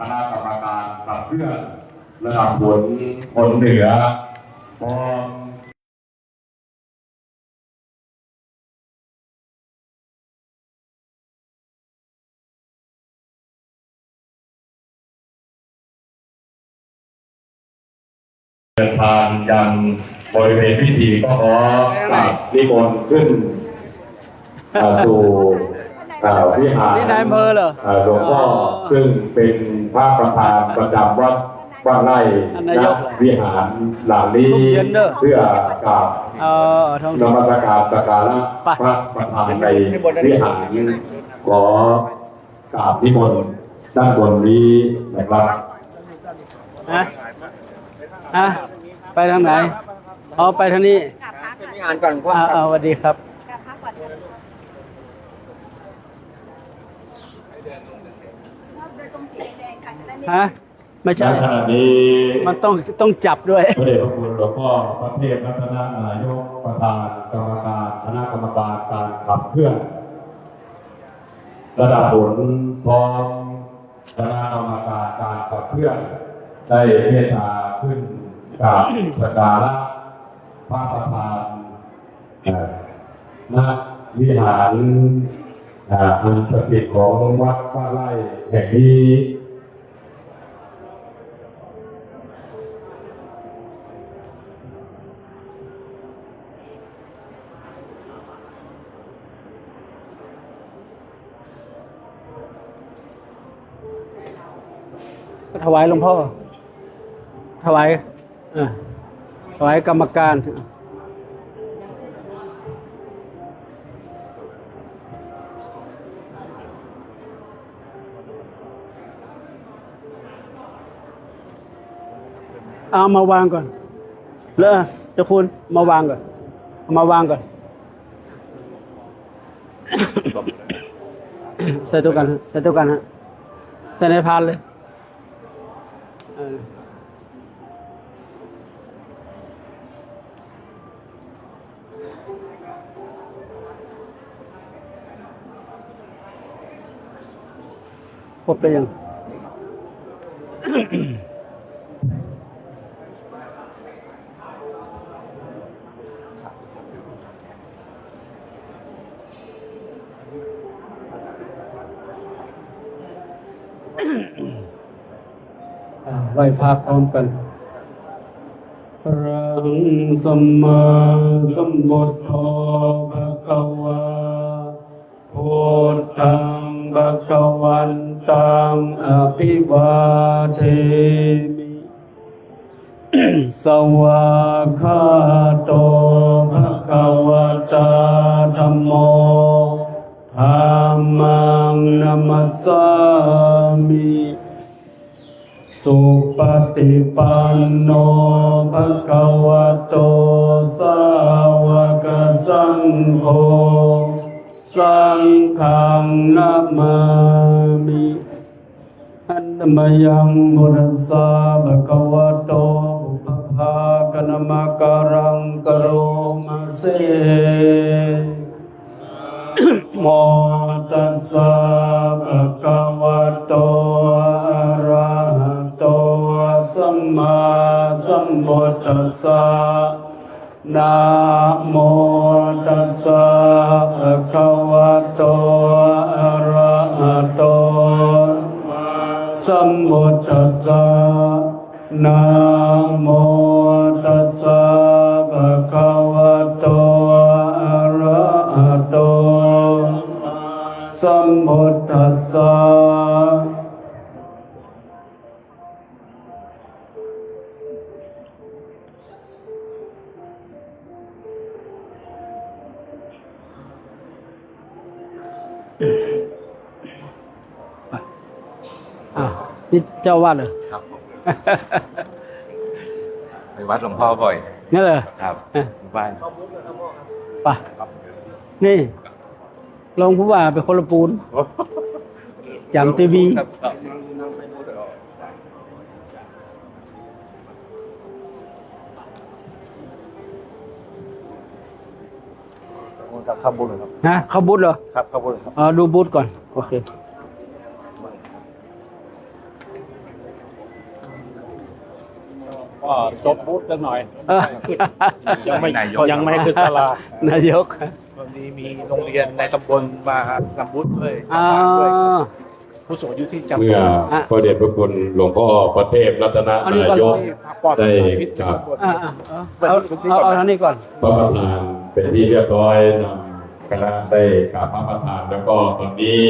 คณะกรรมการขับเคลื่อนระดับผลเหนือพร้อมเดินทางยังบริเวณพิธีก็ขอกราบนิมนต์ขึ้นสู่วิหารหลวงพ่อซึ่งเป็นพระประธานประจำวัดบ้านไร่ณวิหารหลังนี้เพื่อกราบนมัสการสักการะพระประธานในวิหารขอกราบนิมนต์ด้านบนนี้นะครับไปทางไหนอ๋อไปทางนี้งานก่อนพ่อสวัสดีครับไม่ใช่มันต้องจับด้วยพระเดชพระคุณหลวงพ่อพระเทพรัตนนายกประธานกรรมการคณะกรรมการการขับเคลื่อนระดับผลพร้อมคณะกรรมการการขับเคลื่อนได้เมตตาขึ้นกราบสักการะพระประธานณวิหารอันศักดิ์สิทธิ์ของวัดบ้านไร่แห่งนี้ก็ถวายหลวงพ่อถวายกรรมการเอามาวางก่อนเลยเจ้าคุณมาวางก่อนเอามาวางก่อนใส่ตัวกันฮะใส่ตัวกันฮะใส่ในพานเลยครบไปยังไหว้พระพร้อมกันรังสัมมาสัมพุทโธภะคะวาพุทธังภะคะวันตังอภิวาเทมิสวากขาโตภะคะวะตาธัมโมธัมมังนัมมัสสามิสุปฏิปันโนภะคะวะโตสาวกสังโฆสังฆังนะมามิอันตมยังมุรสาภะคะวะโตบุพภากนมการังกโรมาเสโมตัสสะภะคะวะโตอะระหะโตสัมมาสัมพุทธัสสะนะโมตัสสะภะคะวะโตอะระหะโตสัมพุทธัสสะนะโมตัสสะภะคะวะโตอะระหะโตสัมพุทธัสสะนี่เจ้าวาดเหรอครับไปวัดหลวงพ่อบ่อยนี่เลยครับไปนี่รองผู้ว่าเป็นคนละปูนจำทีวีเข้าบูธครับนะเข้าบูธเหรอครับเข้าบูธครับดูบูธก่อนโอเค ก็ซบบูธสักหน่อย เออ ยังไม่ขึ้นศาลาน ายก วันนี้มีโรงเรียนในตำบลมาทำบุญด้วย อ่า ด้วยผู้สูงอายุที่จำ เมื่อพระเดชพระคุณหลวงพ่อประเทพรัตนนายก ปลอด ได้ พิษ กับ เอาทางนี้ก่อน พระประธานเป็นที่เรียบร้อยนำคณะได้กราบพระประธานแล้วก็ตอนนี้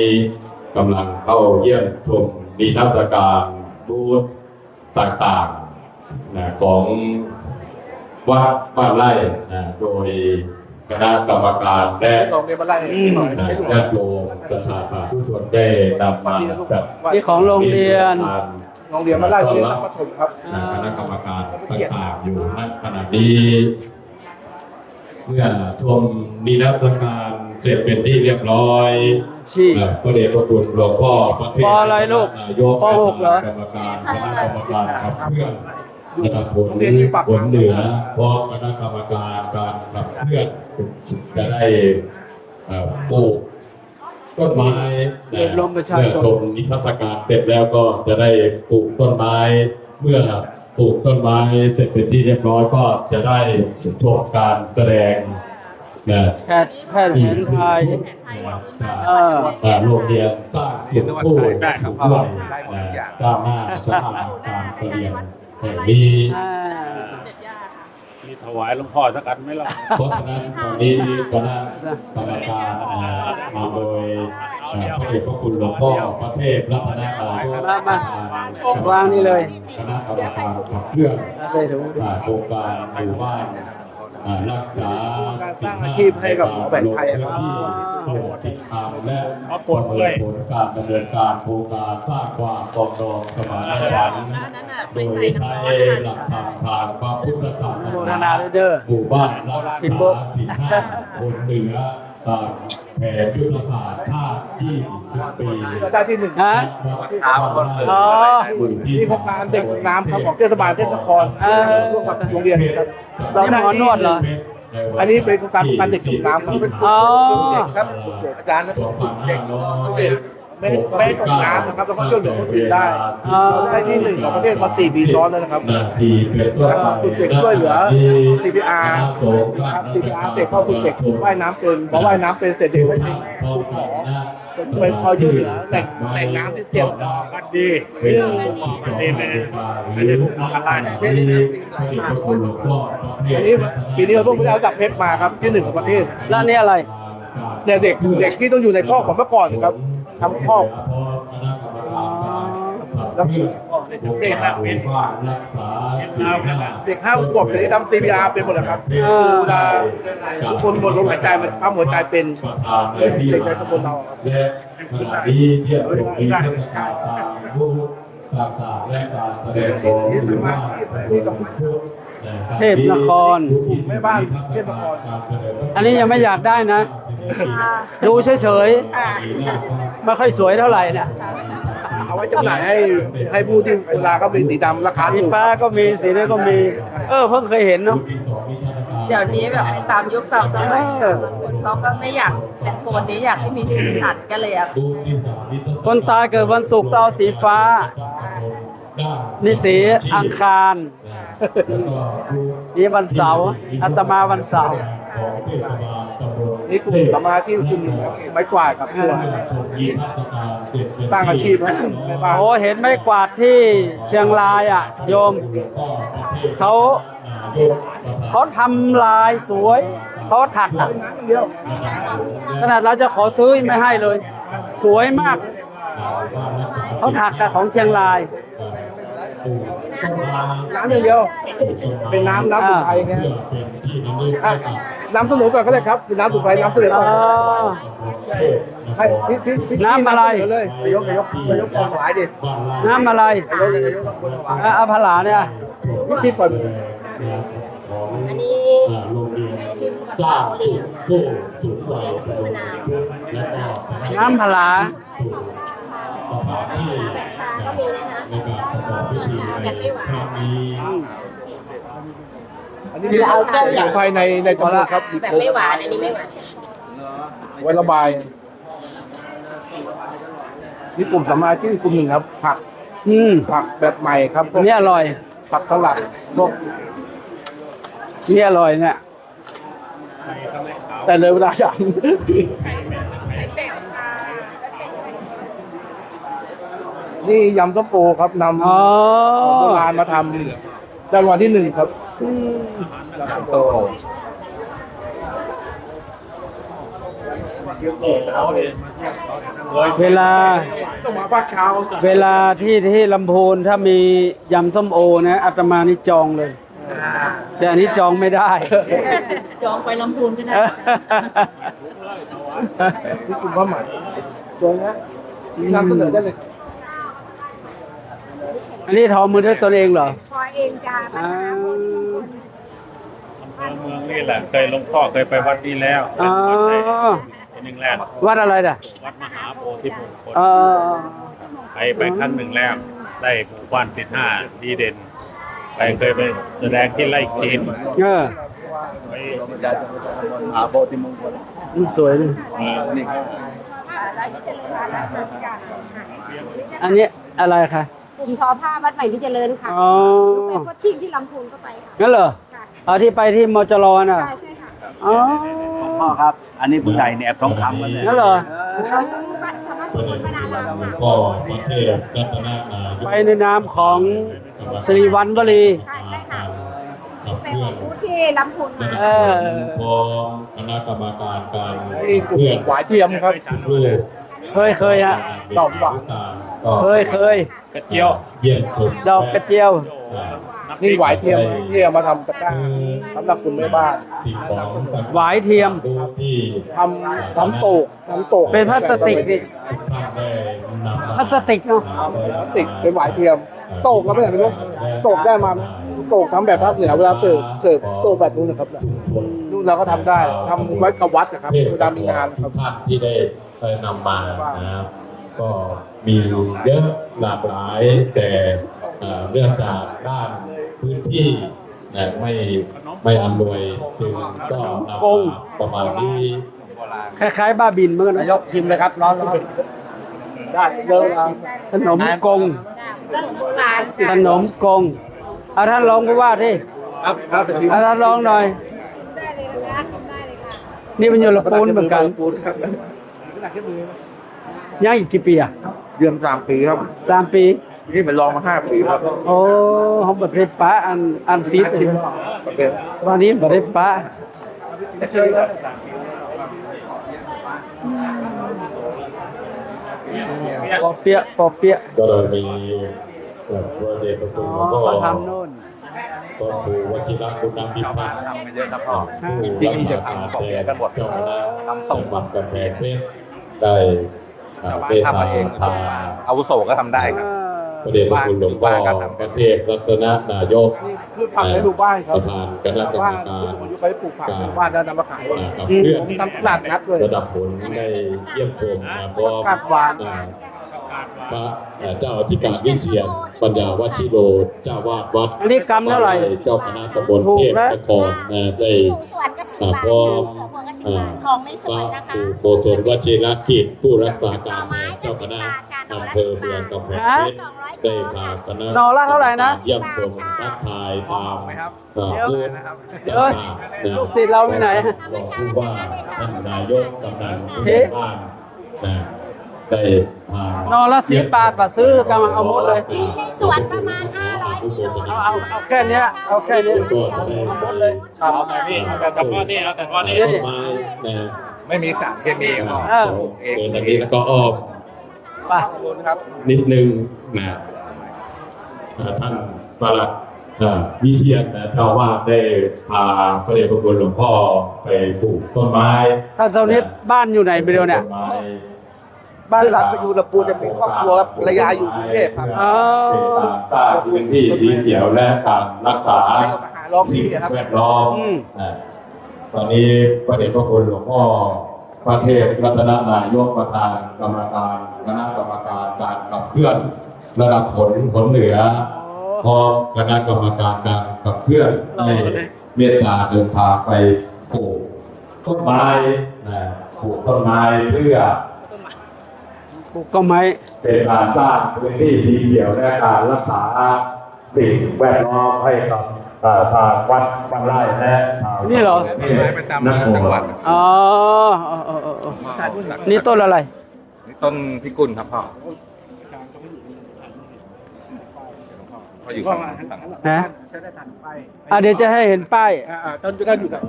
กำลังเข้าเยี่ยมชมนิทรรศการบูธต่างๆนะของวัดบ้านไร่นะโดยคณะกรรมการและ โรงเรียนมาไล่หน่อยให้ดู ญาติโยมประชาชนทุกส่วนได้นำมาจัด นี่ของโรงเรียน โรงเรียนมาไล่เรียนนักประถมครับ คณะกรรมการต่างๆอยู่ณขณะนี้เมื่อชมนิทรรศการเสร็จเป็นที่เรียบร้อย ชี้ พระเดชพระคุณหลวงพ่อพระเทพ ปออะไรลูก นายก ปหกเหรอ กรรมการคณะกรรมการขับเคลื่อนนะครับผลเหนือเพราะคณะกรรมการการขับเคลื่อนจะได้ปลูกต้นไม้ เรียนรวมประชาชน เมื่อชมนิทรรศการเสร็จแล้วก็จะได้ปลูกต้นไม้ เมื่อปลูกต้นไม้เสร็จเป็นที่เรียบร้อยก็จะได้ชมการแสดงนะ แพทย์แผนไทย โรงเรียนสร้างเสียงผู้สูงวัยก้าวหน้าสถานการเรียนแห่งนี้ อ่า มีถวายหลวงพ่อสักอันไหมล่ะ เพราะฉะนั้นตอนนี้คณะกรรมการมาโดยพระเดชพระคุณหลวงพ่อพระเทพรัตนนายก วางนี่เลย คณะกรรมการขับเคลื่อน ใส่ถุง โครงการหมู่บ้านรักษา การสร้างอาชีพให้กับหมอแผนไทยครับ ที่โปรดติดตามและประเมินผลการดำเนินการโครงการสร้างความปรองดองสมานฉันท์โดยใช้หลักธรรมทางพระพุทธศาส โม นา นาเด้อ หมู่บ้านรักษาศีลห้าคนเหนือตามแผนยุทธศาสตร์ชาติ20 ปี ได้ที่หนึ่ง ฮะ อ๋อ ที่โครงการเด็กน้ำครับของเทศบาลเทศนคร เออ ร่วมกับโรงเรียนครับ นี่หมอนวดเหรอ อันนี้เป็นโครงการเด็กฝึกน้ำครับเป็น อ๋อ เด็กครับอาจารย์นะฝึกเด็กไม่ตกน้ำนะครับแล้วก็ช่วยเหลือคนอื่นได้ อ๋อ เราได้ที่หนึ่งของประเทศมา4 ปีซ้อนแล้วนะครับ นาทีเป็นต้นไป ฝึกเด็กช่วยเหลือ CPR ครับ CPR เสร็จก็ฝึกเด็กว่ายน้ำเป็นพอว่ายน้ำเป็นเสร็จเด็กก็เป็นคุณหมอไปคอยช่วยเหลือแหล่งน้ำที่เสี่ยง มันดี เป็นมันดีเลยไม่ได้พวกมันอะไรคนหลวงพ่อ อันนี้ปีนี้เราต้องไปเอาจับเพชรมาครับที่หนึ่งของประเทศ แล้วนี่อะไร เนี่ยเด็กที่ต้องอยู่ในคอกของเมื่อก่อนนะครับทำคอกแล้วเด็ก5 ขวบเดี๋ยวนี้ทำ CPR เป็นหมดแล้วครับเวลาทุกคนหมดลมหายใจมันปั๊มหัวใจเป็นเด็กในตำบลเราครับ และขณะนี้เที่ยวชมนิทรรศการตามรูปต่างๆและการแสดงของหมู่บ้าน เทพนคร แม่บ้านเทพนคร อันนี้ยังไม่อยากได้นะ ดูเฉยๆ ไม่ค่อยสวยเท่าไหร่เนี่ย เอาไว้จำหน่ายให้ผู้ที่เวลาเขาเป็นสีดำราคา สี ถูก ฟ้าก็มี สีนี้ก็มี เพิ่งเคยเห็นเนาะ เดี๋ยวนี้แบบไปตามยุคตามสมัยค่ะบางคนเขาก็ไม่อยากเป็นโทนนี้อยากให้มีสีสันก็เลยอยาก คนตายเกิดวันศุกร์ต้องเอาสีฟ้า นี่สีอังคารนี่วันเสาร์อาตมาวันเสาร์ นี่กลุ่มสมาธิกลุ่มไม้กวาดกับตัวสร้างอาชีพให้แม่บ้าน โอ้เห็นไม้กวาดที่เชียงรายอ่ะ โยม เขาทำลายสวย เขาถักอ่ะ เดียว ขนาดเราจะขอซื้อไม่ให้เลย สวยมาก เขาถักกับของเชียงราย น้ำอย่างเดียว เป็นน้ำสมุนไพรไงน้ำสมุนก่อนก็ได้ครับเป็นน้ำสมุนไพรน้ำสมุนก่อนให้น้ำอะไรเลยยกคนหวายดิ น้ำอะไร ยกต้องคนหวาย อาผลาเนี่ย ที่ก่อน อันนี้ชิมกับข้าวหลีมะนาว น้ำผลา แบบชาก็มีนะคะแบบไม่หวาน อันนี้สมุนไพรในตำบลครับ แบบไม่หวานอันนี้ไม่หวาน ไว้ระบายนี่กลุ่มสมาชิกกลุ่มหนึ่งครับ ผักแบบใหม่ครับ อันนี้อร่อย ผักสลัดพวก นี่อร่อยเนี่ย แต่เลยเวลาอย่างนี่ยำส้มโอครับนำ อ๋อ โบราณมาทำได้รางวัลที่ 1ครับ โต เวลา ต้องมาภาคเช้า เวลาที่ลำพูนถ้ามียำส้มโอนะอาตมานี่จองเลย แต่อันนี้จองไม่ได้ จองไปลำพูนก็ได้ ที่กลุ่มผ้าไหมตรงนี้นำเสนอได้เลย อันนี้ทอมือด้วยตนเองเหรอ พอเองจ้า อ่า เมืองนี่แหละเคยหลวงพ่อเคยไปวัดนี้แล้ว อ๋อ เป็นหนึ่งแล้ว วัดอะไรน่ะ วัดมหาโพธิมงคล เออ ไปครั้งหนึ่งแล้วได้หมู่บ้าน15ดีเด่นไปเคยไปแสดงที่ไร่กิน เออ ไป มหาโพธิมงคล มันสวยเลย นี่ อันนี้อะไรคะ กลุ่มทอผ้าวัดใหม่ที่เจริญค่ะ อ๋อ ลูกเป็นโคชชิ่งที่ลำพูนก็ไปค่ะ งั้นเหรอเอาที่ไปที่มจรน่ะ ใช่ใช่ค่ะ อ๋อ พ่อครับ อันนี้ผู้ใหญ่เนี่ยแอบทองคำมาเลย งั้นเหรอ เขาวัดธรรมสุขมนารามค่ะ ก็ประเทศรัตนนายก ไปในนามของสิริวัณวลี ค่ะใช่ค่ะ กับ เป็น เพื่ ข อ อน งผู้ที่ลำพูนมา เออ พร้อมคณะกรรมการการ นี่กลุ่ม เพื่อน หวายเทียมครับ ทุกรูป เคยฮะ ดอกหวาน ก็ เคย กระเจียว เยี่ยมชม ดอกกระเจียว นี่หวายเทียมที่เอามาทำตะกร้าสำหรับกลุ่มแม่บ้าน สิ่งของต่างๆ หวายเทียม ดูที่ ทำโตก เป็นพลาสติกนี่ ท่านได้นำมา พลาสติกเนาะ พลาสติกเป็นหวายเทียม โตกเราไม่อยากไปรู้โตกได้มาโตกทำแบบภาคเหนือเวลาเสิร์ฟโตกแบบนู้นนะครับนู่นเราก็ทำได้ทำไว้กับวัดนะครับเวลามีงานครับ ท่านที่ได้นำมานะครับก็มีเยอะหลากหลายแต่เนื่องจากด้านพื้นที่ไม่อำนวยจึงก็นำมาประมาณนี้ คล้ายๆบ้าบินเหมือนกันนะ ยกชิมเลยครับร้อน ได้เยอะนะ ขนมกง โบราณ ขนมกงเอาท่านลองไปว่าที่ ครับครับไปชิม เอาท่านลองหน่อย ได้เลยนะคะชิมได้เลยค่ะ นี่มันอยู่ละปูนเหมือนกัน ปูนครับหนักแค่มือ ยังอีกกี่ปีอ่ะ เดือน3 ปีครับ 3 ปี นี่เป็นรองมา5 ปีครับ โอ้เขาบัดเรป้าอันซีดเลยวันนี้บัดเรป้าปอเปียะปอเปียะ ก็โดยมีพระเดชพระคุณ อ๋อ แล้วก็ เขาทำโน่น ก็ครูวชิระคุณนำพิพัฒน์ ทำกันเยอะครับพ่อ ผู้รักษาการแทนเจ้าคณะจังหวัดกำแพงเพชรได้เมตตาทา อาวุโสก็ทำได้ครับ พระเดชพระคุณหลวงพ่อพระเทพรัตนนายก นี่พืชผักในหมู่บ้านครับ ประธานคณะกรรม บ้าน การ ผู้สูงอายุเขาปลูกผักในหมู่บ้านแล้วนำมาขาย กับเพื่อน ผมทำตลาดนัดเลย ระดับผลได้เยี่ยมชมนะพร้อม กาดหวาน พระเจ้าอธิการวิเชียรปัญญาวชิโรเจ้าวาดวัด อันนี้กำเท่าไหร่ เจ้าคณะตำบลเทพนครได้ สวนก็10 บาท พร้อม เผื่อพวงก็10 บาทของในส พ ว ระ นนะคะ ครูโกศลวชิรกิจผู้รักษาการแทนเจ้าคณะอำเภอเมืองกำแพงเพชรได้พาคณะ หน่อละเท่าไหร่นะ เยี่ยมชมทักทายตามบูธ เอ้ย ต่างๆนะ ลูกศิษย์เราไปไหน รองผู้ว่าท่านนายกกำนันผู้ใหญ่บ้านนะได้พา หนอละ10 บาทป่ะซื้อกำลังเอาหมดเลย มีในสวนประมาณ500 กิโล เอาแค่เนี้ยเอาแค่นี้ ก็จะได้ หมดเลย เอาแต่นี่เอาแต่เฉพาะนี่เอาแต่เฉพาะนี่ ต้นไม้นะ ไม่มีสารเคมีพ่อ เออ เดินตรงนี้แล้วก็อ้อม ป่ะ นิดนึงนะท่านปลัดวิเชียรนะเจ้าวาดได้พาพระเดชพระคุณหลวงพ่อไปปลูกต้นไม้ ท่านเจ้านิดบ้านอยู่ไหนไปเดียวเนี่ย ต้นไม้ บ้านหลังไปอยู่ลำพูนจะมีครอบครัวครับภรรยาอยู่กรุงเทพครับ อ๋อ เป็นการสร้างพื้นที่สีเขียวและการรักษา ไปเอามาหาล้อมที่ครับ แวดล้อมนะตอนนี้พระเดชพระคุณหลวงพ่อพระเทพรัตนนายกประธานกรรมการคณะกรรมการการขับเคลื่อนระดับผลเหนือพร้อมคณะกรรมการการขับเคลื่อนให้เมตตาเดินทางไปปลูกต้นไม้นะปลูกต้นไม้เพื่อ ปลูกก็ไม้ เป็นการสร้างพื้นที่สีเขียวและการรักษา สิ่งแวดล้อมให้กับทางวัดบ้านไร่และชาว นี่เหรอ ประจำจังหวัด อ๋อนี่ต้นอะไร นี่ต้นพิกุลครับพ่อพ่ออยู่ข้างหลัง ฮะเดี๋ยวจะให้เห็นป้าย ต้นก็อยู่กับ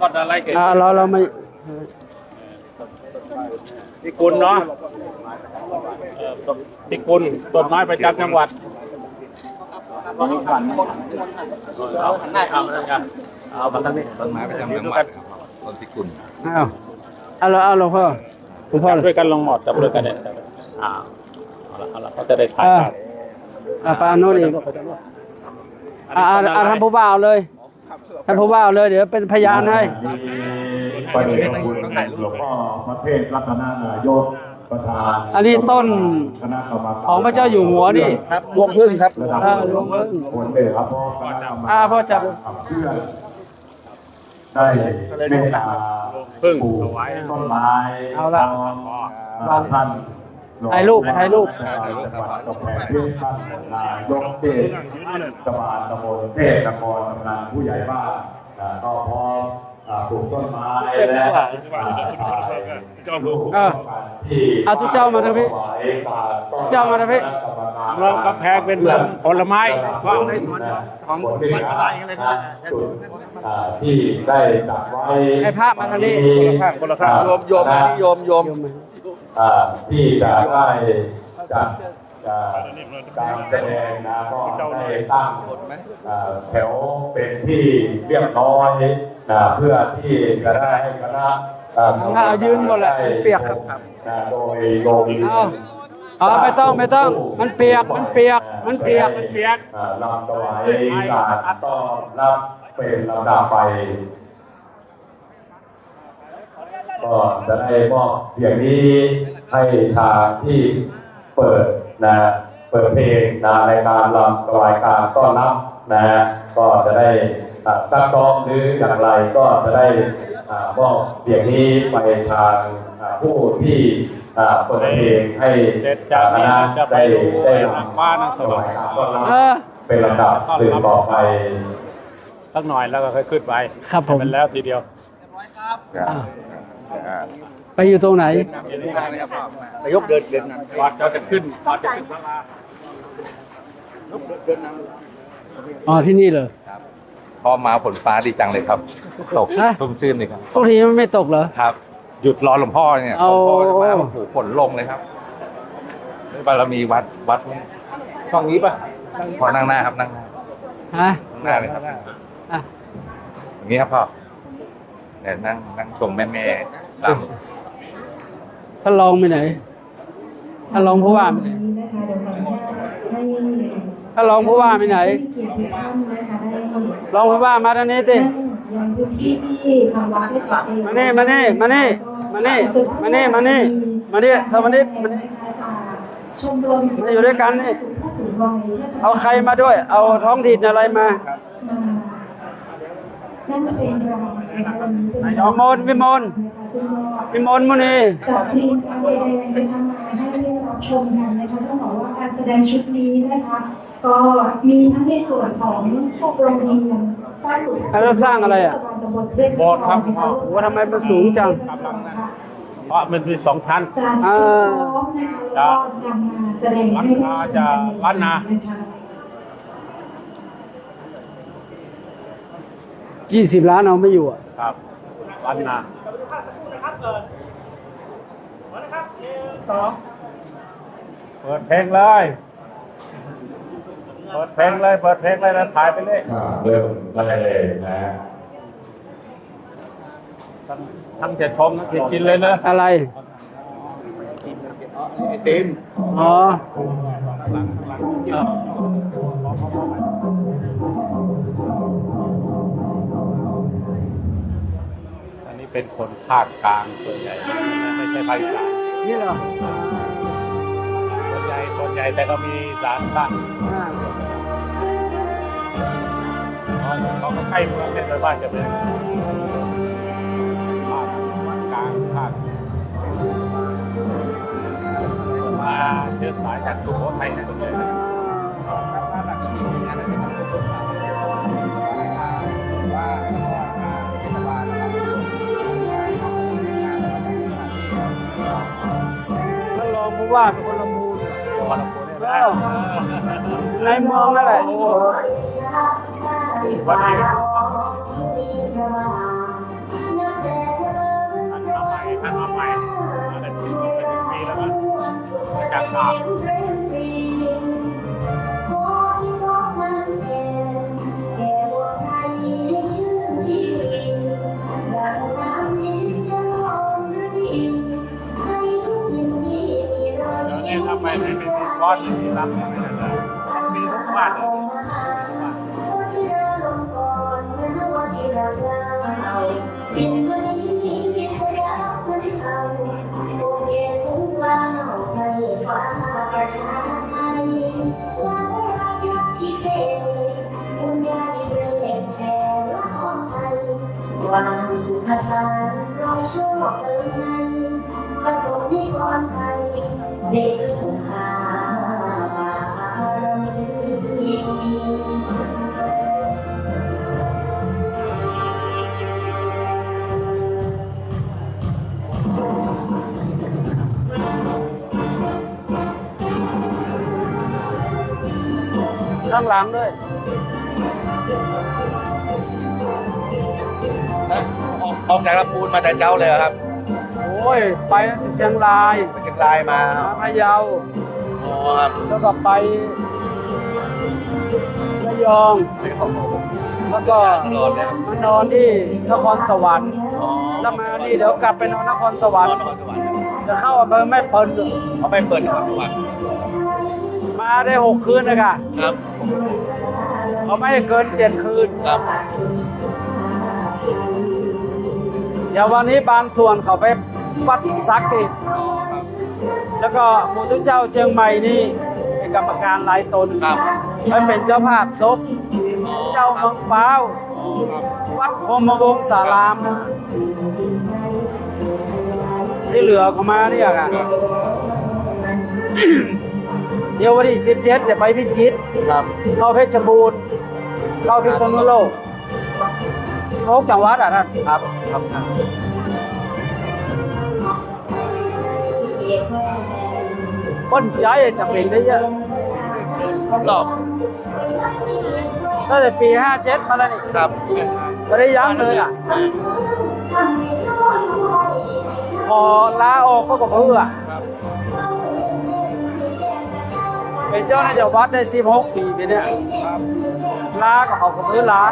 ต้นอะไรเก่ง เราไม่ พิกุลเนาะพิกุลต้นไม้ประจำจังหวัดเอามาทั้งนี้ ต้นไม้ประจำจังหวัดครับต้นพิกุล เอาหลวงพ่อหลวงพ่อ จับด้วยกันลงหมดจับด้วยกันเนี่ยเอาละเขาจะได้ถ่ายภาพ ไปเอาโน่นอีกท่านผู้บ่าวเลยท่านผู้บ่าวเลยเดี๋ยวเป็นพยานให้ ประเดชพระคุณหลวงพ่อพระเทศรัตนนายกประธาน อันนี้ต้น คณะกรรมการ ของพระเจ้าอยู่หัวนี่ ครับรวงพึ่งครับ ระดับ หลวงพ่อ คนเดชครับพ่อคณะกรรมการ พ่อจับ ขับเคลื่อนได้เมตตา พึ่ง ปลูก ถวาย ต้นไม้ เอาละ ท่าน ถ่ายรูป จังหวัดกำแพงเพชรท่านนายกเทศบาลตำบลเทศนครกำนันผู้ใหญ่บ้านก็พร้อมปลูกต้นไม้และลูกที่ เอาทุกเจ้ามาทางพี่เจ้ามาทางพี่ เมืองกำแพงเป็นเมืองผลไม้ ของวัดอะไรอะไรก็ที่ได้จัดไว้ ให้ภาพมาทางนี้ คนละข้าง โยมนิยม ที่จะได้จัดการแสดงนะก็ได้ตั้งแถวเป็นที่เรียบร้อยเพื่อที่จะได้ให้คณะ ยืนหมดแหละเปียกครับ โดยลง ไม่ต้องมันเปียกลำถวายการต้อนรับเป็นลำดับไป ก็จะได้มอบอย่างนี้ให้ทางที่เปิดเพลงในการรำรายการต้อนรับก็จะได้ซักซ้อมหรืออย่างไรก็จะได้มอบอย่างนี้ไปทางผู้ที่เปิดเพลงให้ เสร็จจาก ค นี้ ณะ จะไป ได้ นางฟ้านางสวรรค์ ต้อนรับเป็นลำดับสืบต่อไป สักหน่อยแล้วก็ค่อยขึ้นไป ครับผม เป็นแล้วทีเดียว ไปอยู่ตรงไหน นายกเดินนำ วัดจะขึ้นวัดจะขึ้นพระลา เดินนำ ที่นี่เลย พอมาฝนฟ้าดีจังเลยครับ ตก ฮะ ชุ่มชื่นเลยครับ ทุกทีมันไม่ตกเหรอ ครับ หยุดรอหลวงพ่อเนี่ยหล เอา วงพ่อจะมาโอ้โหฝนลงเลยครับด้วยบารมีวัดฝั่งนี้ป่ะ พอนั่งหน้าครับนั่งหน้า ฮะ นั่งหน้าเลยครับ อ่ะ อย่างนี้ครับพ่อเนี่ยนั่งชมแม่ๆตาม ท่านรองไปไหนท่านรองผู้ว่าไปไหนท่านรองผู้ว่าไปไหนรองผู้ว่ามาทางนี้สิมานี่สวัสดีมาอยู่ด้วยกันนี่เอาใครมาด้วย เอาท้องถิ่นอะไรมาวิมลมุนี จากทีมการแสดงเป็นทำงานให้ได้รับชมกันนะคะต้องบอกว่าการแสดงชุดนี้นะคะก็มีทั้งในส่วนของโรงเรียนสร้างสุข แล้วสร้างอะไรอ่ะ โบสถ์ครับ ว่าทำไมมันสูงจัง เพราะมันมี2 ชั้น จานที่พร้อมนะคะแล้วก็นำมาแสดงให้ได้ชมกัน ล้านนา 20 ล้านเอาไม่อยู่อ่ะ ครับล้านนาเปิดเพลงเลยแล้วถ่ายไปเลย เริ่มได้เลยนะ ทั้งจะชมทั้งจะกินเลยนะ อะไร ไอติม อ๋อ อันนี้เป็นคนภาคกลางส่วนใหญ่ไม่ใช่ภาคอีสาน นี่เหรอ ส่วนใหญ่แต่ก็มีอีสานบ้างเขาก็ใกล้เมืองเนี่ยโดยบ้านจะเป็นภาคกลางภาคมาเชื้อสายจากสุโขทัยส่วนใหญ่ ว่าเป็นคนลำพูน คนละคนได้ไหม ในเมืองนั่นแหละ วันนี้ท่านมาใหม่เป็นปีแล้วมั้งจากตากนี่ทำไมไม่เป็นก้อนที่รับไม่ได้เลยมีทุกบ้านเลยวันสุขสันต์รอยโชคเติมใจผสมนิกรไทยเด็กผู้ขาบารมี ข้างหลังด้วย ออกจากลำพูนมาแต่เจ้าเลยครับ โอ้ยไปเชียงราย ไปเชียงรายมา พะเยา อ๋อครับ แล้วก็ไประยองแล้วก็ ตลอดเลยครับ มานอนที่นครสวรรค์ อ๋อ แล้วมานี่เดี๋ยวกลับไปนอนนครสวรร น ค์ ครสวรรค์ จะเข้าอำเภอแม่เปิล เขาไปเปิดนครสวรรค์ มาได้6 คืนนะค่ะ ครับ เขาไม่ให้เกิน7 คืน ครับ เดี๋ยววันนี้บางส่วนเขาไปวัดสักทีแล้วก็หมู่ทุกเจ้าเชียงใหม่นี่เป็นกรรมการหลายตน ครับ ไม่เป็นเจ้าภาพศพเจ้าเมืองเป้าว อ๋อครับ วัดพรหมวงศาราม ที่เหลือก็มาเนี่ยค่ะ เดี๋ยววันที่17จะไปพิจิตร ครับ เข้าเพชรบูรณ์เข้าพิษณุโลก6 จังหวัดอ่ะท่าน ครับครับ ป้นใจจะเป็นได้เยอะ รอบ ตั้งแต่ปี 57 มาแล้วนี่ ครับ ไม่ได้ยั้งเลยอ่ะ พอลาออกก็เพื่อ ครับ เป็นเจ้าหน้าที่วัดได้16 ปีไปเนี่ย ครับ ลาก็เขาก็เพื่อลา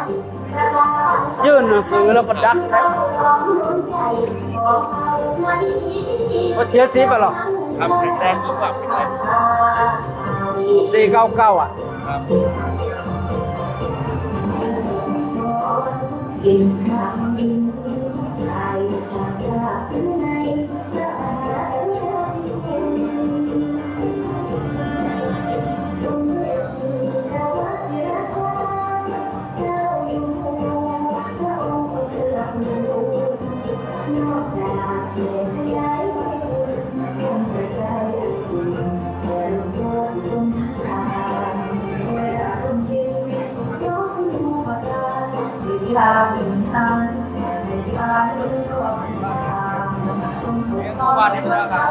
ยื่นหนังสือแล้วก็ดักแซกก็70ไปหรอก ครับแข็งแรงทุกแบบแข็งแรง 499อ่ะ ครับ วันนี้นะครับ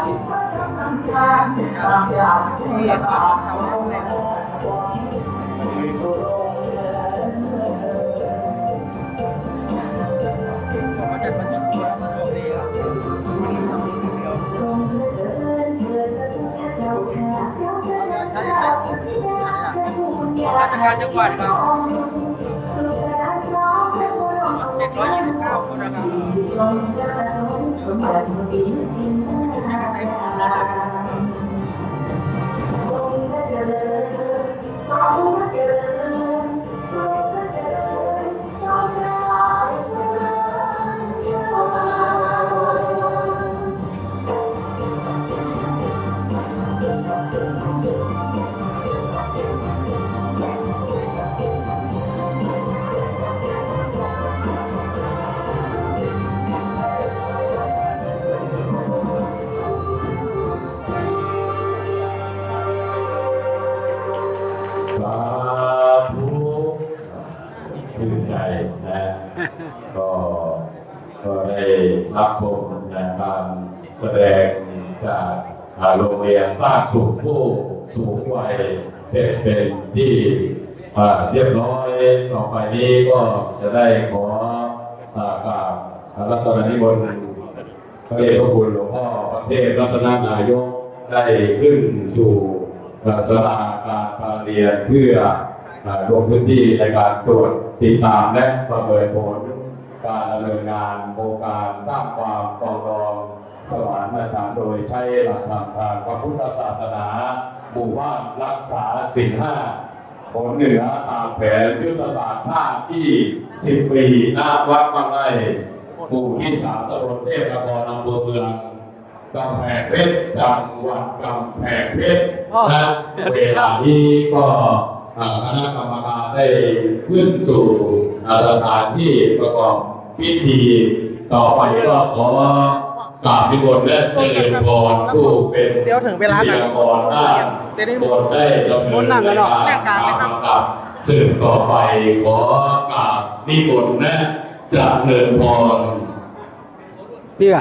ราชการจังหวัดครับ729 คนสาธุชื่นใจนะก็ได้รับชมในการแสดงจาก โรงเรียนสร้างสุขผู้สูงวัยเสร็จเป็นที่เรียบร้อยต่อไปนี้ก็จะได้ขอกราบรัตนนิมนต์พระเดชพระคุณหลวงพ่อประเทศรัตนนายกได้ขึ้นสู่ศาลาการประเรียนเพื่อลงพื้นที่ในการตรวจติดตามและประเมินผลการดำเนินงานโครงการสร้างความปรองดองสมานฉันท์โดยใช้หลักธรรมทางพระพุทธศาสนาหมู่บ้านรักษาศีลห้าผลเหนือตามแผนยุทธศาสตร์ชาติที่10 ปีณวัดบางไร่หมู่ที่ 3ตำบลเทพนครอำเภอเมืองกำแพงเพชรจังหวัดกำแพงเพชรและเวลานี้ก็คณะกรรมการได้ขึ้นสู่สถานที่ประกอบพิธีต่อไปก็ขอกราบนิมนต์และเจริญพรผู้เป็น เดี๋ยวถึงเวลา วิท กัน ยากรด้านบทได้ดำเนินรายการกับสืบต่อไปขอกราบนิมนต์และเจริญพร นี่ไง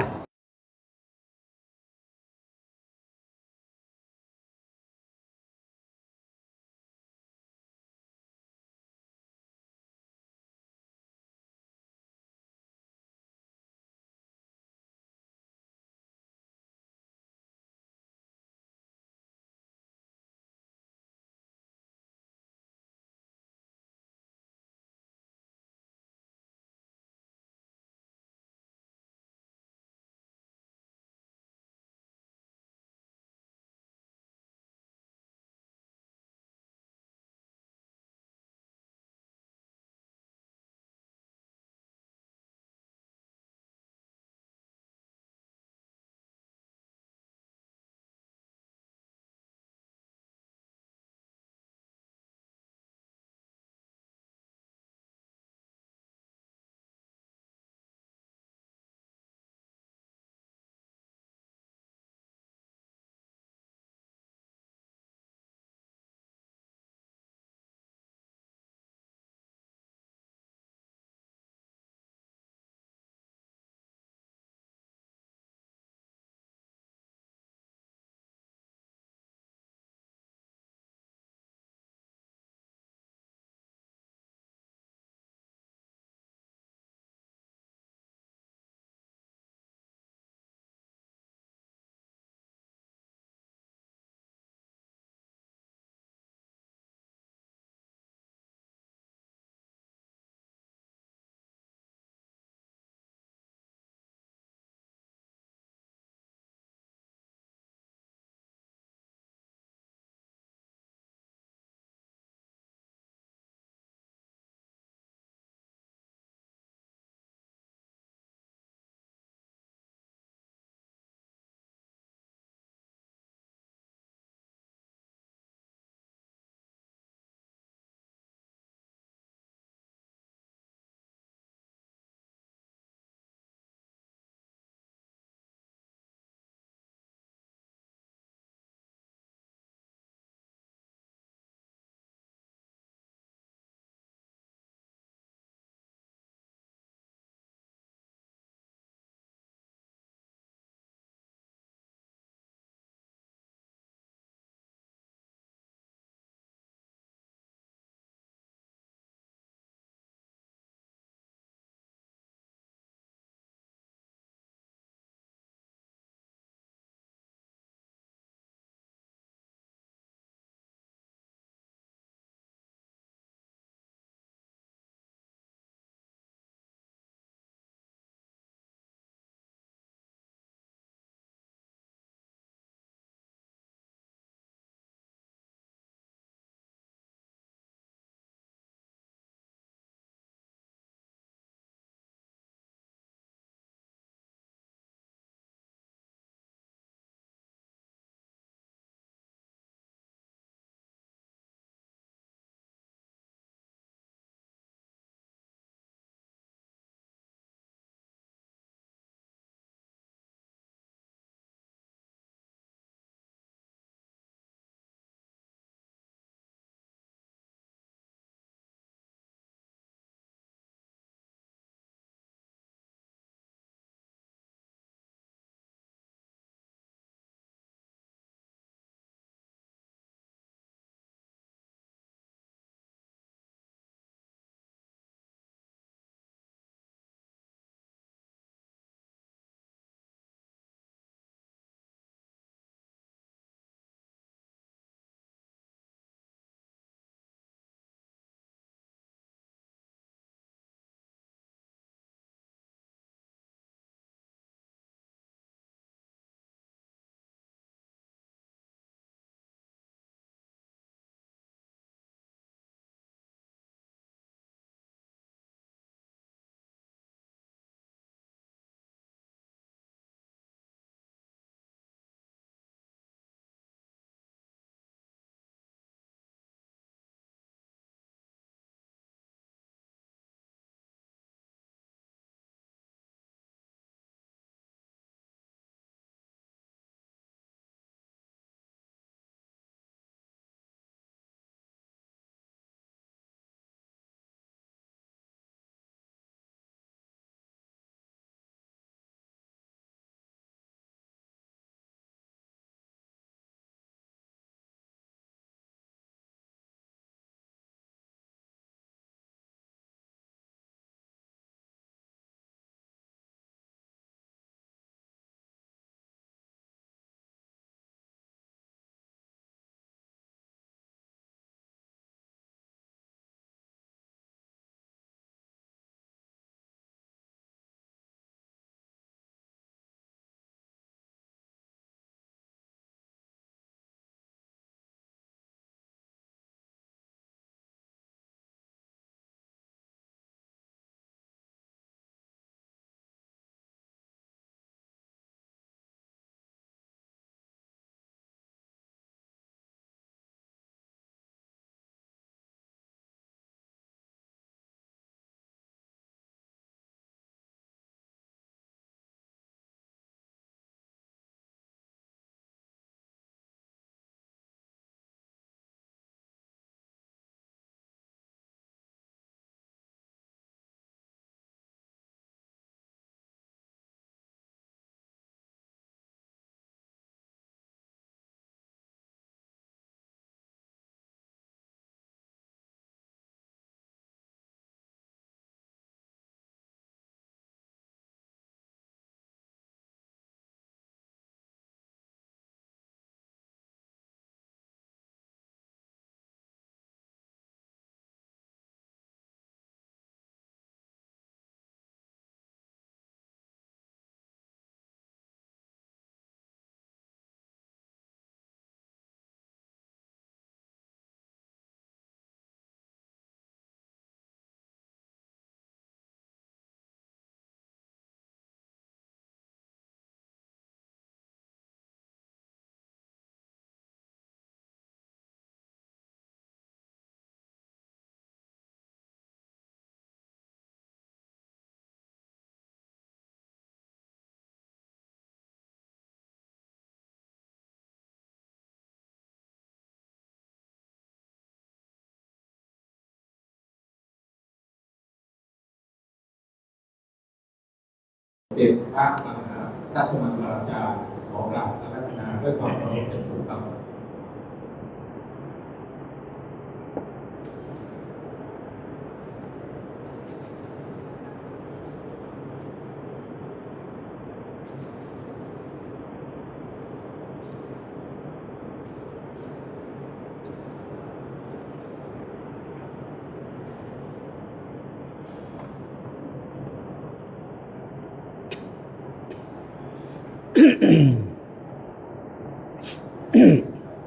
เด็จพระมหาราชมังคลาจารย์ของเราอารัธนาด้วยความเคารพเป็นสูงครับ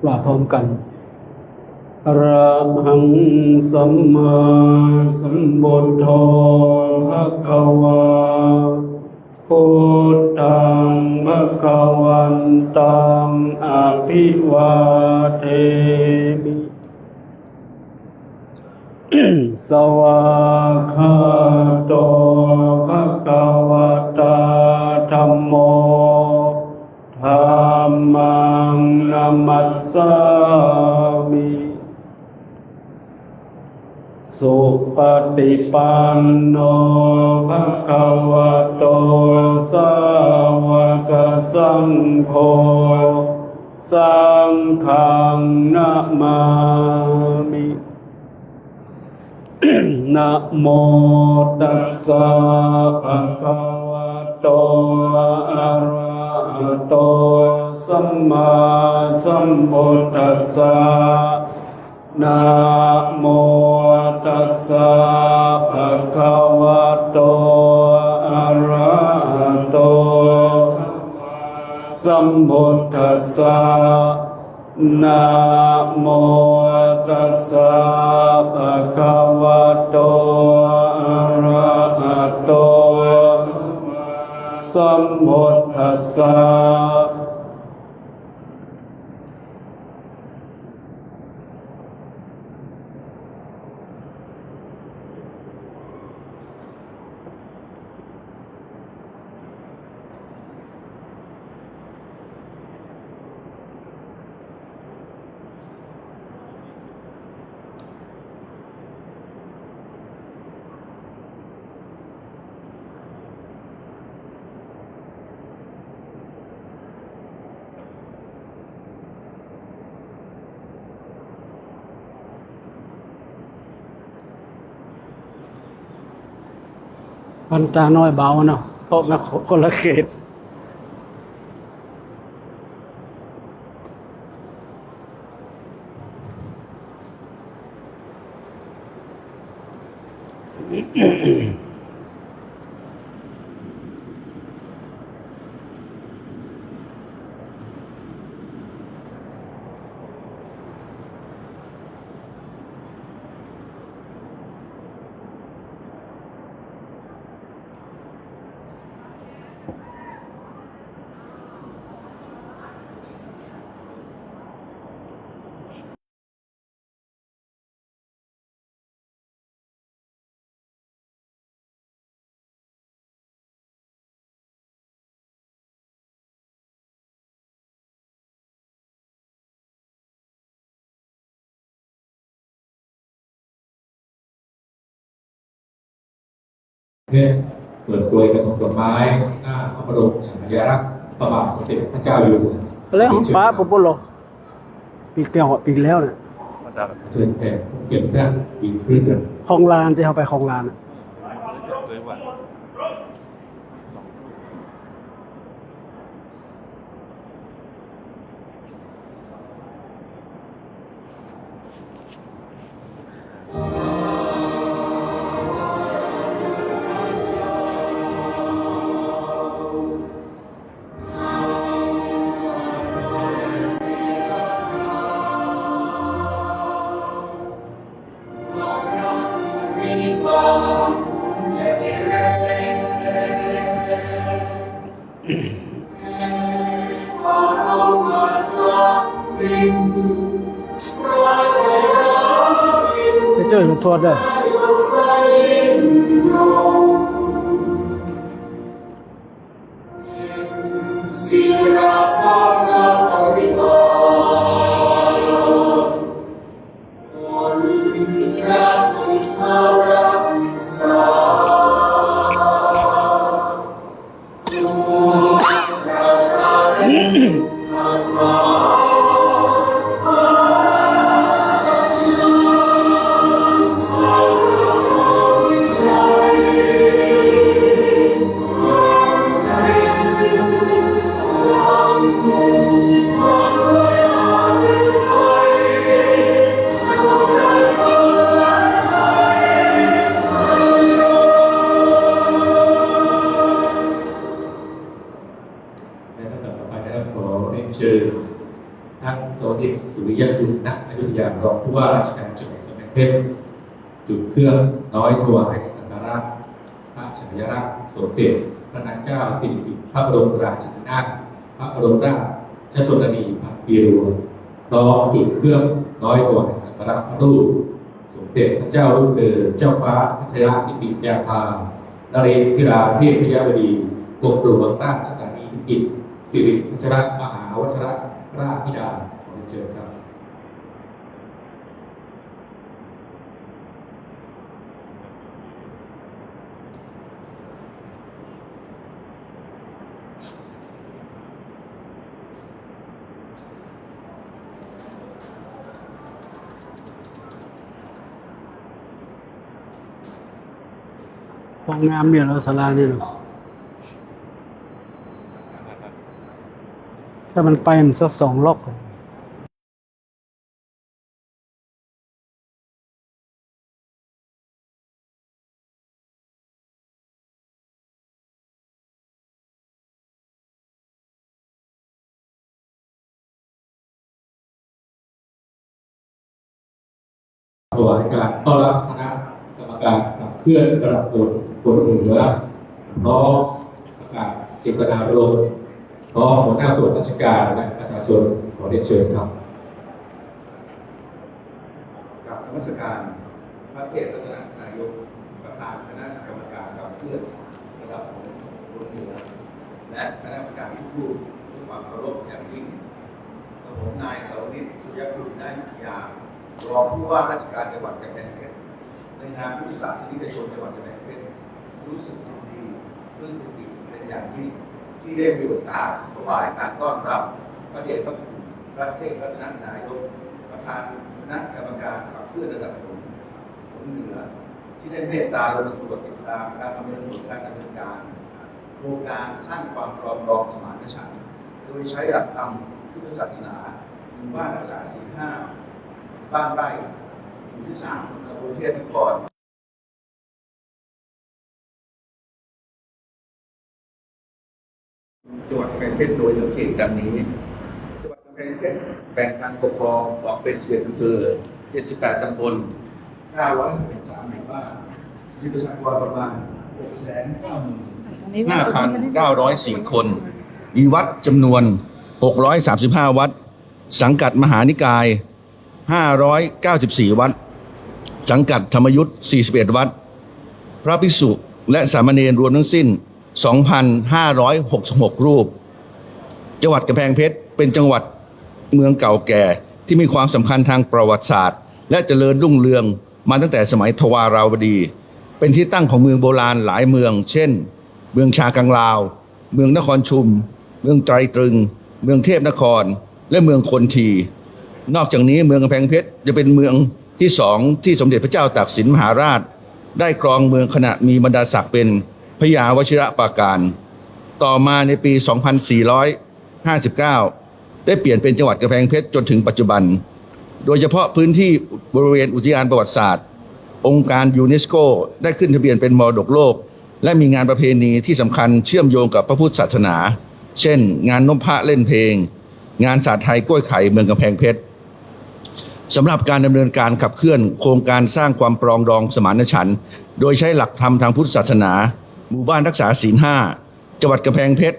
ว่าพร้อมกันอะระหังสัมมาสัมพุทโธภะคะวาพุทธังภะคะวันตังอะภิวาเทมิ สวากขาโตภะคะวะตาธัมโมธัมมังนัมมัสสามิ สุปฏิปันโนภะคะวะโตสาวกสังโฆสังฆังนะมามิ นะโมตัสสะภะคะวะโตอะระหะโตสัมมาสัมพุทธัสสะนะโมตัสสะภะคะวะโตอะระหะโตสัมพุทธัสสะนะโมตัสสะภะคะวะโตอะระหะโตสัมพุทธัสสะพันตาน้อยเบาเนาะโต๊ะนะคนละเขตเปิดโดยกระทงดอกไม้หน้าพระบรมฉายาลักษณ์พระบาทสมเด็จพระเจ้าอยู่หัว แล้วป้าปุ๊บหรอปีเก่าปีแล้วเนี่ย เชิญแขกเกียรติท่านอีกครึ่งหนึ่ง คลองลานที่เขาไปคลองลานไปเจอหลวงพ่อเด้อ ข ว่าราชการจังหวัดกำแพงเพชรจุดเครื่องน้อยถวายสักการะพระฉายาลักษณ์สมเด็จพระนางเจ้าสิริกิติ์พระบรมราชินีนาถพระบรมราชชนนีพันปีหลวงพร้อมจุดเครื่องน้อยถวายสักการะพระรูปสมเด็จพระเจ้าลูกเธอเจ้าฟ้าพัชรกิติยาภานเรศธิราเทพยาวดีกรมหลวงราชธานีพิจิตรสิริพัชรมหาวชรราชธิดาขอเชิญครับ ห้องงามเนี่ยเราศาลาเนี่ยเนาะถ้ามันไปมันสัก2 รอบถวายการต้อนรับคณะกรรมการขับเคลื่อนระดับคนเหนือน้อมประกาศเจตนารมณ์น้อมหัวหน้าส่วนราชการและประชาชนขอเรียนเชิญครับ กับนมัสการพระเทพรัตนนายกประธานคณะกรรมการขับเคลื่อนระดับคนเหนือและคณะกรรมการทุกรูปด้วยความเคารพอย่างยิ่งกับผมนายเสาวนิช สุริยกุลนายุทธยารองผู้ว่าราชการจังหวัดกำแพงเพชรในนามพุทธศาสนิกชนจังหวัดกำแพงเพชรรู้สึกยินดีปลื้มปิติเป็นอย่างยิ่งที่ได้มีโอกาสถวายการต้อนรับพระเดชพระคุณพระเทพรัตนนายกประธานคณะกรรมการขับเคลื่อนระดับคนเหนือที่ได้เมตตาลงมาตรวจติดตามการประเมินผลการดำเนินการโครงการสร้างความปรองดองสมานฉันท์โดยใช้หลักธรรมพุทธศาสนาหมู่บ้านรักษาศีล 5บ้านไร่หมู่ที่ 3ตำบลเทพนครจังหวัดกำแพงเพชรโดยเหนือเขตดังนี้จังหวัดกำแพงเพชรแบ่งการปกครองออกเป็น11อำเภอ78ตำบล913หมู่บ้านมีประชากรประมาณ 695,904 คน มีวัดจำนวน635วัดสังกัดมหานิกาย594วัดสังกัดธรรมยุทธ์41วัดพระภิกษุและสามเณรรวมทั้งสิ้น 2,566 รูปจังหวัดกำแพงเพชรเป็นจังหวัดเมืองเก่าแก่ที่มีความสำคัญทางประวัติศาสตร์และเจริญรุ่งเรืองมาตั้งแต่สมัยทวาราวดีเป็นที่ตั้งของเมืองโบราณหลายเมืองเช่นเมืองชากังลาวเมืองนครชุมเมืองไตรตรึงเมืองเทพนครและเมืองคนทีนอกจากนี้เมืองกำแพงเพชรจะเป็นเมืองที่2ที่สมเด็จพระเจ้าตากสินมหาราชได้ครองเมืองขณะมีบรรดาศักดิ์เป็นพระยาวชิรปราการต่อมาในปี 2459 ได้เปลี่ยนเป็นจังหวัดกำแพงเพชรจนถึงปัจจุบันโดยเฉพาะพื้นที่บริเวณอุทยานประวัติศาสตร์องค์การยูเนสโกได้ขึ้นทะเบียนเป็นมรดกโลกและมีงานประเพณีที่สำคัญเชื่อมโยงกับพระพุทธศาสนาเช่นงานน้มพระเล่นเพลงงานศาสตร์ไทยกล้วยไข่เมืองกำแพงเพชรสำหรับการดำเนินการขับเคลื่อนโครงการสร้างความปรองดองสมานฉันท์โดยใช้หลักธรรมทางพุทธศาสนาหมู่บ้านรักษาศีล 5จังหวัดกำแพงเพชร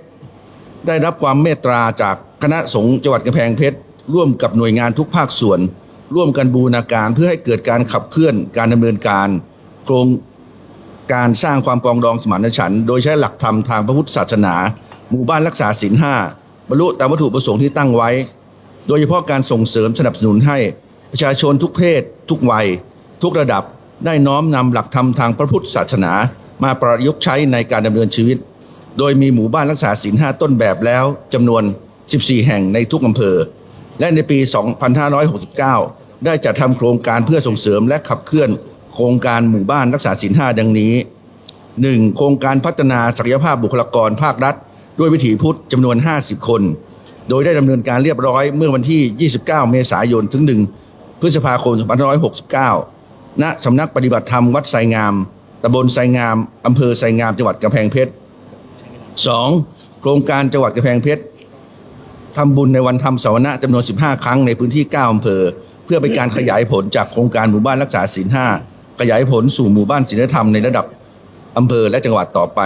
ได้รับความเมตตาจากคณะสงฆ์จังหวัดกำแพงเพชรร่วมกับหน่วยงานทุกภาคส่วนร่วมกันบูรณาการเพื่อให้เกิดการขับเคลื่อนการดำเนินการโครงการสร้างความปรองดองสมานฉันท์โดยใช้หลักธรรมทางพระพุทธศาสนาหมู่บ้านรักษาศีล 5บรรลุตามวัตถุประสงค์ที่ตั้งไว้โดยเฉพาะการส่งเสริมสนับสนุนให้ประชาชนทุกเพศทุกวัยทุกระดับได้น้อมนำหลักธรรมทางพระพุทธศาสนามาประยุกต์ใช้ในการดำเนินชีวิตโดยมีหมู่บ้านรักษาศีล 5ต้นแบบแล้วจำนวน14แห่งในทุกอำเภอและในปี 2569 ได้จัดทำโครงการเพื่อส่งเสริมและขับเคลื่อนโครงการหมู่บ้านรักษาศีล 5ดังนี้ 1. โครงการพัฒนาศักยภาพบุคลากรภาครัฐด้วยวิถีพุทธจำนวน50คนโดยได้ดำเนินการเรียบร้อยเมื่อวันที่29เมษายนถึง1พฤษภาคม2569ณสำนักปฏิบัติธรรมวัดไซงามตำบลไซงามอำเภอไซงามจังหวัดกำแพงเพชร 2. โครงการจังหวัดกำแพงเพชรทำบุญในวันธรรมสวนะจำนวน15ครั้งในพื้นที่9อำเภอ พื่อเป็นการขยายผลจากโครงการหมู่บ้านรักษาศีล 5ขยายผลสู่หมู่บ้านศีลธรรมในระดับอำเภอและจังหวัดต่อไป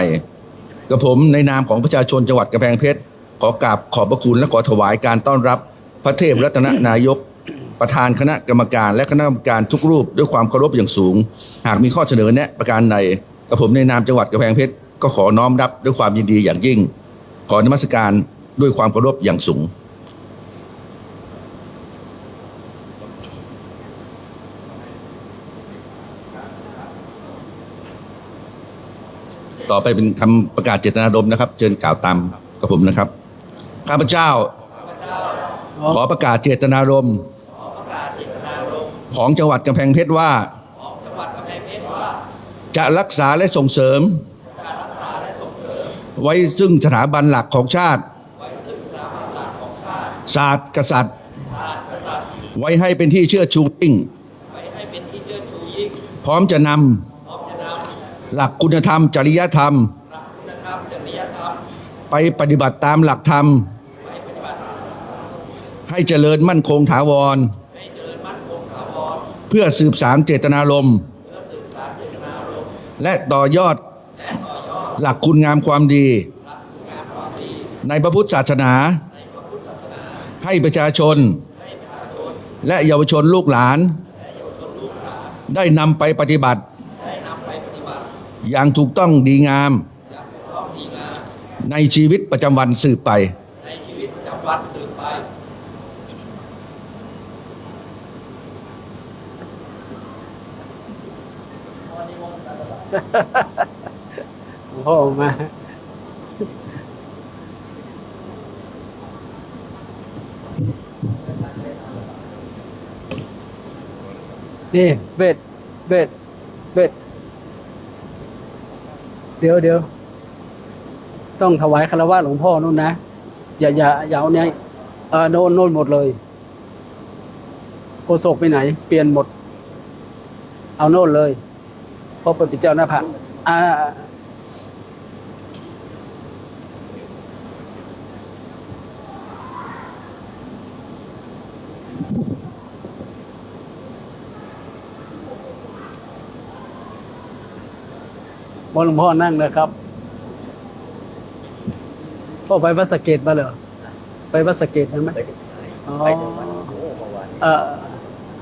กระผมในนามของประชาชนจังหวัดกำแพงเพชรขอกราบขอบพระคุณและขอถวายการต้อนรับพระเทพรัตนนายกประธานคณะกรรมการและคณะกรรมการทุกรูปด้วยความเคารพอย่างสูงหากมีข้อเสนอแนะประการใดกระผมในนามจังหวัดกำแพงเพชรก็ขอน้อมรับด้วยความยินดีอย่างยิ่งขอนมัสการด้วยความเคารพอย่างสูงต่อไปเป็นคำประกาศเจตนารมณ์นะครับเชิญกล่าวตามกับผมนะครับข้าพเจ้าขอประกาศเจตนารมณ์ของจังหวัดกำแพงเพชรว่าจะรักษาและส่งเสริมไว้ซึ่งสถาบันหลักของชาติศาสตร์กษัตริย์ไว้ให้เป็นที่เชื่อชูยิ่งพร้อมจะนำหลักคุณธรรมจริยธรรมไปปฏิบัติตามหลักธรรมให้เจริญมั่นคงถาวรเพื่อสืบสานเจตนารมณ์และต่อยอดหลักคุณงามความดีในพระพุทธศาสนาให้ประชาชนและเยาวชนลูกหลานได้นำไปปฏิบัติอย่างถูกต้องดีงามในชีวิตประจำวันสืบไปโอ้มานี่เบ็ดเดี๋ยวต้องถวายคารวะหลวงพ่อนู่นนะอย่าเอาเนี่ยโน่นหมดเลยโฆษกไปไหนเปลี่ยนหมดเอาโน่นเลยเพราะเป็นเจ้าหน้าผาหลวงพ่อนั่งนะครับพ่อไปวัดสะเกษมาเหรอไปวัดสะเกษไหมอ๋อ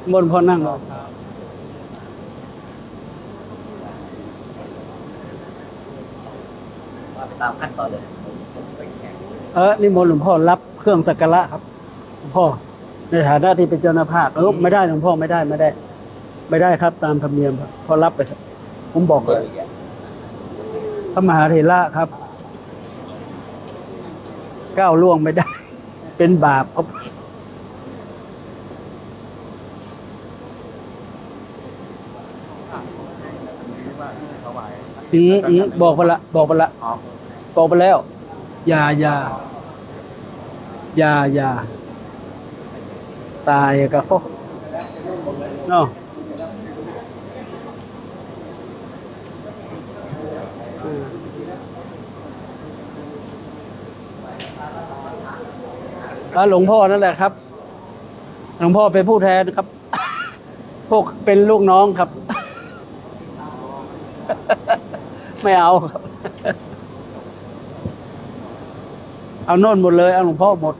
หลวงพ่อนั่งเหรอตามขั้นตอนเลยนิมนต์หลวงพ่อรับเครื่องสักการะครับหลวงพ่อในฐานะที่เป็นเจ้าหน้าภาคไม่ได้หลวงพ่อไม่ได้ครับตามธรรมเนียมครับพอรับไปผมบอกเลยพระมหาเถระครับก้าวล่วงไม่ได้เป็นบาปครับบอกไปแล้วอย่าตายกับพวกเนาะหลวงพ่อนั่นแหละครับหลวงพ่อเป็นผู้แทนครับพวกเป็นลูกน้องครับไม่เอาครับเอาโน่นหมดเลยเอาหลวงพ่อหมด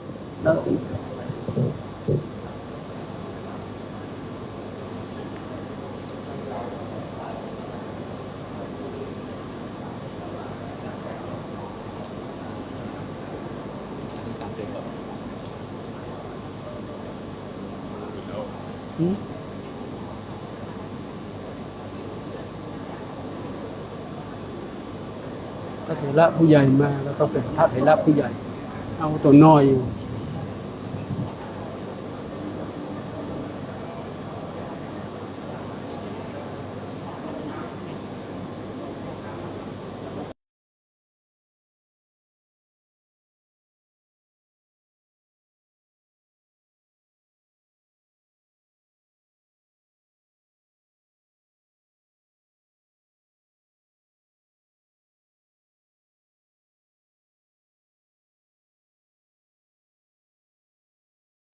พระเถระผู้ใหญ่มาแล้วก็เป็นพระเถระผู้ใหญ่เอาตัวน้อยอยู่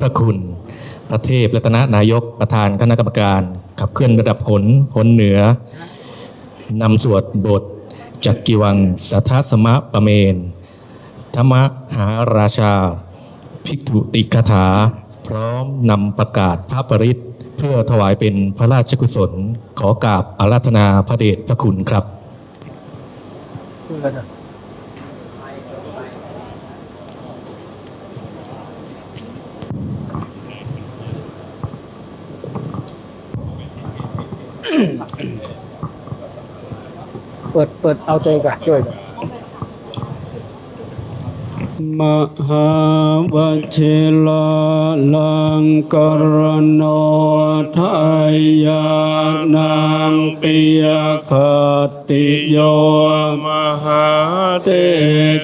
พระคุณ พระเทพรัตนนายกประธานคณะกรรมการขับเคลื่อนระดับผลเหนือนำสวดบทจักกิวังสัทธสมะประเมนธรรมหาราชาภิกษุติคาถาพร้อมนำประกาศพระปริตเพื่อถวายเป็นพระราชกุศลขอกราบอาราธนาพระเดชพระคุณครับ เปิดเอาใจกันช่วยกัน มหาวชิลาลังกรโนทายานังปิยคติโยมหาเต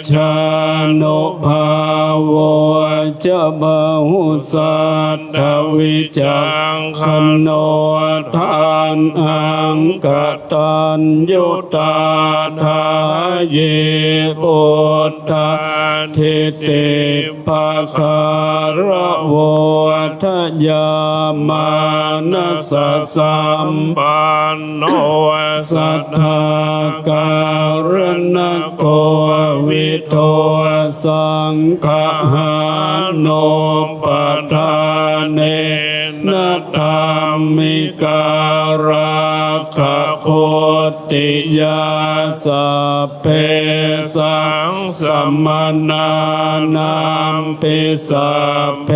ชานุภาโวจะบาหุสัตถวิจังคโนทานอังกตัญยุตาทาเยปุตตาทิติภาคารโวทยามานัสสัมปันโนสัทธาการณโกวิโทสังฆหาโนปทานเนนะธรรมิการาคโคติยาสัพเพสังสัมมนานัมปิสัพเพ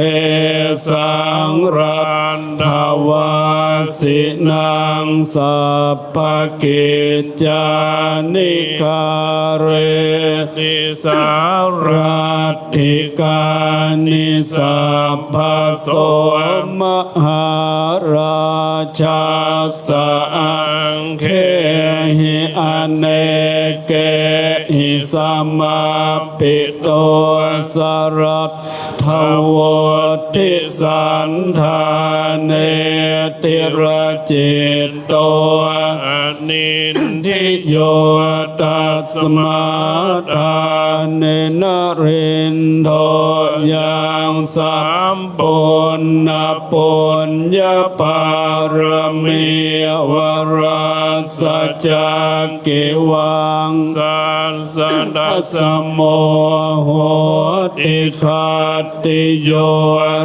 สังรันทวาสินังสัพพกิจจานิคาเรติสารัตถิกานิสัพพโสมหาราชาสังเคหิอเนเกหิสัมมาปิโตสรัตถวทิสันธาเนติระจิตโตอนินทิโยตัสมาทานเนนรินโทยังสัมปุณณปุญญาปารมีวราสัจจกิวังการสันตสมโมโหติขัตติโย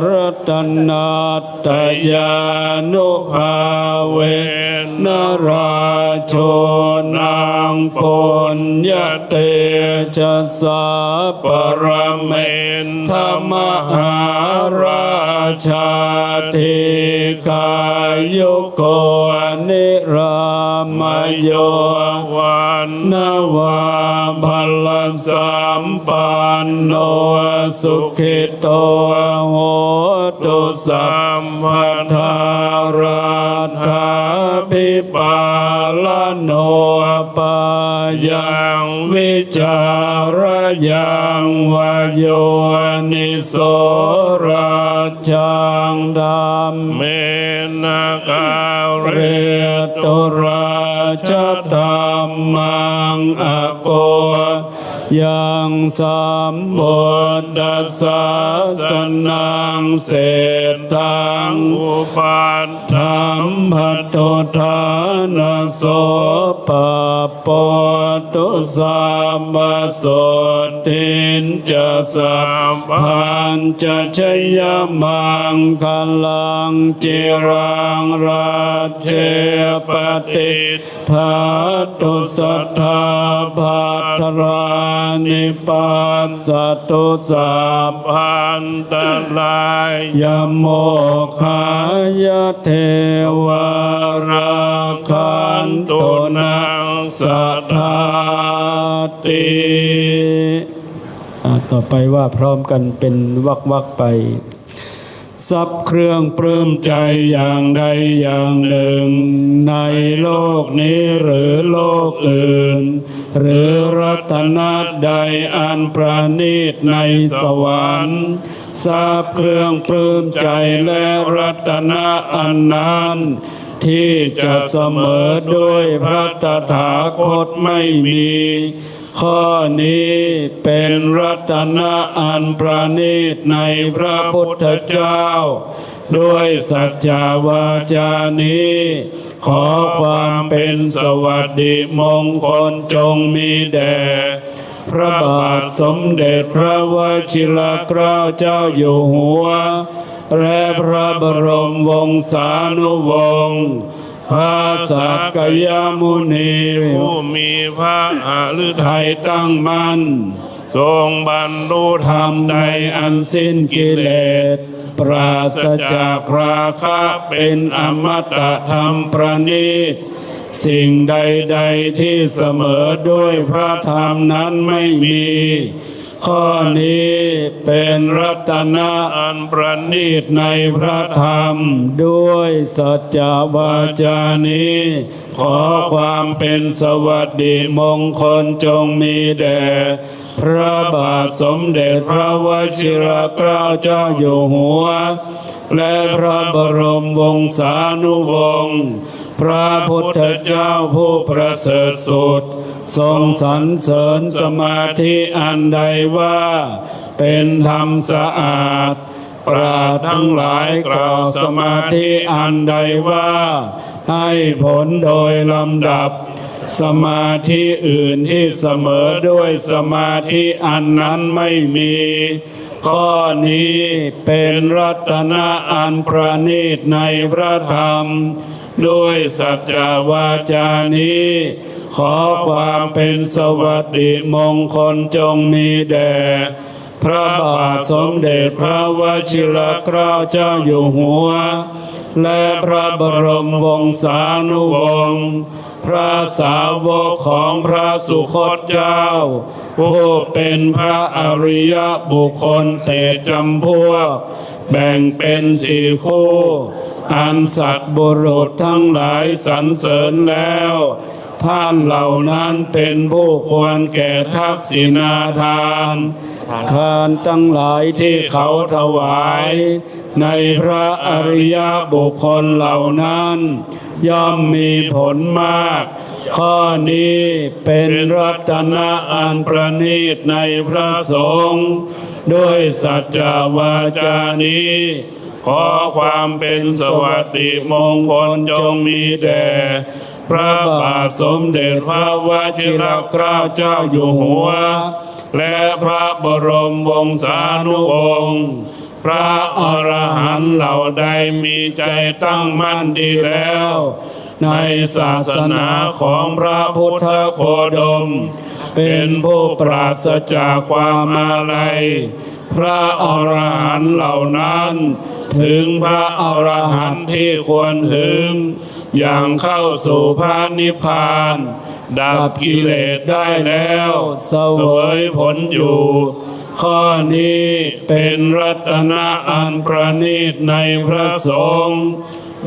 รัตนัตตยานุภาเวนราโชนังปุญญเตจะสาปรเมนธรรมหาราชาธิกายโยโกนิรามโยวันนวาภลสัมปันโนสุขิโตโหตุสัมปทาราธาภิปาลโนปายังวิจารยังวโยนิโสราชังธรรมเมนะกาเรตุราชธรรมังอโกยังสัมบุตตัสสะสนังเศษทังอุปัฏฐัมภโตทานโสปปตุสัมปโสตินจะสัมพันจะชยมังคลังจิรังราเจปติทาตุสัทธาภัทรานิปัสสตุสัพพันตลายยโมคายเทวราคันตุนังสัทธาติต่อไปว่าพร้อมกันเป็นวักไปสับเครื่องปลื้มใจอย่างใดอย่างหนึ่งในโลกนี้หรือโลกอื่นหรือรัตนะใดอันประณีตในสวรรค์ทราบเครื่องปลื้มใจและรัตนะอันนั้นที่จะเสมอด้วยพระตถาคตไม่มีข้อนี้เป็นรัตนะอันประณีตในพระพุทธเจ้า ด้วยสัจจาวาจานี้ ขอความเป็นสวัสดิมงคลจงมีแด่พระบาทสมเด็จพระวชิรเกล้าเจ้าอยู่หัวและพระบรมวงศานุวงศ์พระสักกยมุนีผู้มีพระฤทัยตั้งมั่นทรงบรรลุธรรมใดอันสิ้นกิเลสปราศจากราคะเป็นอมตะธรรมประณีตสิ่งใดๆที่เสมอด้วยพระธรรมนั้นไม่มีข้อนี้เป็นรัตนะอันประณีตในพระธรรมด้วยสัจจวาจานี้ขอความเป็นสวัสดิมงคลจงมีแด่พระบาทสมเด็จพระวชิรเกล้าเจ้าอยู่หัวและพระบรมวงศานุวงศ์พระพุทธเจ้าผู้ประเสริฐสุดทรงสรรเสริญสมาธิอันใดว่าเป็นธรรมสะอาดปราชญ์ทั้งหลายกล่าวสมาธิอันใดว่าให้ผลโดยลำดับสมาธิอื่นที่เสมอด้วยสมาธิอันนั้นไม่มีข้อนี้เป็นรัตนะอันประณีตในพระธรรมด้วยสัจจวาจานี้ขอความเป็นสวัสดิมงคลจงมีแด่พระบาทสมเด็จพระวชิรเกล้าเจ้าอยู่หัวและพระบรมวงศานุวงศ์พระสาวกของพระสุคตเจ้าผู้เป็นพระอริยบุคคลเศษจำพวกแบ่งเป็นสี่คู่อันสัตว์บุรุษทั้งหลายสรรเสริญแล้วท่านเหล่านั้นเป็นผู้ควรแก่ทักษิณาทานทานทั้งหลายที่เขาถวายในพระอริยบุคคลเหล่านั้นย่อมมีผลมากข้อนี้เป็นรัตนะอันประณีตในพระสงฆ์ด้วยสัจจวาจานี้ขอความเป็นสวัสดิมงคลจงมีแด่พระบาทสมเด็จพระวชิรเกล้าเจ้าอยู่หัวและพระบรมวงศานุวงศ์พระอรหันต์เหล่าใดมีใจตั้งมั่นดีแล้วในศาสนาของพระพุทธโคดมเป็นผู้ปราศจากความอาลัยพระอรหันต์เหล่านั้นถึงพระอรหันต์ที่ควรถึงอย่างเข้าสู่พระนิพพานดับกิเลสได้แล้วเสวยผลอยู่ข้อนี้เป็นรัตนะอันประณีตในพระสงฆ์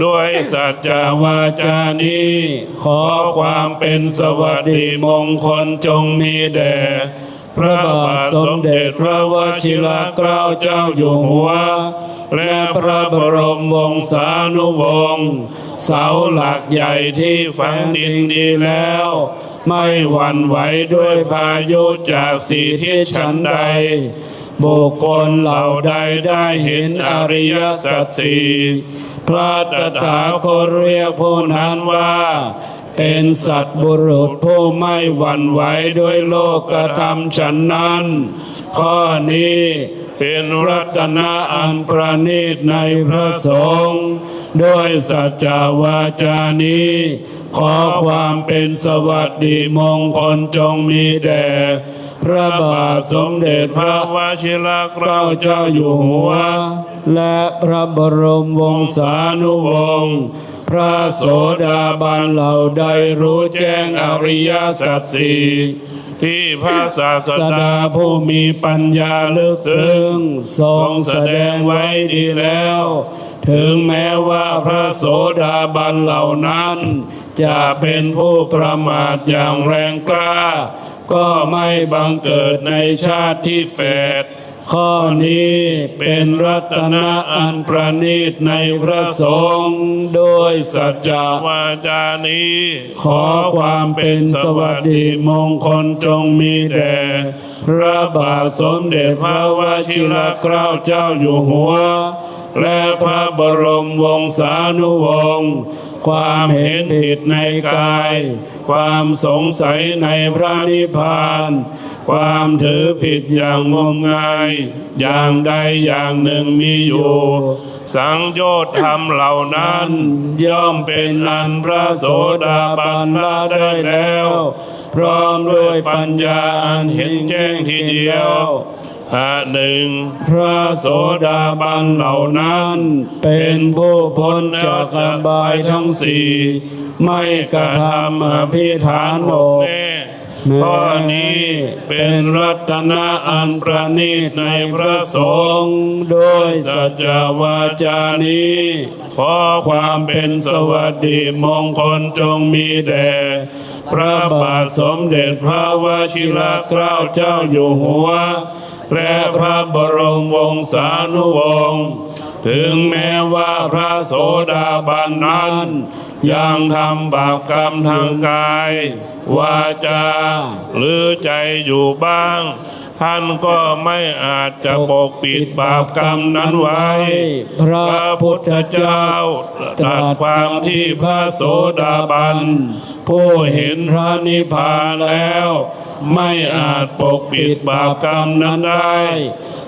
ด้วยสัจจวาจานี้ขอความเป็นสวัสดิมงคลจงมีแด่พระบาทสมเด็จพระวชิรเกล้าเจ้าอยู่หัวและพระบรมวงศานุวงศ์เสาหลักใหญ่ที่ฝังดินดีแล้วไม่หวั่นไหวด้วยพายุจากสี่ทิศฉันใดบุคคลเหล่าใดได้เห็นอริยสัจสี่พระตถาคตเรียกผู้นั้นว่าเป็นสัตว์บุรุษผู้ไม่หวั่นไหวด้วยโลกธรรมฉันนั้นข้อนี้เป็นรัตนะอันประณีตในพระสงฆ์ด้วยสัจจวาจานี้ขอความเป็นสวัสดิมงคลจงมีแด่พระบาทสมเด็จพระวชิรเกล้าเจ้าอยู่หัวและพระบรมวงศานุวงศ์พระโสดาบันเหล่าใดรู้แจ้งอริยสัจสี่ที่พระศาสดาผู้มีปัญญาลึกซึ้งทรงแสดงไว้ดีแล้วถึงแม้ว่าพระโสดาบันเหล่านั้นจะเป็นผู้ประมาทอย่างแรงกล้าก็ไม่บังเกิดในชาติที่แปดข้อนี้เป็นรัตนะอันประณีตในพระสงฆ์โดยสัจจวาจานี้ขอความเป็นสวัสดิมงคลจงมีแด่พระบาทสมเด็จพระวชิรเกล้าเจ้าอยู่หัว และพระบรมวงศานุวงศ์ความเห็นผิดในกายความสงสัยในพระนิพพานความถือผิดอย่างงมงายอย่างใดอย่างหนึ่งมีอยู่สังโยชน์ธรรมเหล่านั้นย่อมเป็นอันพระโสดาบันละได้แล้วพร้อมด้วยปัญญาอันเห็นแจ้งทีเดียวหนึ่งพระโสดาบันเหล่านั้นเป็นผู้พ้นจากอบายทั้งสี่ไม่กระทำอภิธานโลกข้อนี้เป็นรัตนะอันประณีตในพระสงฆ์โดยสัจวาจานี้ขอความเป็นสวัสดิมงคลจงมีแด่พระบาทสมเด็จพระวชิรเกล้าเจ้าอยู่หัวและพระบรมวงศานุวงศ์ถึงแม้ว่าพระโสดาบันนั้นยังทำบาปกรรมทางกายวาจาหรือใจอยู่บ้างท่านก็ไม่อาจจะปกปิดบาปกรรมนั้นไว้พระพุทธเจ้าตรัสความที่พระโสดาบันผู้เห็นพระนิพพานแล้วไม่อาจปกปิดบาปกรรมนั้นได้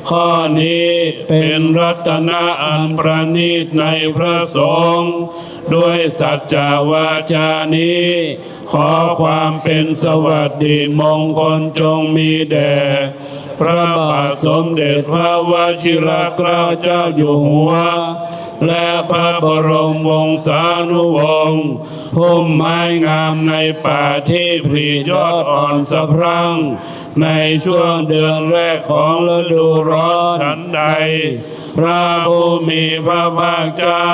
ข้อนี้เป็นรัตนะอันประณีตในพระสงฆ์ด้วยสัจจวาจานี้ขอความเป็นสวัสดิมงคลจงมีแด่พระบาทสมเด็จพระวชิรเกล้าเจ้าอยู่หัวและพระบรมวงศานุวงศ์พุ่มไม้งามในป่าที่ผลิยอดอ่อนสะพรั่งในช่วงเดือนแรกของฤดูร้อนฉันใดพระผู้มีพระภาคเจ้า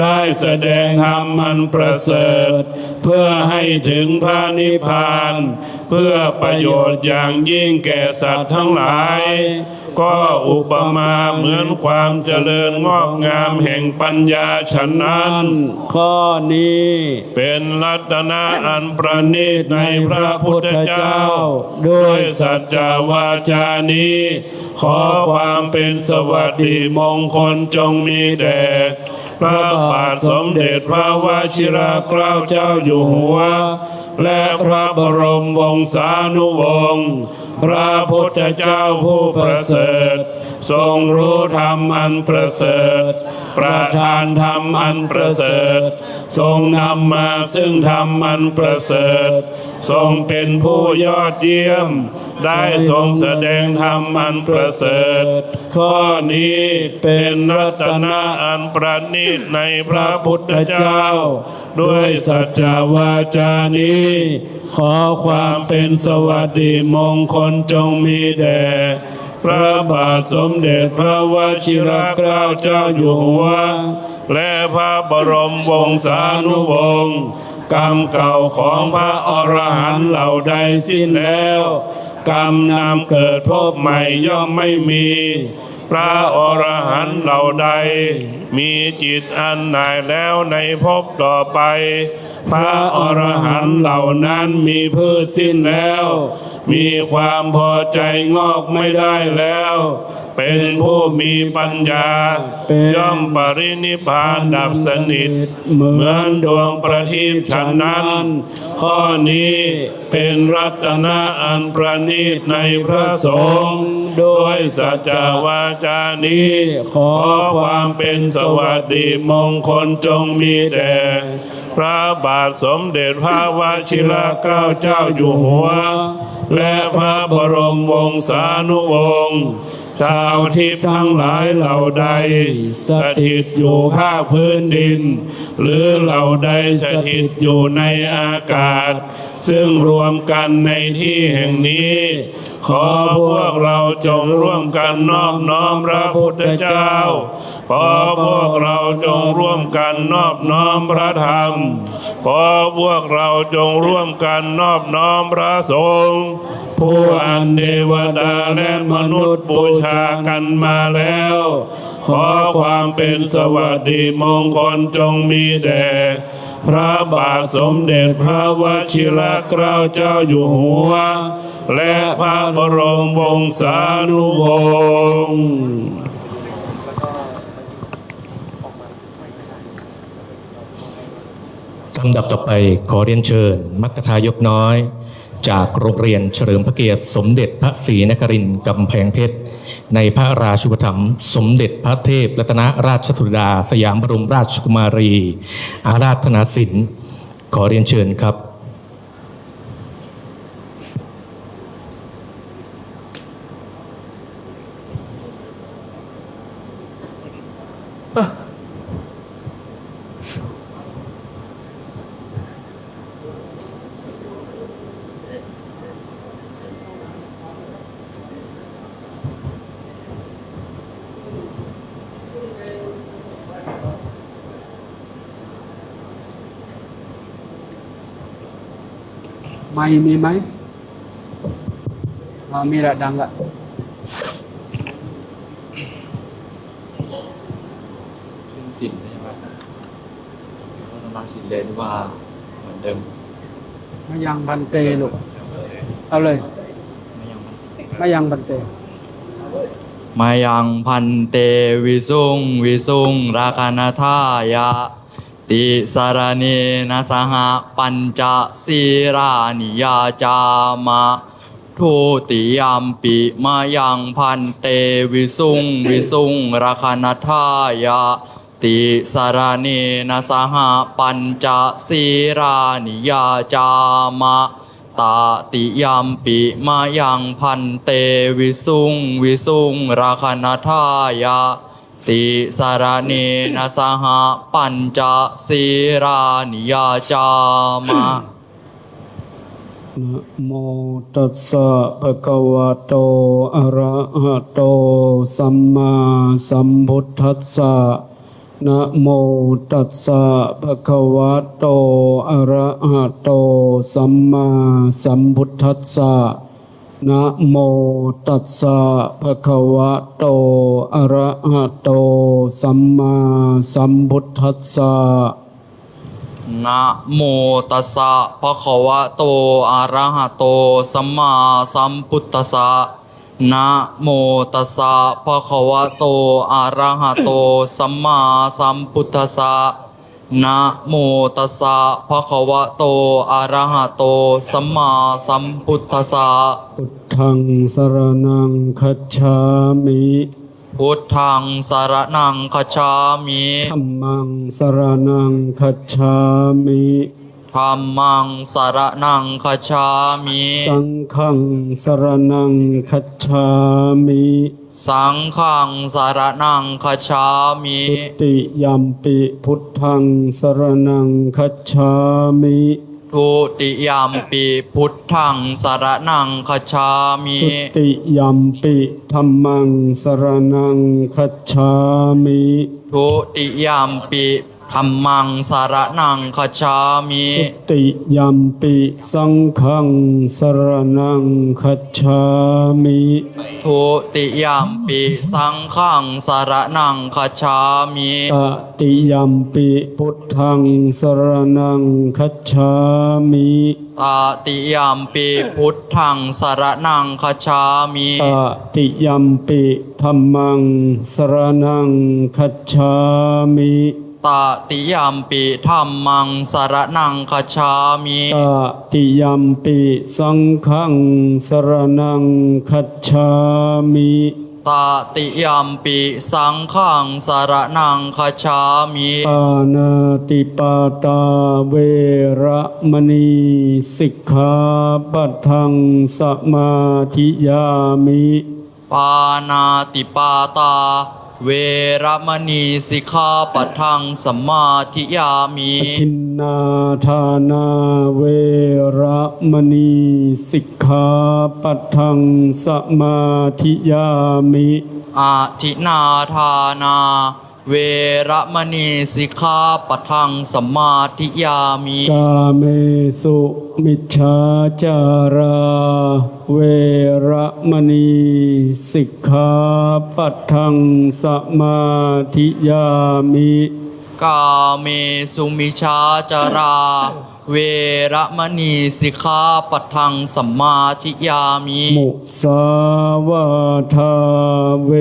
ได้แสดงธรรมอันประเสริฐเพื่อให้ถึงพระนิพพานเพื่อประโยชน์อย่างยิ่งแก่สัตว์ทั้งหลายก็อุปมาเหมือนความเจริญงอกงามแห่งปัญญาฉะนั้นข้อนี้เป็นรัตนะอันประณีตในพระพุทธเจ้าด้วยสัจจวาจานี้ขอความเป็นสวัสดิมงคลจงมีแด่พระบาทสมเด็จพระวชิรเกล้าเจ้าอยู่หัวและพระบรมวงศานุวงศ์พระพุทธเจ้าผู้ประเสริฐทรงรู้ธรรมอันประเสริฐประทานธรรมอันประเสริฐทรงนำมาซึ่งธรรมอันประเสริฐทรงเป็นผู้ยอดเยี่ยมได้ทรงแสดงธรรมอันประเสริฐข้อนี้เป็นรัตนะอันประณีตในพระพุทธเจ้าด้วยสัจจวาจานี้ขอความเป็นสวัสดิมงคลจงมีแด่พระบาทสมเด็จพระวชิรเกล้าเจ้าอยู่หัวและพระบรมวงศานุวงศ์กรรมเก่าของพระอรหันต์เหล่าใดสิ้นแล้วกรรมนำเกิดพบใหม่ย่อมไม่มีพระอรหันต์เหล่าใดมีจิตอันหน่ายแล้วในภพต่อไปพระอรหันต์เหล่านั้นมีพืชสิ้นแล้วมีความพอใจงอกไม่ได้แล้วเป็นผู้มีปัญญาย่อมปรินิพพานดับสนิทเหมือนดวงประทีปฉันนั้นข้อนี้เป็นรัตนะอันประณีตในพระสงฆ์ด้วยสัจจวาจานี้ขอความเป็นสวัสดิมงคลจงมีแด่พระบาทสมเด็จพระวชิรเกล้าเจ้าอยู่หัวและพระบรมวงศานุวงศ์ชาวทิพย์ทั้งหลายเหล่าใดสถิตอยู่ภาคพื้นดินหรือเหล่าใดสถิตอยู่ในอากาศซึ่งรวมกันในที่แห่งนี้ขอพวกเราจงร่วมกันนอบน้อมพระพุทธเจ้าขอพวกเราจงร่วมกันนอบน้อมพระธรรมขอพวกเราจงร่วมกันนอบน้อมพระสงฆ์ผู้อันเทวดาและมนุษย์บูชากันมาแล้วขอความเป็นสวัสดิมงคลจงมีแด่พระบาทสมเด็จพระวชิรเกล้าเจ้าอยู่หัวและพระบรมวงศานุวงศ์ ลำดับต่อไปขอเรียนเชิญมัคคทายกน้อย จากโรงเรียนเฉลิมพระเกียรติสมเด็จพระศรีนครินทร์กำแพงเพชรในพระราชูปถัมภ์สมเด็จพระเทพรัตนราชสุดาสยามบรมราชกุมารีอาราธนาศิลป์ขอเรียนเชิญครับไม่มีไหมมีละดังละขึ้นสินใช่ไหมก็ต้องรับสินเลยหรือว่าเหมือนเดิมมายังบันเตลูกเอาเลยมายังบันเตมายังพันเตวิสุงราคานาทายะติสารเนนะสหปัญจศีรานิยาจามะทุติยมปิมายังพันเตวิสุงราคานาทายะติสารเนนะสหปัญจศีรานิยาจามะตติยมปิมายังพันเตวิสุงราคานาทายะติสารเนนะสหปัญจศีรานิยาจามะนะโมตัสสะภะคะวะโตอะระหะโตสัมมาสัมพุทธัสสะนะโมตัสสะภะคะวะโตอะระหะโตสัมมาสัมพุทธัสสะนะโมตัสสะภะคะวะโตอะระหะโตสัมมาสัมพุทธัสสะนะโมตัสสะภะคะวะโตอะระหะโตสัมมาสัมพุทธัสสะนะโมตัสสะภะคะวะโตอะระหะโตสัมมาสัมพุทธัสสะนะโมตัสสะภะคะวะโตอะระหะโตสัมมาสัมพุทธัสสะพุทธังสรณังคัจฉามิพุทธังสรณังคัจฉามิธัมมังสรณังคัจฉามิธัมมังสรณังคัจฉามิสังฆังสรณังคัจฉามิสังฆังสรณังคัจฉามิทุติยัมปิพุทธังสรณังคัจฉามิทุติยัมปิพุทธังสรณังคัจฉามิทุติยัมปิธัมมังสรณังคัจฉามิทุติยัมปิธัมมังสรณังคัจฉามิทุติยัมปิสังฆังสรณังคัจฉามิทุติยัมปิสังฆังสรณังคัจฉามิตติยัมปิพุทธังสรณังคัจฉามิตติยัมปิพุทธังสรณังคัจฉามิตติยัมปิธัมมังสรณังคัจฉามิตติยัมปิธัมมังสรณังคัจฉามิตติยัมปิสังฆังสรณังคัจฉามิตติยัมปิสังฆังสรณังคัจฉามิปานาติปาตาเวระมณีสิกขาปัทังสมาธิยามิปานาติปาตาเวรมณีสิกขาปัทังสมาธิยามิทินนาทานาเวระมณีสิกขาปัทังสมาธิยามิอาทินาทานาเวรมณีสิกขาปัทังสมาธิยามิกาเมสุมิจฉาจาราเวระมณีสิกขาปัทังสมาธิยามิกาเมสุมิจฉาจารา เวระมณีสิกขาปัทังสัมมาทิยามิ มุสาวาทาเว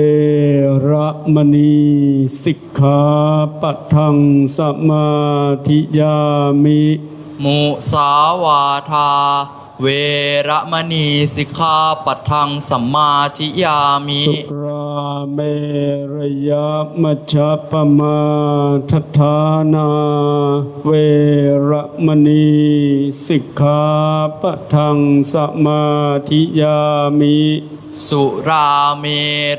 ระมณีสิกขาปัทังสมาธิยามิ มุสาวาทาเวระมณีสิกขาปัทังสัมมาทิยามิ สุราเมรยมัชฌัปปมาทัฏฐานาเวระมณีสิกขาปัทังสมาธิยามิ สุราเม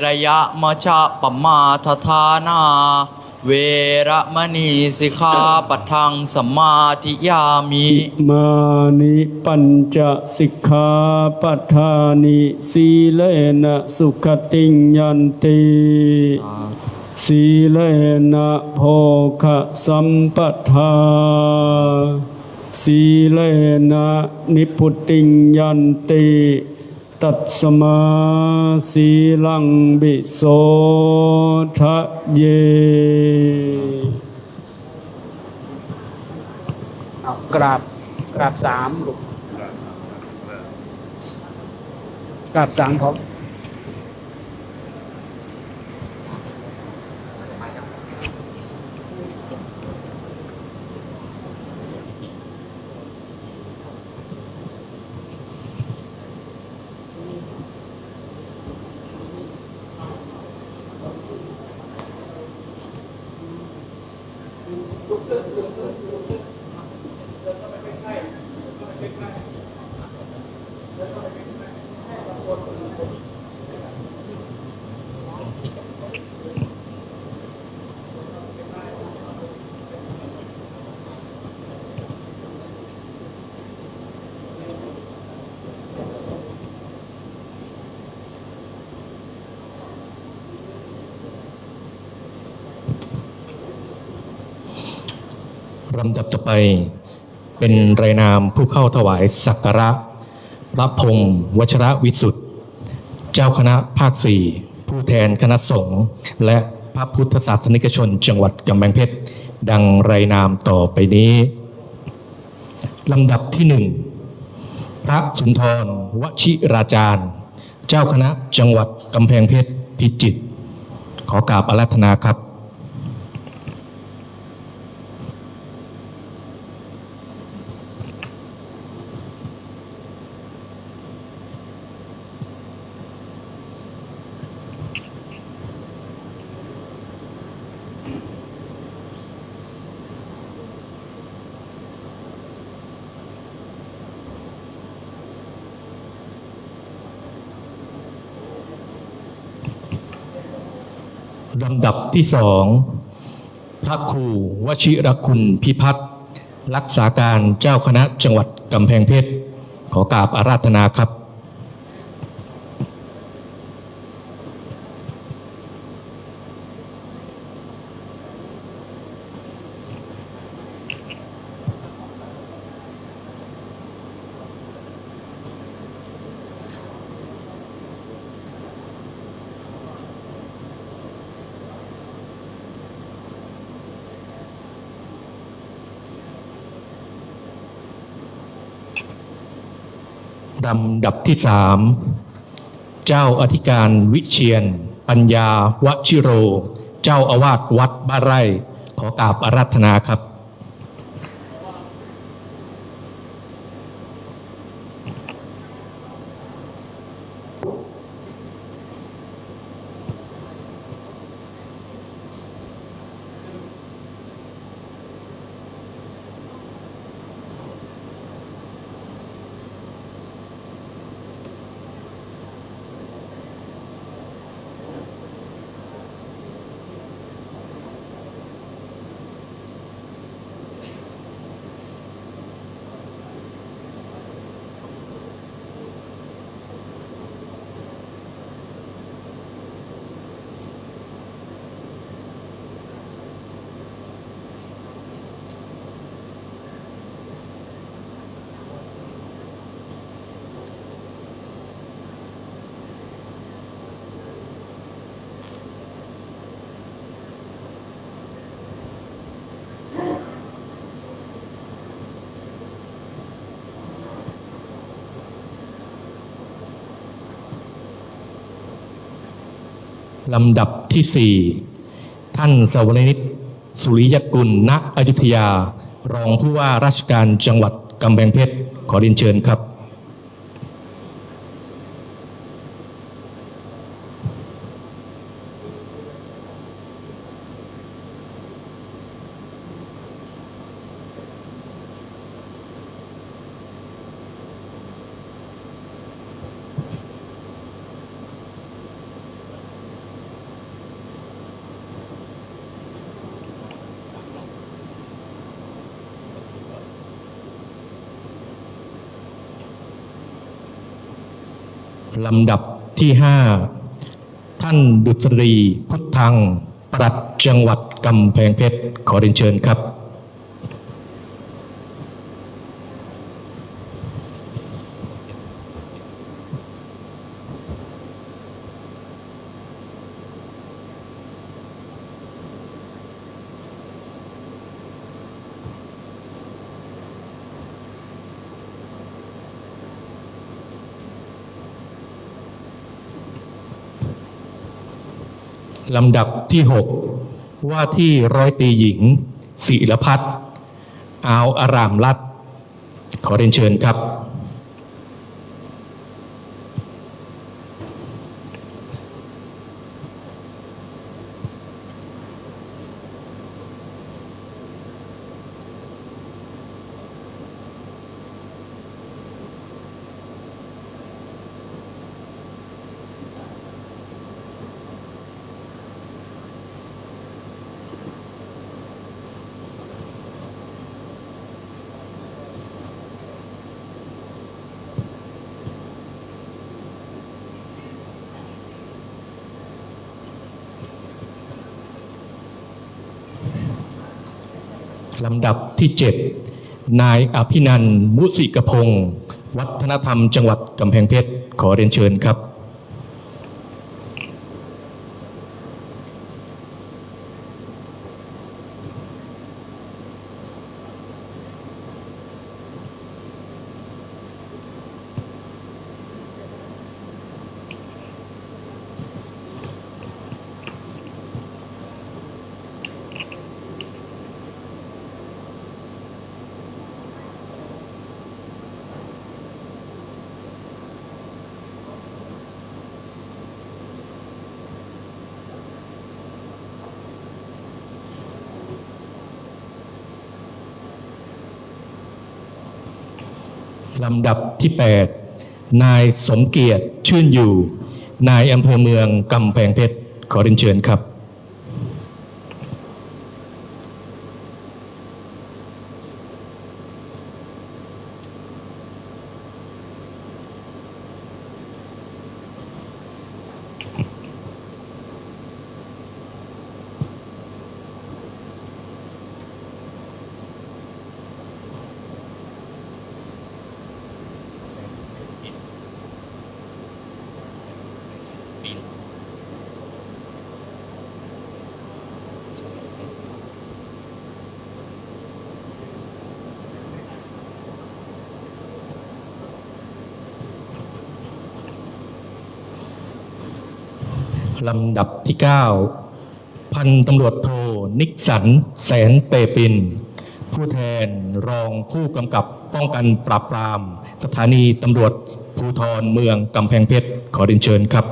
ระยะมัชฌัปปมาทัฏฐานาเวระมณีสิกขาปัทังสัมมาทิยามิ มานิปัญจสิกขาปัฏฐานิสีเลนะสุขติงยันติสีเลนะโภคะสัมปทาสีเลนะนิพพุติงยันติตัสสมาสีลังบิโสทะเยกราบสามลูกกราบสามพร้อมลำดับต่อไปเป็นรายนามผู้เข้าถวายสักการะพระพงษ์วชระวิสุทธิ์เจ้าคณะภาค 4 ผู้แทนคณะสงฆ์และพระพุทธศาสนิกชนจังหวัดกำแพงเพชรดังรายนามต่อไปนี้ลำดับที่ 1 พระสุนทรวชิราจารย์เจ้าคณะจังหวัดกำแพงเพชรพิจิตรขอกราบอาราธนาครับลำดับที่ 2 พระครูวชิรคุณพิพัฒน์รักษาการเจ้าคณะจังหวัดกำแพงเพชรขอกราบอาราธนาครับลำดับที่ 3 เจ้าอธิการวิเชียรปัญญาวชิโรเจ้าอาวาสวัดบ้านไร่ขอกราบอาราธนาครับ ลำดับที่ 4 ท่านสวรนิตสุริยกุล ณ อยุธยา รองผู้ว่าราชการจังหวัดกำแพงเพชร ขอเรียนเชิญครับ ลำดับที่ 5 ท่านดุษฎีพุทธัง ปลัดจังหวัดกำแพงเพชร ขอเรียนเชิญครับ ลำดับที่ 6 ว่าที่ร้อยตรีหญิงศิรพัฒน์อาวอารามรัตน์ขอเรียนเชิญครับ ลำดับที่ 7 นายอภินันท์มุสิกพงศ์วัฒนธรรมจังหวัดกำแพงเพชร ขอเรียนเชิญครับ ลำดับที่ 8 นายสมเกียรติชื่นอยู่ นายอำเภอเมืองกำแพงเพชร ขอเรียนเชิญครับ ลำดับที่ 9 พันตำรวจโทนิกสันแสนเตปิน ผู้แทนรองผู้กำกับป้องกันปราบปรามสถานีตำรวจภูธรเมืองกำแพงเพชร ขอเรียนเชิญครับ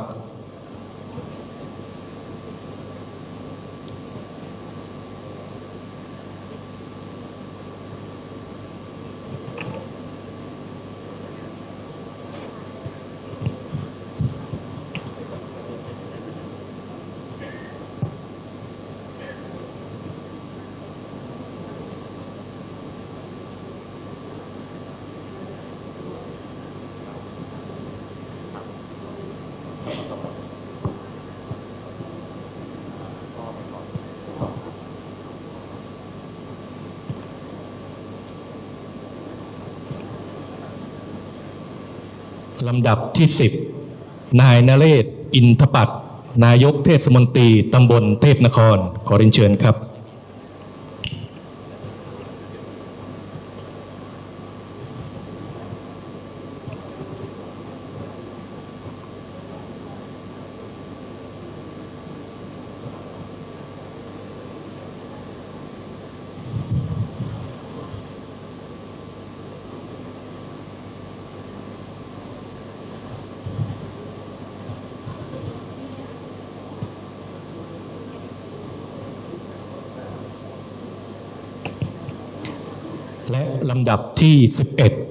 ลำดับที่ 10 นายนเรศ อินทปัตย์นายกเทศมนตรีตำบลเทพนคร ขอเรียนเชิญครับ ล และลำดับที่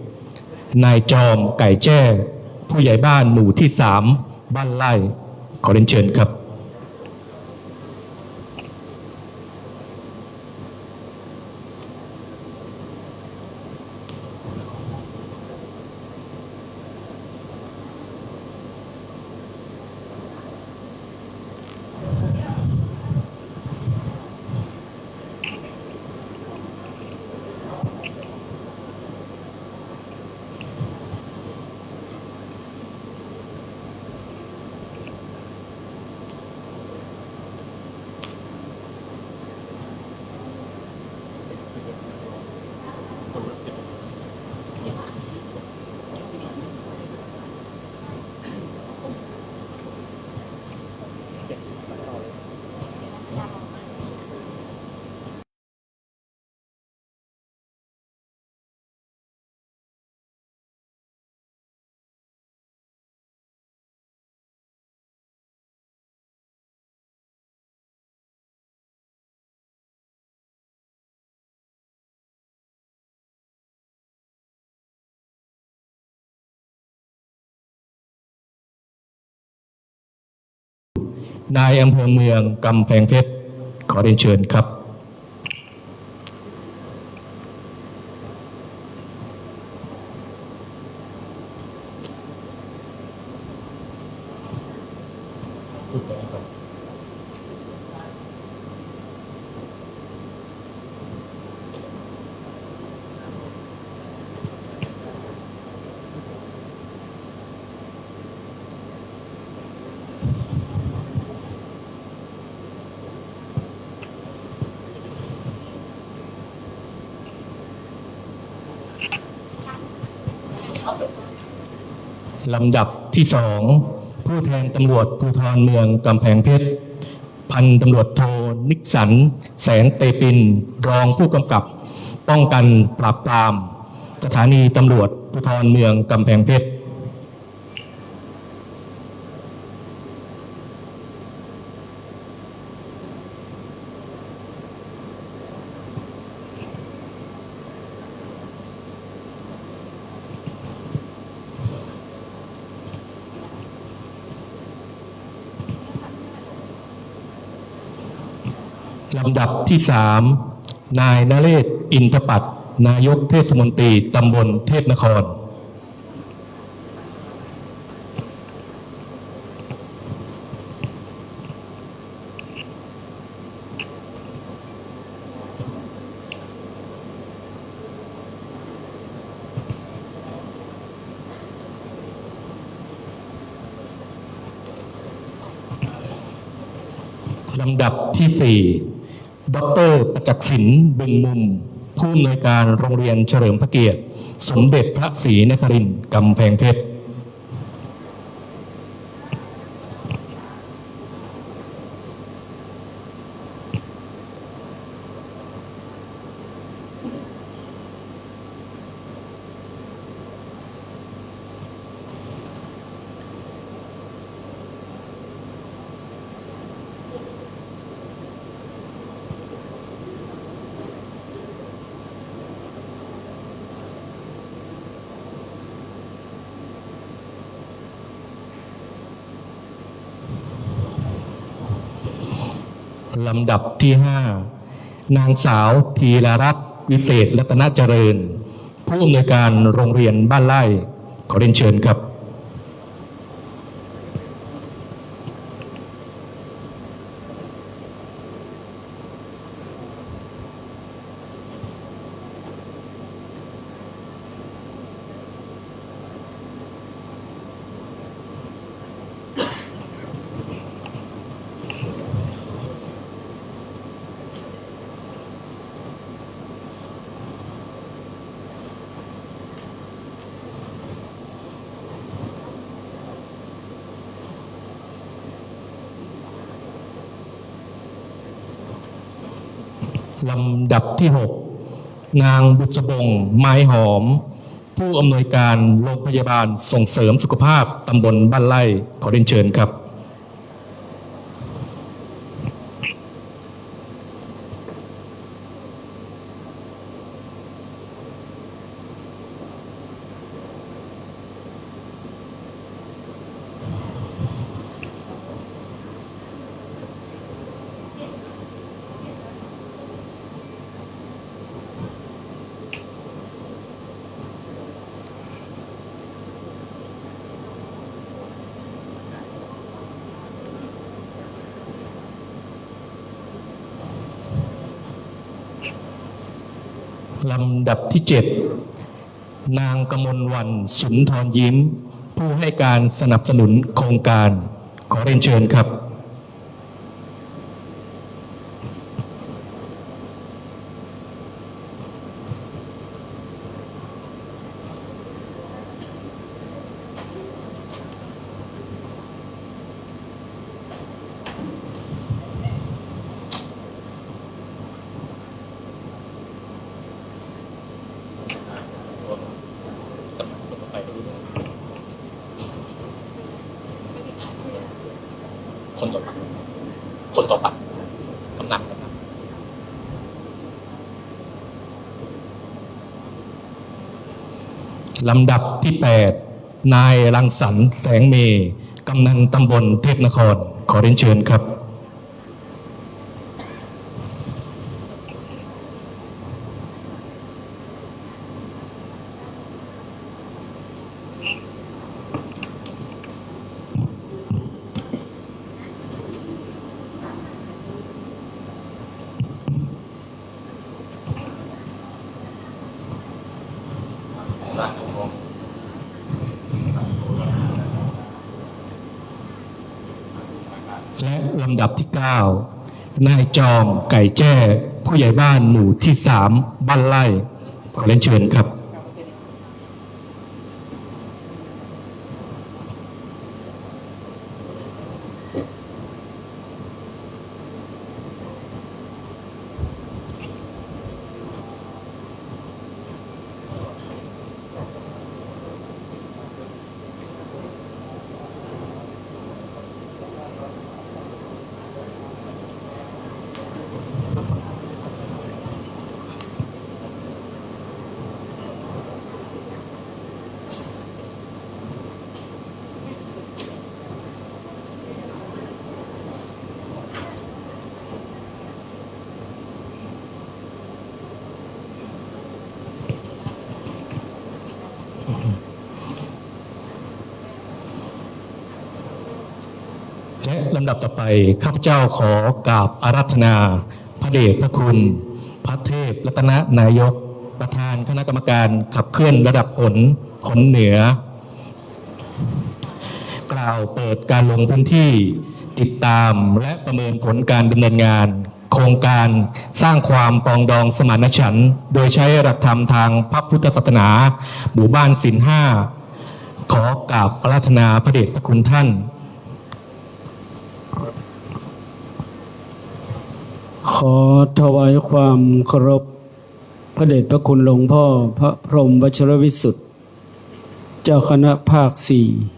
11 นายจอมไก่แจ้ผู้ใหญ่บ้านหมู่ที่ 3 บ้านไร่ขอเรียนเชิญครับ นายอำเภอเมืองกำแพงเพชรขอเรียนเชิญครับ ลำดับที่สองผู้แทนตำรวจภูธรเมืองกำแพงเพชรพันตำรวจโทนิกสันแสนเตปินรองผู้กำกับป้องกันปราบปรามสถานีตำรวจภูธรเมืองกำแพงเพชรลำดับที่สามนายนเรศอินทปัตย์นายกเทศมนตรีตำบลเทพนครลำดับที่สี่ดร.ประจักษ์ศิลป์บึงมุมผู้อำนวยการโรงเรียนเฉลิมพระเกียรติสมเด็จพระศรีนครินทร์กำแพงเพชรลำดับที่ห้านางสาวธีรรัตน์วิเศษรัตนเจริญผู้อำนวยการโรงเรียนบ้านไร่ขอเรียนเชิญครับลำดับที่6นางบุษบงไม้หอมผู้อำนวยการโรงพยาบาลส่งเสริมสุขภาพตำบลบ้านไร่ขอเรียนเชิญครับ ลำดับที่ 7 นางกมลวรรณสุนทรยิ้ม ผู้ให้การสนับสนุนโครงการขอเรียนเชิญครับคนต่อไปกำนันลำดับที่ 8 นายรังสรรค์แสงเมย์กำนันตำบลเทพนครขอเรียนเชิญครับและลำดับที่ 9 นายจอมไก่แจ้ผู้ใหญ่บ้านหมู่ที่ 3 บ้านไร่ขอเรียนเชิญครับและลำดับต่อไปข้าพเจ้าขอกราบอาราธนาพระเดชพระคุณพระเทพรัตนนายกประธานคณะกรรมการขับเคลื่อนระดับผลเหนือกล่าวเปิดการลงพื้นที่ติดตามและประเมินผลการดำเนินงานโครงการสร้างความปรองดองสมานฉันท์โดยใช้หลักธรรมทางพระพุทธศาสนาหมู่บ้านศีล 5ขอกราบอาราธนาพระเดชพระคุณท่านขอถวายความเคารพพระเดชพระคุณหลวงพ่อพระพรหมวชิรวิสุทธิ์เจ้าคณะภาค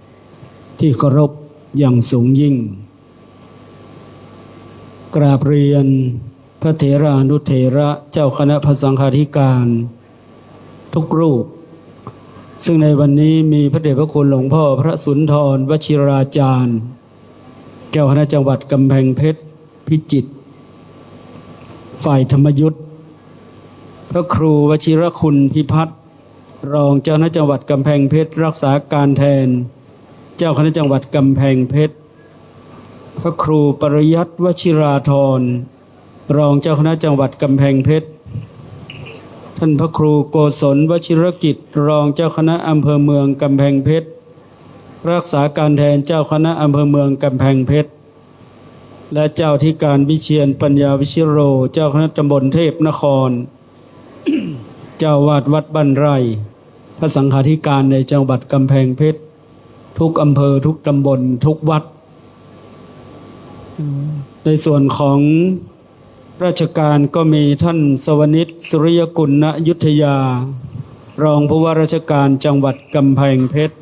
4ที่เคารพอย่างสูงยิ่งกราบเรียนพระเถรานุเถระเจ้าคณะพระสังฆาธิการทุกรูปซึ่งในวันนี้มีพระเดชพระคุณหลวงพ่อพระสุนทรวชิราจารย์เจ้าคณะจังหวัดกำแพงเพชรพิจิตรฝ่ายธรรมยุทธพระครูวชิรคุณพิพัฒน์รองเจ้าคณะจังหวัดกำแพงเพชรรักษาการแทนเจ้าคณะจังหวัดกำแพงเพชรพระครูปริยัติวชิราธรรองเจ้าคณะจังหวัดกำแพงเพชรท่านพระครูโกศลวชิรกิจรองเจ้าคณะอำเภอเมืองกำแพงเพชรรักษาการแทนเจ้าคณะอำเภอเมืองกำแพงเพชรและเจ้าที่การวิเชียรปัญญาวิชิโรเจ้าคณะตำบลเทพนคร เจ้าวาดวัดบ้านไร่พระสังฆาธิการในจังหวัดกำแพงเพชรทุกอำเภอทุกตำบลทุกวัดในส่วนของราชการก็มีท่านสวนิชสุริยกุลณยุทธยารองผู้ว่าราชการจังหวัดกำแพงเพชร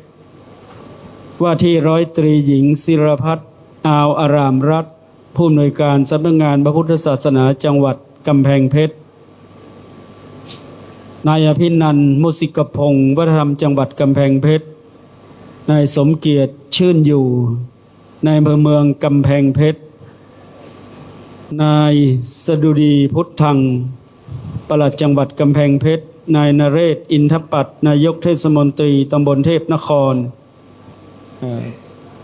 ว่าที่ร้อยตรีหญิงศิรพัฒน์อาวอารามรัตน์ผู้อำนวยการสำนักงานพระพุทธศาสนาจังหวัดกำแพงเพชรนายอภินันท์มุสิกพงศ์วัฒนธรรมจังหวัดกำแพงเพชรนายสมเกียรติชื่นอยู่นายอำเภอเมืองกำแพงเพชรนายสดุดีพุทธังปลัดจังหวัดกำแพงเพชรนายนเรศอินทปัตย์นายกเทศมนตรีตำบลเทพนคร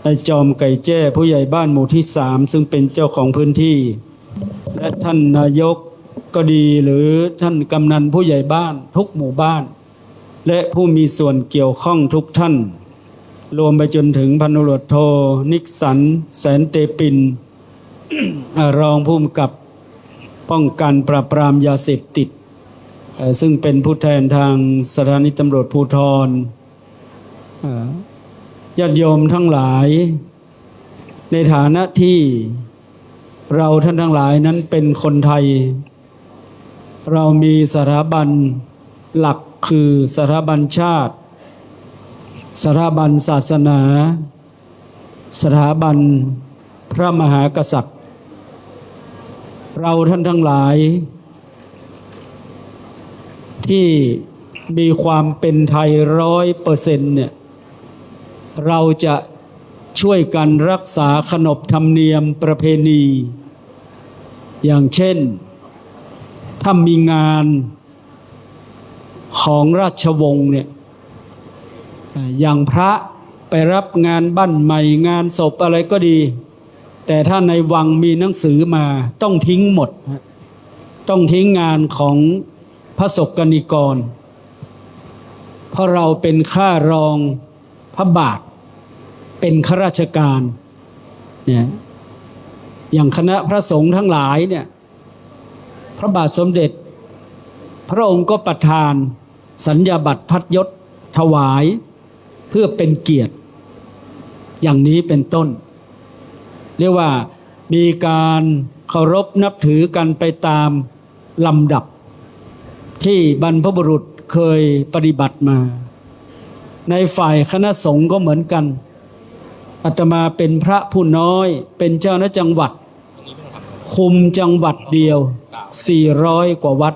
นายจอมไก่แจ้ผู้ใหญ่บ้านหมู่ที่ 3ซึ่งเป็นเจ้าของพื้นที่และท่านนายก ก็ดีหรือท่านกำนันผู้ใหญ่บ้านทุกหมู่บ้าน และผู้มีส่วนเกี่ยวข้องทุกท่าน รวมไปจนถึงพันตำรวจโทนิกสันแสนเตปิน รองผู้กำกับป้องกันปราบปรามยาเสพติดซึ่งเป็นผู้แทนทางสถานีตำรวจภูธรญาติโยมทั้งหลายในฐานะที่เราท่านทั้งหลายนั้นเป็นคนไทยเรามีสถาบันหลักคือสถาบันชาติสถาบันศาสนาสถาบันพระมหากษัตริย์เราท่านทั้งหลายที่มีความเป็นไทย100%เนี่ยเราจะช่วยกันรักษาขนบธรรมเนียมประเพณีอย่างเช่นถ้ามีงานของราชวงศ์เนี่ยอย่างพระไปรับงานบั้นใหม่งานศพอะไรก็ดีแต่ถ้าในวังมีหนังสือมาต้องทิ้งหมดต้องทิ้งงานของพระศกนิกรเพราะเราเป็นข้ารองพระบาทเป็นข้าราชการเนี่ยอย่างคณะพระสงฆ์ทั้งหลายเนี่ยพระบาทสมเด็จพระองค์ก็ประทานสัญญาบัตรพัดยศถวายเพื่อเป็นเกียรติอย่างนี้เป็นต้นเรียกว่ามีการเคารพนับถือกันไปตามลำดับที่บรรพบุรุษเคยปฏิบัติมาในฝ่ายคณะสงฆ์ก็เหมือนกันอาตมาเป็นพระผู้น้อยเป็นเจ้าหน้าจังหวัดคุมจังหวัดเดียว400 กว่าวัด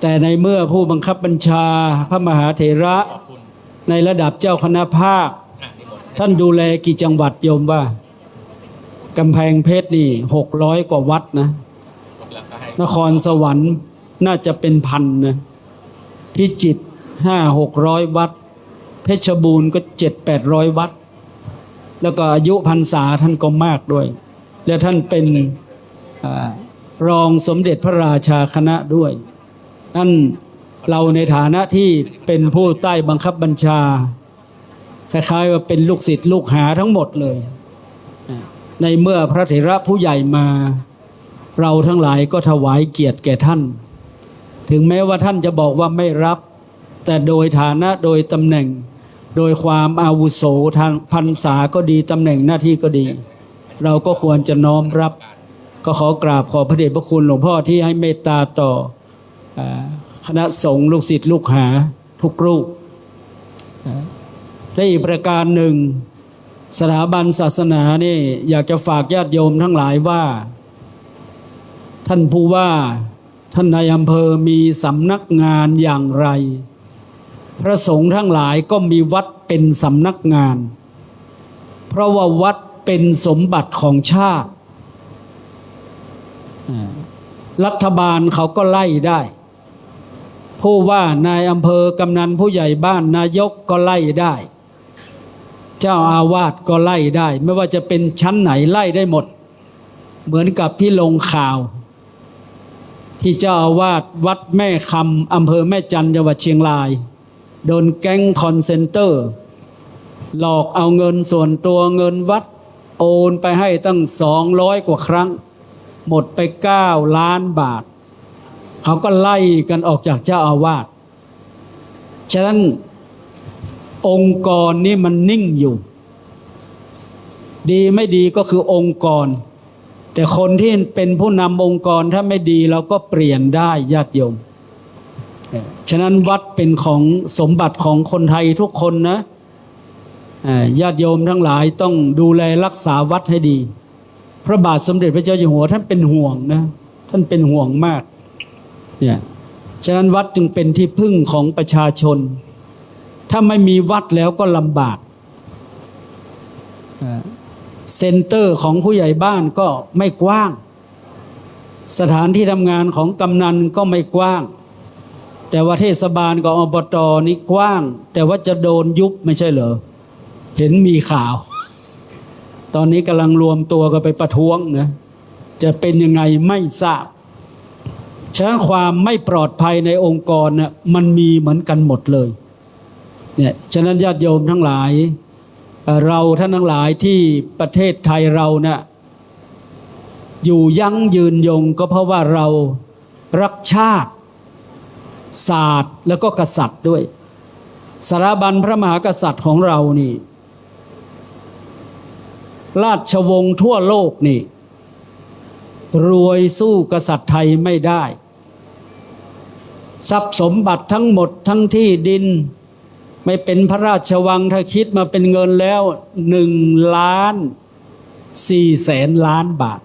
แต่ในเมื่อผู้บังคับบัญชาพระมหาเถระในระดับเจ้าคณะภาคท่านดูแลกี่จังหวัดโยมว่ากำแพงเพชรนี่600 กว่าวัดนะนครสวรรค์น่าจะเป็นพันนะพิจิตร500-600 วัดเพชรบูรณ์ก็700-800 วัดแล้วก็อายุพรรษาท่านก็มากด้วยและท่านเป็นรองสมเด็จพระราชาคณะด้วยท่านเราในฐานะที่เป็นผู้ใต้บังคับบัญชาคล้ายๆว่าเป็นลูกศิษย์ลูกหาทั้งหมดเลยในเมื่อพระเถระผู้ใหญ่มาเราทั้งหลายก็ถวายเกียรติแก่ท่านถึงแม้ว่าท่านจะบอกว่าไม่รับแต่โดยฐานะโดยตำแหน่งโดยความอาวุโสทางพรรษาก็ดีตำแหน่งหน้าที่ก็ดีเราก็ควรจะน้อมรับก็ขอกราบขอพระเดชพระคุณหลวงพ่อที่ให้เมตตาต่อคณะสงฆ์ลูกศิษย์ลูกหาทุกรูปและอีกประการหนึ่งสถาบันศาสนานี่อยากจะฝากญาติโยมทั้งหลายว่าท่านผู้ว่าท่านนายอำเภอมีสำนักงานอย่างไรพระสงฆ์ทั้งหลายก็มีวัดเป็นสำนักงานเพราะว่าวัดเป็นสมบัติของชาติรัฐบาลเขาก็ไล่ได้ผู้ว่านายอำเภอกำนันผู้ใหญ่บ้านนายกก็ไล่ได้เจ้าอาวาสก็ไล่ได้ไม่ว่าจะเป็นชั้นไหนไล่ได้หมดเหมือนกับที่ลงข่าวที่เจ้าอาวาสวัดแม่คำอำเภอแม่จันทร์จังหวัดเชียงรายโดนแก๊งคอนเซนเตอร์หลอกเอาเงินส่วนตัวเงินวัดโอนไปให้ตั้ง200 กว่าครั้งหมดไป9 ล้านบาทเขาก็ไล่กันออกจากเจ้าอาวาสฉะนั้นองค์กรนี้มันนิ่งอยู่ดีไม่ดีก็คือองค์กรแต่คนที่เป็นผู้นำองค์กรถ้าไม่ดีเราก็เปลี่ยนได้ญาติโยมฉะนั้นวัดเป็นของสมบัติของคนไทยทุกคนนะญาติโยมทั้งหลายต้องดูแลรักษาวัดให้ดีพระบาทสมเด็จพระเจ้าอยู่หัวท่านเป็นห่วงนะท่านเป็นห่วงมากเนี่ยฉะนั้นวัดจึงเป็นที่พึ่งของประชาชนถ้าไม่มีวัดแล้วก็ลำบากเซ็นเตอร์ของผู้ใหญ่บ้านก็ไม่กว้างสถานที่ทำงานของกำนันก็ไม่กว้างแต่ว่าเทศบาลกับอบต.นี่กว้างแต่ว่าจะโดนยุบไม่ใช่เหรอเห็นมีข่าวตอนนี้กำลังรวมตัวกันไปประท้วงนะจะเป็นยังไงไม่ทราบ ฉะนั้นความไม่ปลอดภัยในองค์กรน่ะมันมีเหมือนกันหมดเลยเนี่ยฉะนั้นญาติโยมทั้งหลายเราท่านทั้งหลายที่ประเทศไทยเราน่ะอยู่ยั่งยืนยงก็เพราะว่าเรารักชาติศาสตร์แล้วก็กษัตริย์ด้วยสถาบันพระมหากษัตริย์ของเรานี่ราชวงศ์ทั่วโลกนี่รวยสู้กษัตริย์ไทยไม่ได้ทรัพย์สมบัติทั้งหมดทั้งที่ดินไม่เป็นพระราชวังถ้าคิดมาเป็นเงินแล้ว1,400,000,000,000 บาท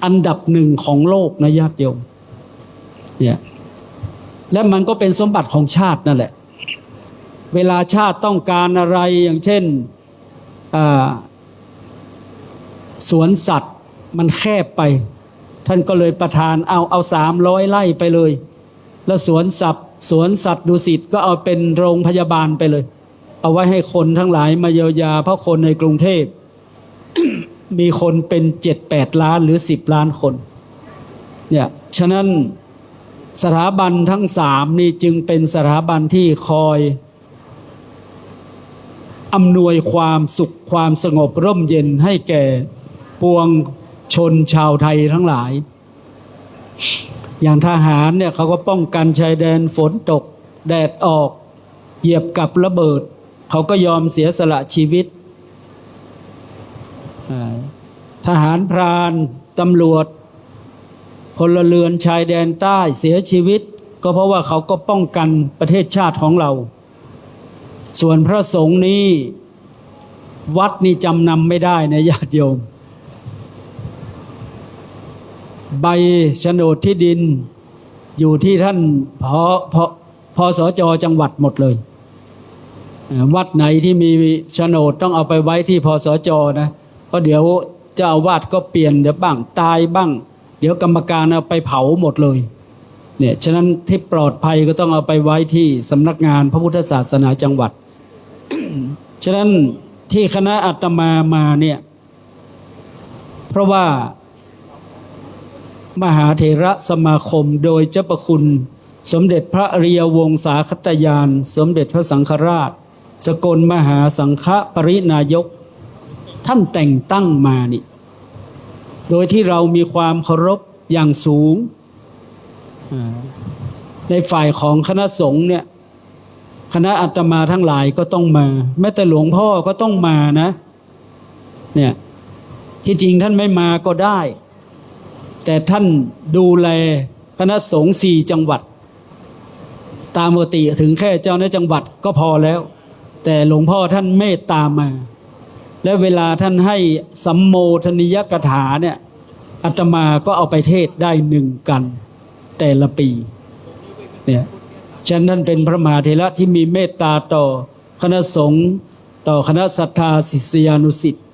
อันดับหนึ่งของโลกนะญาติโยมเนี่ยและมันก็เป็นสมบัติของชาตินั่นแหละเวลาชาติต้องการอะไรอย่างเช่นสวนสัตว์มันแคบไปท่านก็เลยประทานเอา300 ไร่ไปเลยแล้วสวนสัตว์ดุสิตก็เอาเป็นโรงพยาบาลไปเลยเอาไว้ให้คนทั้งหลายมาเยียวยาเพราะคนในกรุงเทพ มีคนเป็น 7-8 ล้านหรือ10 ล้านคนเนี่ยฉะนั้นสถาบันทั้ง3นี่จึงเป็นสถาบันที่คอยอำนวยความสุขความสงบร่มเย็นให้แก่ปวงชนชาวไทยทั้งหลายอย่างทหารเนี่ยเขาก็ป้องกันชายแดนฝนตกแดดออกเหยียบกับระเบิดเขาก็ยอมเสียสละชีวิตทหารพรานตำรวจพลเรือนชายแดนใต้เสียชีวิตก็เพราะว่าเขาก็ป้องกันประเทศชาติของเราส่วนพระสงฆ์นี้วัดนี่จำนำไม่ได้นะญาติโยมใบโฉนดที่ดินอยู่ที่ท่านพสจ.จังหวัดหมดเลยวัดไหนที่มีโฉนดต้องเอาไปไว้ที่พสจ.นะเพราะเดี๋ยวเจ้าอาวาสก็เปลี่ยนเดี๋ยวบ้างตายบ้างเดี๋ยวกรรมการเอาไปเผาหมดเลยเนี่ยฉะนั้นที่ปลอดภัยก็ต้องเอาไปไว้ที่สำนักงานพระพุทธศาสนาจังหวัด ฉะนั้นที่คณะอาตมาเนี่ยเพราะว่ามหาเถระสมาคมโดยเจ้าประคุณสมเด็จพระอริยวงศาคตยานสมเด็จพระสังฆราชสกลมหาสังฆปรินายกท่านแต่งตั้งมานี่โดยที่เรามีความเคารพอย่างสูงในฝ่ายของคณะสงฆ์เนี่ยคณะอาตมาทั้งหลายก็ต้องมาแม้แต่หลวงพ่อก็ต้องมานะเนี่ยที่จริงท่านไม่มาก็ได้แต่ท่านดูแลคณะสงฆ์4 จังหวัดตามปกติถึงแค่เจ้าหน้าจังหวัดก็พอแล้วแต่หลวงพ่อท่านเมตตามาและเวลาท่านให้สัมโมทนิยกถาเนี่ยอาตมาก็เอาไปเทศได้1 กันแต่ละปีเนี่ยฉะนั้นเป็นพระมหาเถระที่มีเมตตาต่อคณะสงฆ์ต่อคณะศรัทธาศิษยานุศิษย์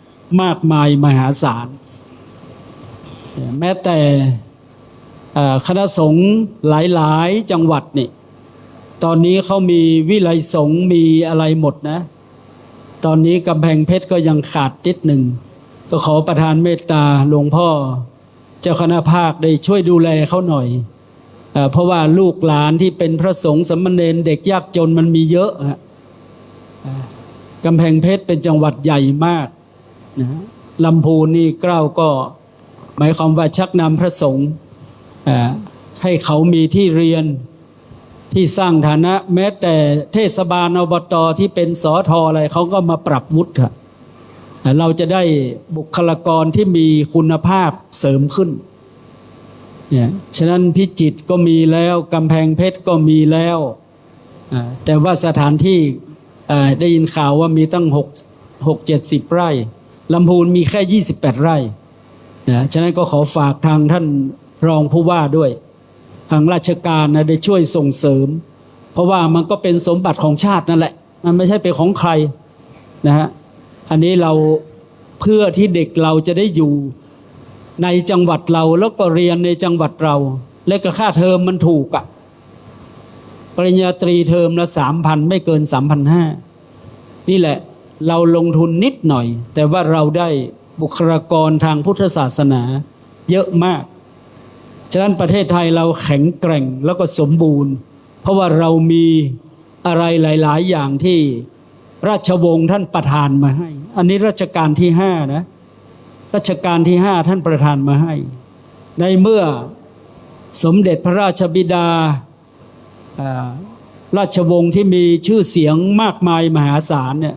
มากมายมหาศาลแม้แต่คณะสงฆ์หลายๆจังหวัดนี่ตอนนี้เขามีวิไลสงฆ์มีอะไรหมดนะตอนนี้กำแพงเพชรก็ยังขาดนิดหนึ่งก็ขอประทานเมตตาหลวงพ่อเจ้าคณะภาคได้ช่วยดูแลเขาหน่อยเพราะว่าลูกหลานที่เป็นพระสงฆ์สามเณรเด็กยากจนมันมีเยอะกำแพงเพชรเป็นจังหวัดใหญ่มากนะลำพูนนี่เกล้าก็หมายความว่าชักนำพระสงฆ์ให้เขามีที่เรียนที่สร้างฐานะแม้แต่เทศบาลอบต.ที่เป็นสท.อะไรเขาก็มาปรับวุฒิเราจะได้บุคลากรที่มีคุณภาพเสริมขึ้นเนี่ยฉะนั้นพิจิตรก็มีแล้วกำแพงเพชรก็มีแล้วแต่ว่าสถานที่ได้ยินข่าวว่ามีตั้ง6-70 ไร่ลำพูนมีแค่28 ไร่นะฉะนั้นก็ขอฝากทางท่านรองผู้ว่าด้วยทางราชการนะได้ช่วยส่งเสริมเพราะว่ามันก็เป็นสมบัติของชาตินั่นแหละมันไม่ใช่เป็นของใครนะฮะอันนี้เราเพื่อที่เด็กเราจะได้อยู่ในจังหวัดเราแล้วก็เรียนในจังหวัดเราและก็ค่าเทอมมันถูกอ่ะปริญญาตรีเทอมละ 3,000 ไม่เกิน 3,500 นี่แหละเราลงทุนนิดหน่อยแต่ว่าเราได้บุคลากรทางพุทธศาสนาเยอะมาก ฉะนั้นประเทศไทยเราแข็งแกร่งแล้วก็สมบูรณ์เพราะว่าเรามีอะไรหลายๆอย่างที่ราชวงศ์ท่านประทานมาให้อันนี้รัชกาลที่5นะรัชกาลที่5ท่านประทานมาให้ในเมื่อสมเด็จพระราชบิดาราชวงศ์ที่มีชื่อเสียงมากมายมหาศาลเนี่ย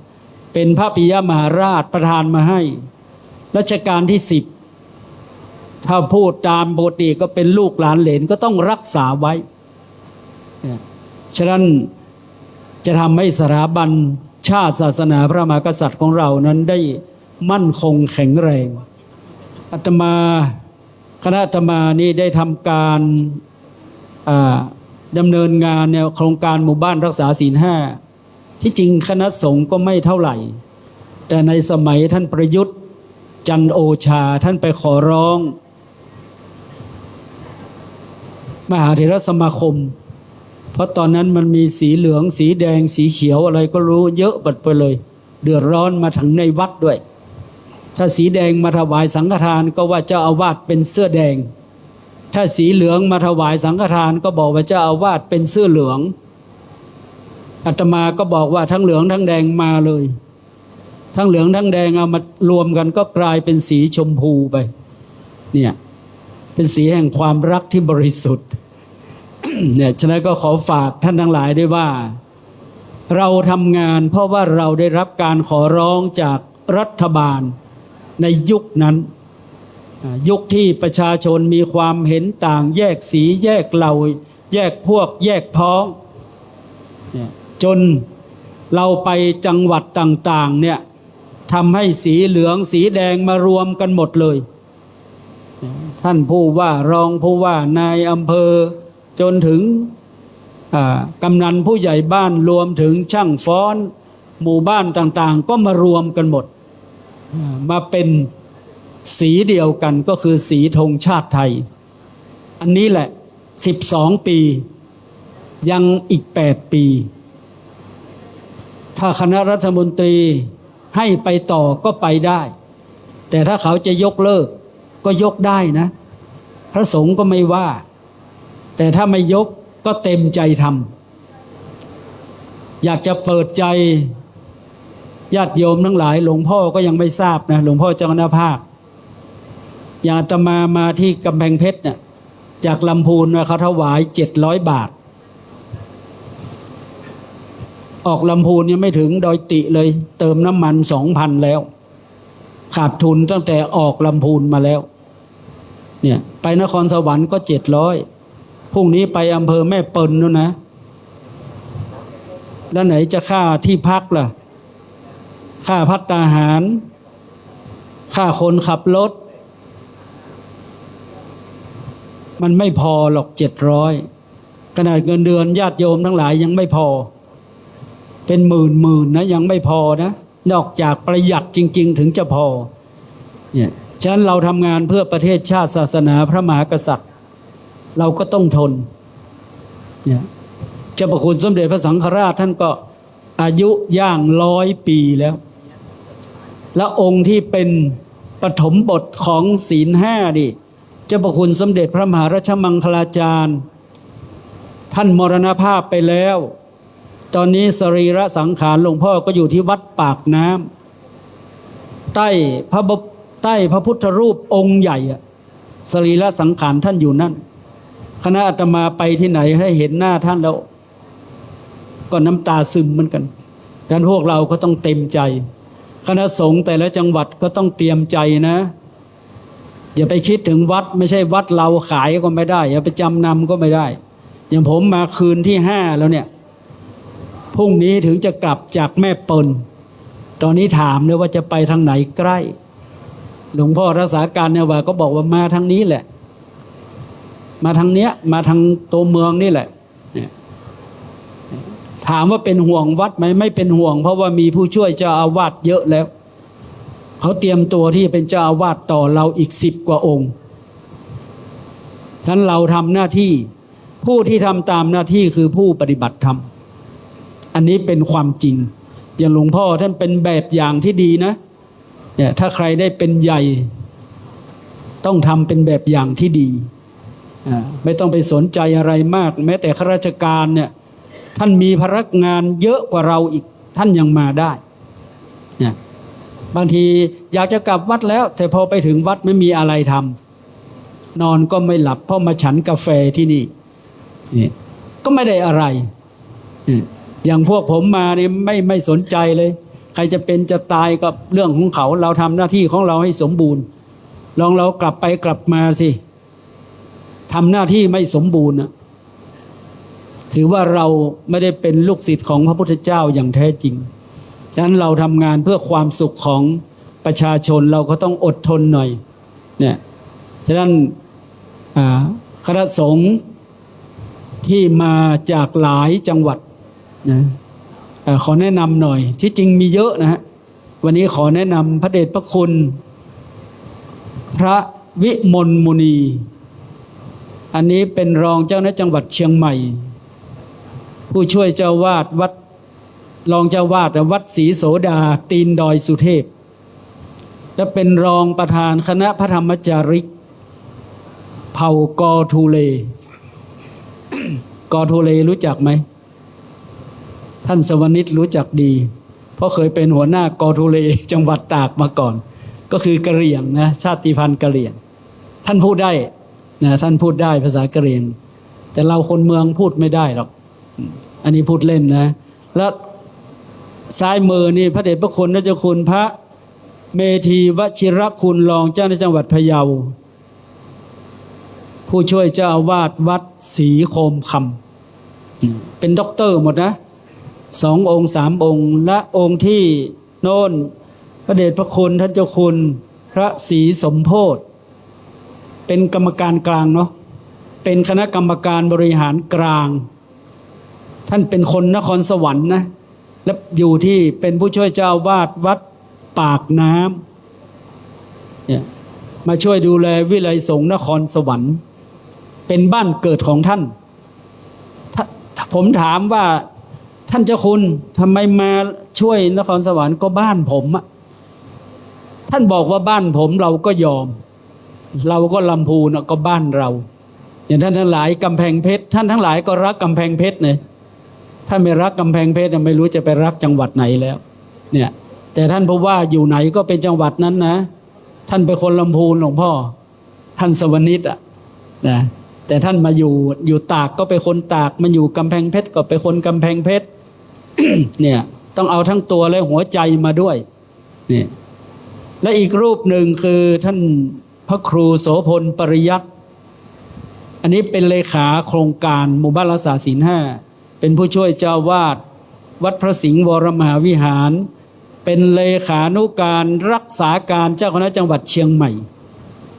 เป็นพระปิยมหาราชประทานมาให้รัชกาลที่10ถ้าพูดตามปกติก็เป็นลูกหลานเหลนก็ต้องรักษาไว้ฉะนั้นจะทำให้สถาบันชาติศาสนาพระมหากษัตริย์ของเรานั้นได้มั่นคงแข็งแรงอาตมาคณะอาตมานี่ได้ทำการดำเนินงานแนวโครงการหมู่บ้านรักษาศีล5ที่จริงคณะสงฆ์ก็ไม่เท่าไหร่แต่ในสมัยท่านประยุทธ์จันทร์โอชาท่านไปขอร้องมหาเถรสมาคมเพราะตอนนั้นมันมีสีเหลืองสีแดงสีเขียวอะไรก็รู้เยอะบัดไปเลยเดือดร้อนมาถึงในวัดด้วยถ้าสีแดงมาถวายสังฆทานก็ว่าเจ้าอาวาสเป็นเสื้อแดงถ้าสีเหลืองมาถวายสังฆทานก็บอกว่าเจ้าอาวาสเป็นเสื้อเหลืองอาตมาก็บอกว่าทั้งเหลืองทั้งแดงมาเลยทั้งเหลืองทั้งแดงเอามารวมกันก็กลายเป็นสีชมพูไปเนี่ยเป็นสีแห่งความรักที่บริสุทธิ์ เนี่ยฉะนั้นก็ขอฝากท่านทั้งหลายด้วยว่าเราทำงานเพราะว่าเราได้รับการขอร้องจากรัฐบาลในยุคนั้นยุคที่ประชาชนมีความเห็นต่างแยกสีแยกเหล่าแยกพวกแยกพ้องจนเราไปจังหวัดต่างๆเนี่ยทำให้สีเหลืองสีแดงมารวมกันหมดเลยท่านผู้ว่ารองผู้ว่านายอำเภอจนถึงกำนันผู้ใหญ่บ้านรวมถึงช่างฟ้อนหมู่บ้านต่างๆก็มารวมกันหมดมาเป็นสีเดียวกันก็คือสีธงชาติไทยอันนี้แหละ12 ปียังอีก8 ปีถ้าคณะรัฐมนตรีให้ไปต่อก็ไปได้แต่ถ้าเขาจะยกเลิกก็ยกได้นะพระสงฆ์ก็ไม่ว่าแต่ถ้าไม่ยกก็เต็มใจทำอยากจะเปิดใจญาติโยมทั้งหลายหลวงพ่อก็ยังไม่ทราบนะหลวงพ่อเจ้าคณะภาคอย่างอาตมาที่กำแพงเพชรเนี่ยจากลำพูนเขาถวาย700 บาทออกลำพูนยังไม่ถึงดอยติเลยเติมน้ำมัน 2,000 แล้วขาดทุนตั้งแต่ออกลำพูนมาแล้วเนี่ยไปนครสวรรค์ก็700พรุ่งนี้ไปอำเภอแม่เปิลนู่นนะแล้วไหนจะค่าที่พักล่ะค่าภัตตาหารค่าคนขับรถมันไม่พอหรอก700ขนาดเงินเดือนญาติโยมทั้งหลายยังไม่พอเป็นหมื่นนะยังไม่พอนะนอกจากประหยัดจริงๆถึงจะพอเนี่ยฉะนั้นเราทำงานเพื่อประเทศชาติศาสนาพระมหากษัตริย์เราก็ต้องทนเนี่ยเจ้าประคุณสมเด็จพระสังฆราชท่านก็อายุย่าง100 ปีแล้วและองค์ที่เป็นปฐมบทของศีล5นี่เจ้าประคุณสมเด็จพระมหาราชมังคลาจารย์ท่านมรณภาพไปแล้วตอนนี้สรีระสังขารหลวงพ่อก็อยู่ที่วัดปากน้ำใต้พระพุทธรูปองค์ใหญ่สรีระสังขารท่านอยู่นั่นคณะอาตมาไปที่ไหนให้เห็นหน้าท่านแล้วก็น้ำตาซึมเหมือนกันดังนั้นพวกเราก็ต้องเต็มใจคณะสงฆ์แต่ละจังหวัดก็ต้องเตรียมใจนะอย่าไปคิดถึงวัดไม่ใช่วัดเราขายก็ไม่ได้อย่าไปจำนำก็ไม่ได้อย่างผมมาคืนที่5แล้วเนี่ยพรุ่งนี้ถึงจะกลับจากแม่เปิลตอนนี้ถามเลยว่าจะไปทางไหนใกล้หลวงพ่อรักษาการเนี่ยว่าก็บอกว่ามาทางนี้แหละมาทางเนี้ยมาทางตัวเมืองนี่แหละเนี่ยถามว่าเป็นห่วงวัดไหมไม่เป็นห่วงเพราะว่ามีผู้ช่วยเจ้าอาวาสเยอะแล้วเขาเตรียมตัวที่เป็นเจ้าอาวาสต่อเราอีก10 กว่าองค์ฉะนั้นเราทำหน้าที่ผู้ที่ทำตามหน้าที่คือผู้ปฏิบัติธรรมอันนี้เป็นความจริงอย่างหลวงพ่อท่านเป็นแบบอย่างที่ดีนะเนี่ยถ้าใครได้เป็นใหญ่ต้องทำเป็นแบบอย่างที่ดี ไม่ต้องไปสนใจอะไรมากแม้แต่ข้าราชการเนี่ยท่านมีพนักงานเยอะกว่าเราอีกท่านยังมาได้เนี่ยบางทีอยากจะกลับวัดแล้วแต่พอไปถึงวัดไม่มีอะไรทำนอนก็ไม่หลับเพราะมาฉันกาแฟที่นี่ก็ไม่ได้อะไรอย่างพวกผมมานี่ไม่สนใจเลยใครจะเป็นจะตายกับเรื่องของเขาเราทำหน้าที่ของเราให้สมบูรณ์ลองเรากลับไปกลับมาสิทำหน้าที่ไม่สมบูรณ์นะถือว่าเราไม่ได้เป็นลูกศิษย์ของพระพุทธเจ้าอย่างแท้จริงฉะนั้นเราทำงานเพื่อความสุขของประชาชนเราก็ต้องอดทนหน่อยเนี่ยฉะนั้นคณะสงฆ์ที่มาจากหลายจังหวัดนะขอแนะนำหน่อยที่จริงมีเยอะนะฮะวันนี้ขอแนะนำพระเดชพระคุณพระวิมลมุนีอันนี้เป็นรองเจ้าคณะจังหวัดเชียงใหม่ผู้ช่วยเจ้าวาดวัดรองเจ้าวาดวัดศรีโสดาตีนดอยสุเทพและเป็นรองประธานคณะพระธรรมจาริกเผ่ากอทูเล กอทูเลรู้จักไหมท่านสวนิชรู้จักดีเพราะเคยเป็นหัวหน้ากอทูเลจังหวัดตากมาก่อนก็คือกะเหรี่ยงนะชาติพันธุ์กะเหรี่ยงท่านพูดได้นะท่านพูดได้ภาษากะเหรี่ยงแต่เราคนเมืองพูดไม่ได้หรอกอันนี้พูดเล่นนะแล้วซ้ายมือนี่พระเดชพระคุณนะเจ้าคุณพระเมธีวชิรคุณรองเจ้าในจังหวัดพะเยาผู้ช่วยเจ้าอาวาสวัดศรีโคมคำเป็นด็อกเตอร์หมดนะ2 องค์ 3 องค์และองค์ที่โน่นพระเดชพระคุณท่านเจ้าคุณพระศรีสมโพธิเป็นกรรมการกลางเนาะเป็นคณะกรรมการบริหารกลางท่านเป็นคนนครสวรรค์นะและอยู่ที่เป็นผู้ช่วยเจ้าอาวาสวัดปากน้ำเนี่ยมาช่วยดูแลวิไลสงฆ์นครสวรรค์เป็นบ้านเกิดของท่านผมถามว่าท่านเจ้าคุณทำไมมาช่วยนครสวรรค์ก็บ้านผมอะท่านบอกว่าบ้านผมเราก็ยอมเราก็ลำพูนก็บ้านเราอย่างท่านทั้งหลายกำแพงเพชรท่านทั้งหลายก็รักกำแพงเพชรเนี่ยถ้าไม่รักกำแพงเพชรไม่รู้จะไปรักจังหวัดไหนแล้วเนี่ยแต่ท่านผู้ว่าอยู่ไหนก็เป็นจังหวัดนั้นนะท่านเป็นคนลำพูนหลวงพ่อท่านสวนิชอ่ะนะแต่ท่านมาอยู่ตากก็เป็นคนตากมาอยู่กำแพงเพชรก็เป็นคนกำแพงเพชร เนี่ยต้องเอาทั้งตัวและหัวใจมาด้วยเนี่ยและอีกรูปหนึ่งคือท่านพระครูโสพลปริยัติอันนี้เป็นเลขาโครงการหมู่บ้านรักษาศีล 5เป็นผู้ช่วยเจ้าวาดวัดพระสิงห์วรมหาวิหารเป็นเลขานุการรักษาการเจ้าคณะจังหวัดเชียงใหม่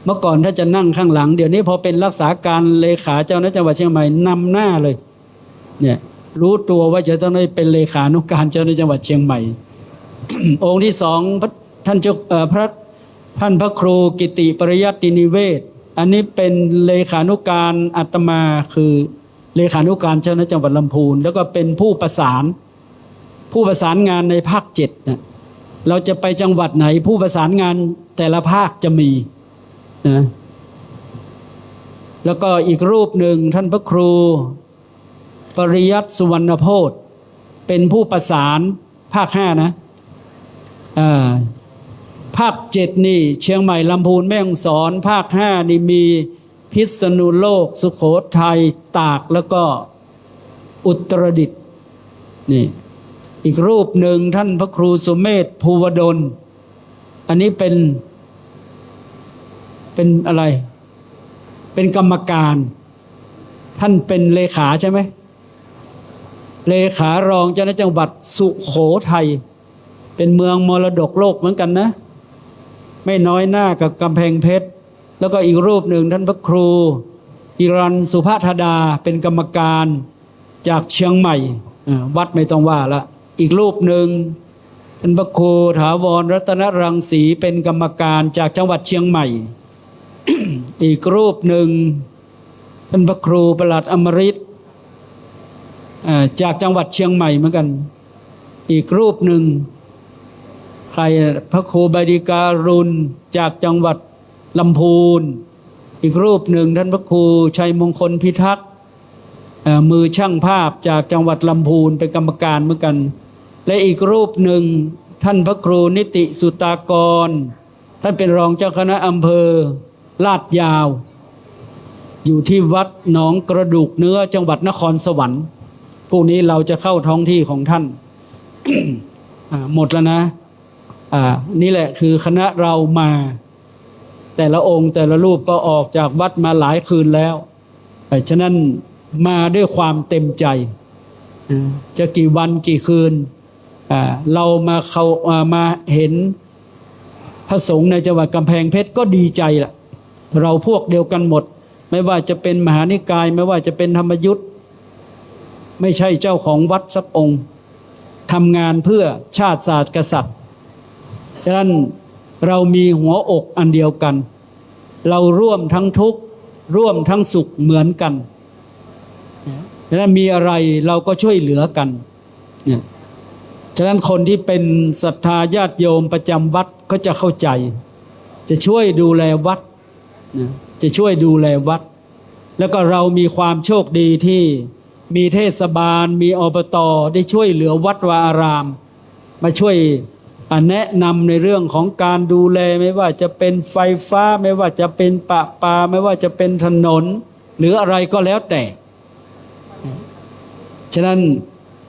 เมื่อก่อนถ้าจะนั่งข้างหลังเดี๋ยวนี้พอเป็นรักษาการเลขาเจ้าคณะจังหวัดเชียงใหม่นำหน้าเลยเนี่ยรู้ตัวว่าจะต้องได้เป็นเลขานุการเจ้าคณะจังหวัดเชียงใหม่ องค์ที่สองท่านพระครูกิติปริยัตินิเวศอันนี้เป็นเลขานุการอาตมาคือเลขานุการเจ้าคณะจังหวัดลำพูนแล้วก็เป็นผู้ประสานงานในภาค7นะเราจะไปจังหวัดไหนผู้ประสานงานแต่ละภาคจะมีนะแล้วก็อีกรูปหนึ่งท่านพระครูปริยัติสุวรรณโพธิ์เป็นผู้ประสานภาค5นะภาค7นี่เชียงใหม่ลำพูนแม่ฮ่องสอนภาค5นี่มีพิษณุโลกสุโขทัยตากแล้วก็อุตรดิตถ์นี่อีกรูปหนึ่งท่านพระครูสุเมธภูวดลอันนี้เป็นอะไรเป็นกรรมการท่านเป็นเลขาใช่ไหมเลขารองเจ้าคณะจังหวัดสุโขทัยเป็นเมืองมรดกโลกเหมือนกันนะไม่น้อยหน้ากับกำแพงเพชรแล้วก็อีกรูปหนึ่งท่านพระครูอิรันสุภธดาเป็นกรรมการจากเชียงใหม่วัดไม่ต้องว่าละอีกรูปหนึ่งท่านพระครูถาวรรัตนรังสีเป็นกรรมการจากจังหวัดเชียงใหม่ อีกรูปหนึ่งท่านพระครูประหลัดอมฤตจากจังหวัดเชียงใหม่เหมือนกันอีกรูปหนึ่งใครพระครูบดิการุณจากจังหวัดลำพูน อีกรูปหนึ่งท่านพระครูชัยมงคลพิทักษ์มือช่างภาพจากจังหวัดลำพูนเป็นกรรมการเหมือนกันและอีกรูปหนึ่งท่านพระครูนิติสุตากรท่านเป็นรองเจ้าคณะอำเภอลาดยาวอยู่ที่วัดหนองกระดูกเนื้อจังหวัดนครสวรรค์พวกนี้เราจะเข้าท้องที่ของท่าน หมดแล้วนะนี่แหละคือคณะเรามาแต่ละองค์แต่ละรูปก็ออกจากวัดมาหลายคืนแล้วฉะนั้นมาด้วยความเต็มใจจะกี่วันกี่คืนเรามาเห็นพระสงฆ์ในจังหวัดกำแพงเพชรก็ดีใจล่ะเราพวกเดียวกันหมดไม่ว่าจะเป็นมหานิกายไม่ว่าจะเป็นธรรมยุทธ์ไม่ใช่เจ้าของวัดสักองค์ทำงานเพื่อชาติศาสตร์กษัตริย์ฉะนั้นเรามีหัวอกอันเดียวกันเราร่วมทั้งทุกข์ร่วมทั้งสุขเหมือนกันฉะนั้นมีอะไรเราก็ช่วยเหลือกันเนี่ยฉะนั้นคนที่เป็นศรัทธาญาติโยมประจำวัดก็จะเข้าใจจะช่วยดูแลวัดจะช่วยดูแลวัดแล้วก็เรามีความโชคดีที่มีเทศบาลมีอบต.ได้ช่วยเหลือวัดวาอารามมาช่วยแนะนำในเรื่องของการดูแลไม่ว่าจะเป็นไฟฟ้าไม่ว่าจะเป็นประปาไม่ว่าจะเป็นถนนหรืออะไรก็แล้วแต่ฉะนั้น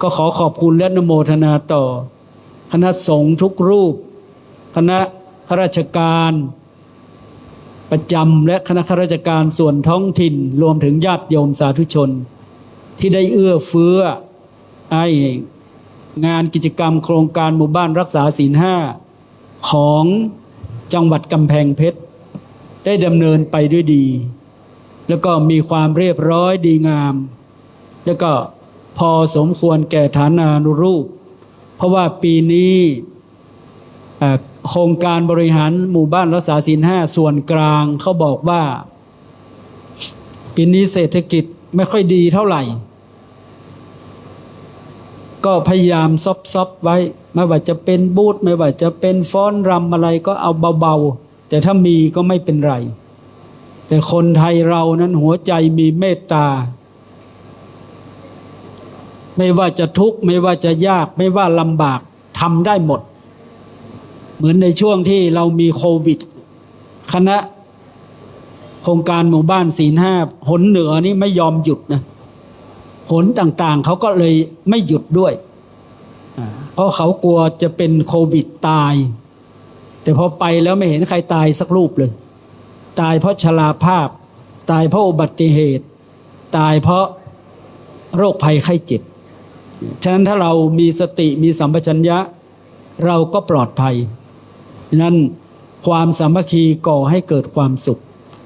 ก็ขอขอบคุณและอนุโมทนาต่อคณะสงฆ์ทุกรูปคณะข้าราชการประจำและคณะข้าราชการส่วนท้องถิ่นรวมถึงญาติโยมสาธุชนที่ได้เอื้อเฟื้อให้งานกิจกรรมโครงการหมู่บ้านรักษาศีล5ของจังหวัดกำแพงเพชรได้ดำเนินไปด้วยดีแล้วก็มีความเรียบร้อยดีงามแล้วก็พอสมควรแก่ฐานานุรูปเพราะว่าปีนี้โครงการบริหารหมู่บ้านรักษาศีล5ส่วนกลางเขาบอกว่าปีนี้เศรษฐกิจไม่ค่อยดีเท่าไหร่ก็พยายามซบไว้ไม่ว่าจะเป็นบูธไม่ว่าจะเป็นฟ้อนรำอะไรก็เอาเบาๆแต่ถ้ามีก็ไม่เป็นไรแต่คนไทยเรานั้นหัวใจมีเมตตาไม่ว่าจะทุกข์ไม่ว่าจะยากไม่ว่าลำบากทำได้หมดเหมือนในช่วงที่เรามีโควิดคณะโครงการหมู่บ้านศีล5หนเหนือนี่ไม่ยอมหยุดนะหนต่างๆเขาก็เลยไม่หยุดด้วยเพราะเขากลัวจะเป็นโควิดตายแต่พอไปแล้วไม่เห็นใครตายสักรูปเลยตายเพราะชราภาพตายเพราะอุบัติเหตุตายเพราะโรคภัยไข้เจ็บฉะนั้นถ้าเรามีสติมีสัมปชัญญะเราก็ปลอดภัยฉะนั้นความสามัคคีก่อให้เกิดความสุข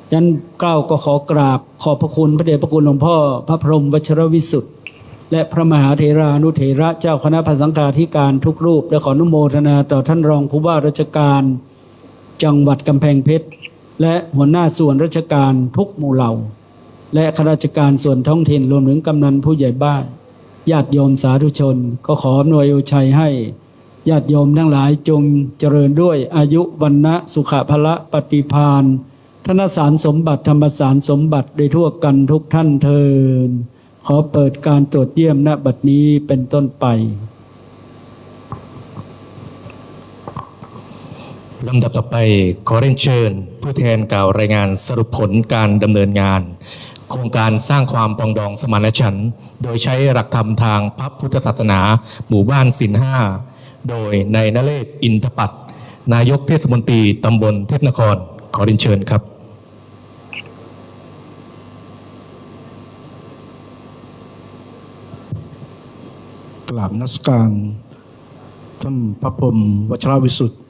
ฉะนั้นเกล้าก็ขอกราบขอบพระคุณพระเดชพระคุณหลวงพ่อพระพรหมวชิรวิสุทธิ์และพระมหาเถรานุเถระเจ้าคณะพระสังฆาธิการทุกรูปและขออนุโมทนาต่อท่านรองผู้ว่าราชการจังหวัดกำแพงเพชรและหัวหน้าส่วนราชการทุกหมู่เหล่าและข้าราชการส่วนท้องถิ่นรวมถึงกำนันผู้ใหญ่บ้านญาติโยมสาธุชนก็ขออำนวยอวยชัยให้ญาติโยมทั้งหลายจงเจริญด้วยอายุวันนะสุขภละปฏิภาณธนสารสมบัติธรรมสารสมบัติโดยทั่วกันทุกท่านเทินขอเปิดการตรวจเยี่ยมณบัดนี้เป็นต้นไปลำดับต่อไปขอเรียนเชิญผู้แทนกล่าวรายงานสรุปผลการดำเนินงานโครงการสร้างความปรองดองสมานฉันท์โดยใช้หลักธรรมทางพระพุทธศาสนาหมู่บ้านศีล5โดยนายนเรศอินทปัตย์นายกเทศมนตรีตำบลเทพนครขอเรียนเชิญครับกราบนมัสการท่านพระพรหมวชิรวิสุทธิ์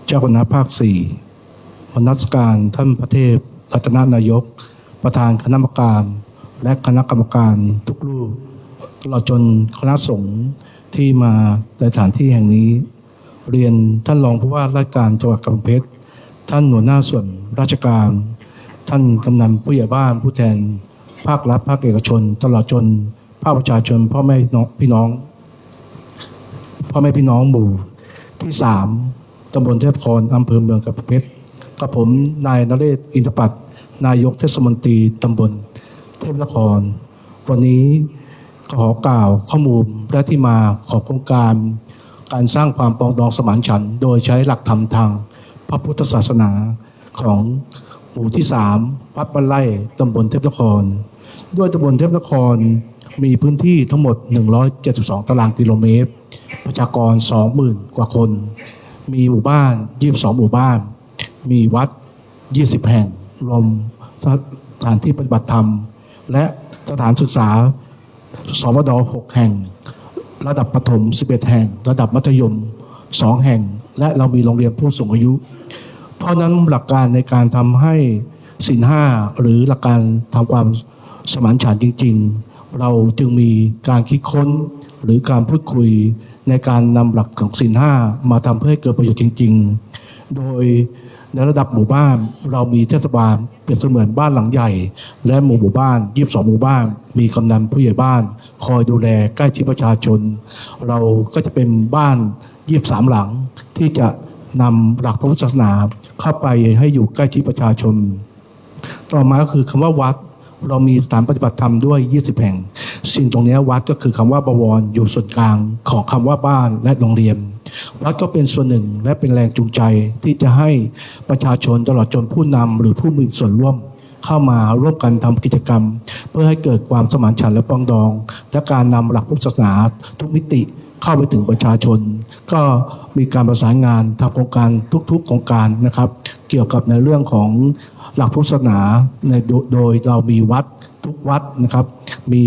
เจ้าคณะภาค4นมัสการท่านพระเทพรัตนนายกประธานคณะกรรมการและคณะกรรมการทุกรูปตลอดจนคณะสงฆ์ที่มาในสถานที่แห่งนี้เรียนท่านรองผู้ว่าราชการจังหวัดกำแพงเพชรท่านหัวหน้าส่วนราชการท่านกำนันผู้ใหญ่บ้านผู้แทนภาครัฐภาคเอกชนตลอดจนภาคประชาชนพ่อแม่พี่น้องหมู่ที่3ตำบลเทพนครอำเภอเมืองกำแพงเพชรกับผมนายนเรศอินทปัตย์ นายกเทศมนตรีตำบลเทพนครวันนี้ขอกล่าวข้อมูลและที่มาของโครงการการสร้างความปรองดองสมานฉันท์โดยใช้หลักธรรมทางพระพุทธศาสนาของหมู่ที่ 3 วัดบ้านไร่ตำบลเทพนครด้วยตำบลเทพนครมีพื้นที่ทั้งหมด172 ตารางกิโลเมตรประชากร 20,000 กว่าคนมีหมู่บ้าน22หมู่บ้านมีวัด20แห่งรวมสถานที่ปฏิบัติธรรมและสถานศึกษาสวด6แห่งระดับประถม11แห่งระดับมัธยม2แห่งและเรามีโรงเรียนผู้สูงอายุเพราะนั้นหลักการในการทำให้ศีล 5หรือหลักการทำความสมานฉันท์จริงๆเราจึงมีการคิดค้นหรือการพูดคุยในการนำหลักของศีล 5มาทำเพื่อให้เกิดประโยชน์จริงๆโดยในระดับหมู่บ้านเรามีเทศบาลเปรียบเสมือนบ้านหลังใหญ่และหมู่บ้าน22หมู่บ้านมีกำนันผู้ใหญ่บ้านคอยดูแลใกล้ชิดประชาชนเราก็จะเป็นบ้าน23หลังที่จะนำหลักพระพุทธศาสนาเข้าไปให้อยู่ใกล้ชิดประชาชนต่อมาก็คือคำว่าวัดเรามีสถานปฏิบัติธรรมด้วย20แห่งสิ่งตรงนี้วัดก็คือคำว่าบวรอยู่ส่วนกลางของคำว่าบ้านและโรงเรียนวัดก็เป็นส่วนหนึ่งและเป็นแรงจูงใจที่จะให้ประชาชนตลอดจนผู้นำหรือผู้มีส่วนร่วมเข้ามาร่วมกันทำกิจกรรมเพื่อให้เกิดความสมานฉันท์และปรองดองและการนำหลักพุทธศาสนาทุกมิติเข้าไปถึงประชาชนก็มีการประสานงานทำโครงการทุกๆโครงการนะครับเกี่ยวกับในเรื่องของหลักพุทธศาสนาโดยเรามีวัดทุกวัดนะครับมี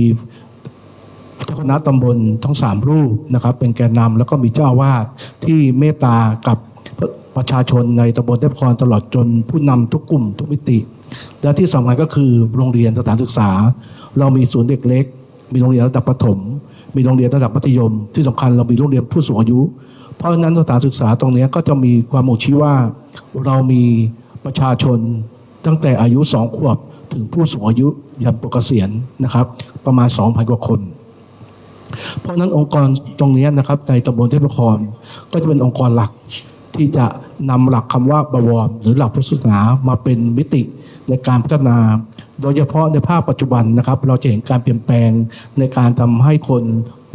เจ้าคณะตำบลทั้ง3รูปนะครับเป็นแกนนำแล้วก็มีเจ้าอาวาสที่เมตตากับประชาชนในตำบลเทพนครตลอดจนผู้นำทุกกลุ่มทุกมิติและที่สำคัญก็คือโรงเรียนสถานศึกษาเรามีศูนย์เด็กเล็กมีโรงเรียนระดับประถมมีโรงเรียนระดับมัธยมที่สำคัญเรามีโรงเรียนผู้สูงอายุเพราะฉะนั้นสถานศึกษาตรงนี้ก็จะมีความบ่งชี้ว่าเรามีประชาชนตั้งแต่อายุ2 ขวบถึงผู้สูงอายุยันปลดเกษียณนะครับประมาณ 2,000 กว่าคนเพราะนั้นองค์กรตรงนี้นะครับในตำบลเทพนครก็จะเป็นองค์กรหลักที่จะนำหลักคำว่าบวรหรือหลักพุทธศาสนามาเป็นมิติในการพัฒนาโดยเฉพาะในภาคปัจจุบันนะครับเราจะเห็นการเปลี่ยนแปลงในการทำให้คน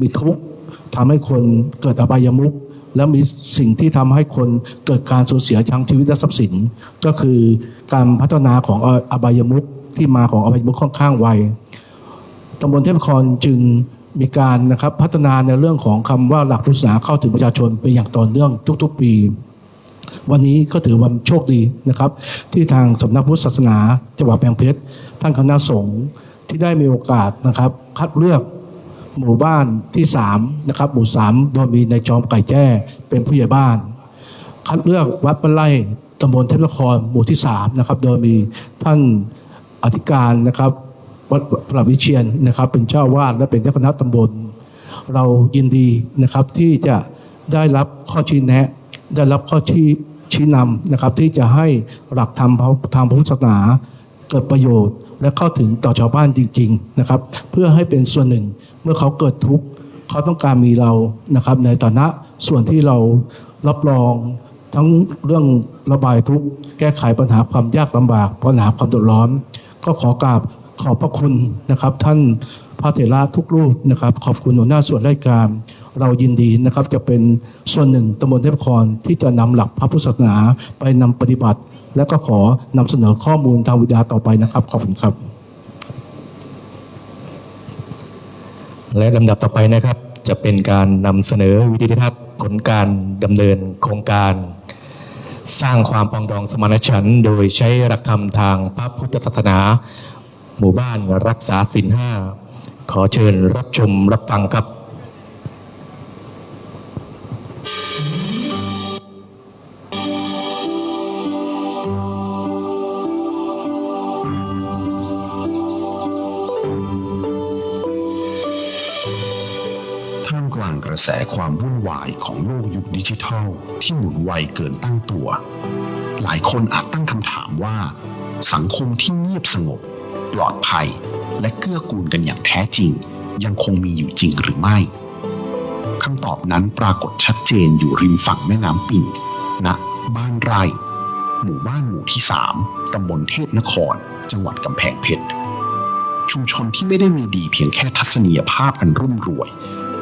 มีทุกข์ทำให้คนเกิดอบายมุขและมีสิ่งที่ทำให้คนเกิดการสูญเสียทั้งชีวิตและทรัพย์สินก็คือการพัฒนาของอบายมุขที่มาของอบายมุขค่อนข้างไวตำบลเทพนครจึงมีการนะครับพัฒนาในเรื่องของคำว่าหลักพุทธศาสนาเข้าถึงประชาชนเป็นอย่างต่อเนื่องทุกๆปีวันนี้ก็ถือว่าโชคดีนะครับที่ทางสำนักพุทธศาสนาจังหวัดกำแพงเพชรท่านคณะสงฆ์ที่ได้มีโอกาสนะครับคัดเลือกหมู่บ้านที่3นะครับหมู่3โดยมีนายจอมไก่แจ้เป็นผู้ใหญ่บ้านคัดเลือกวัดบ้านไร่ตำบลเทพนครหมู่ที่3นะครับโดยมีท่านอธิการนะครับวัดพระวิเชียรนะครับเป็นเจ้าวาดและเป็นเจ้าคณะตำบลเรายินดีนะครับที่จะได้รับข้อชี้แนะได้รับข้อชี้นำนะครับที่จะให้หลักธรรมทางพุทธศาสนาเกิดประโยชน์และเข้าถึงต่อชาวบ้านจริงๆนะครับเพื่อให้เป็นส่วนหนึ่งเมื่อเขาเกิดทุกข์เขาต้องการมีเรานะครับในฐานะส่วนที่เรารับรองทั้งเรื่องระบายทุกข์แก้ไขปัญหาความยากลำบากปัญหาความเดือดร้อนก็ขอกราบขอบพระคุณนะครับท่านพระเถระทุกรูปนะครับขอบคุณหัวหน้าส่วนราชการเรายินดีนะครับจะเป็นส่วนหนึ่งตำบลเทพนครที่จะนำหลักพระพุทธศาสนาไปนำปฏิบัติและก็ขอนำเสนอข้อมูลทางวิทยาต่อไปนะครับขอบคุณครับและลำดับต่อไปนะครับจะเป็นการนำเสนอวิดีทัศน์ผลการดำเนินโครงการสร้างความปรองดองสมานฉันท์โดยใช้หลักธรรมทางพระพุทธศาสนาหมู่บ้านรักษาศีล 5ขอเชิญรับชมรับฟังครับ ท่ามกลางกระแสความวุ่นวายของโลกยุคดิจิทัลที่หมุนไวเกินตั้งตัวหลายคนอาจตั้งคำถามว่าสังคมที่เงียบสงบปลอดภัยและเกื้อกูลกันอย่างแท้จริงยังคงมีอยู่จริงหรือไม่คำตอบนั้นปรากฏชัดเจนอยู่ริมฝั่งแม่น้ำปิ่งณบ้านไร่หมู่บ้านหมู่ที่3ตำบลเทพนคร จังหวัดกำแพงเพชรชุมชนที่ไม่ได้มีดีเพียงแค่ทัศนียภาพอันรุ่มรวย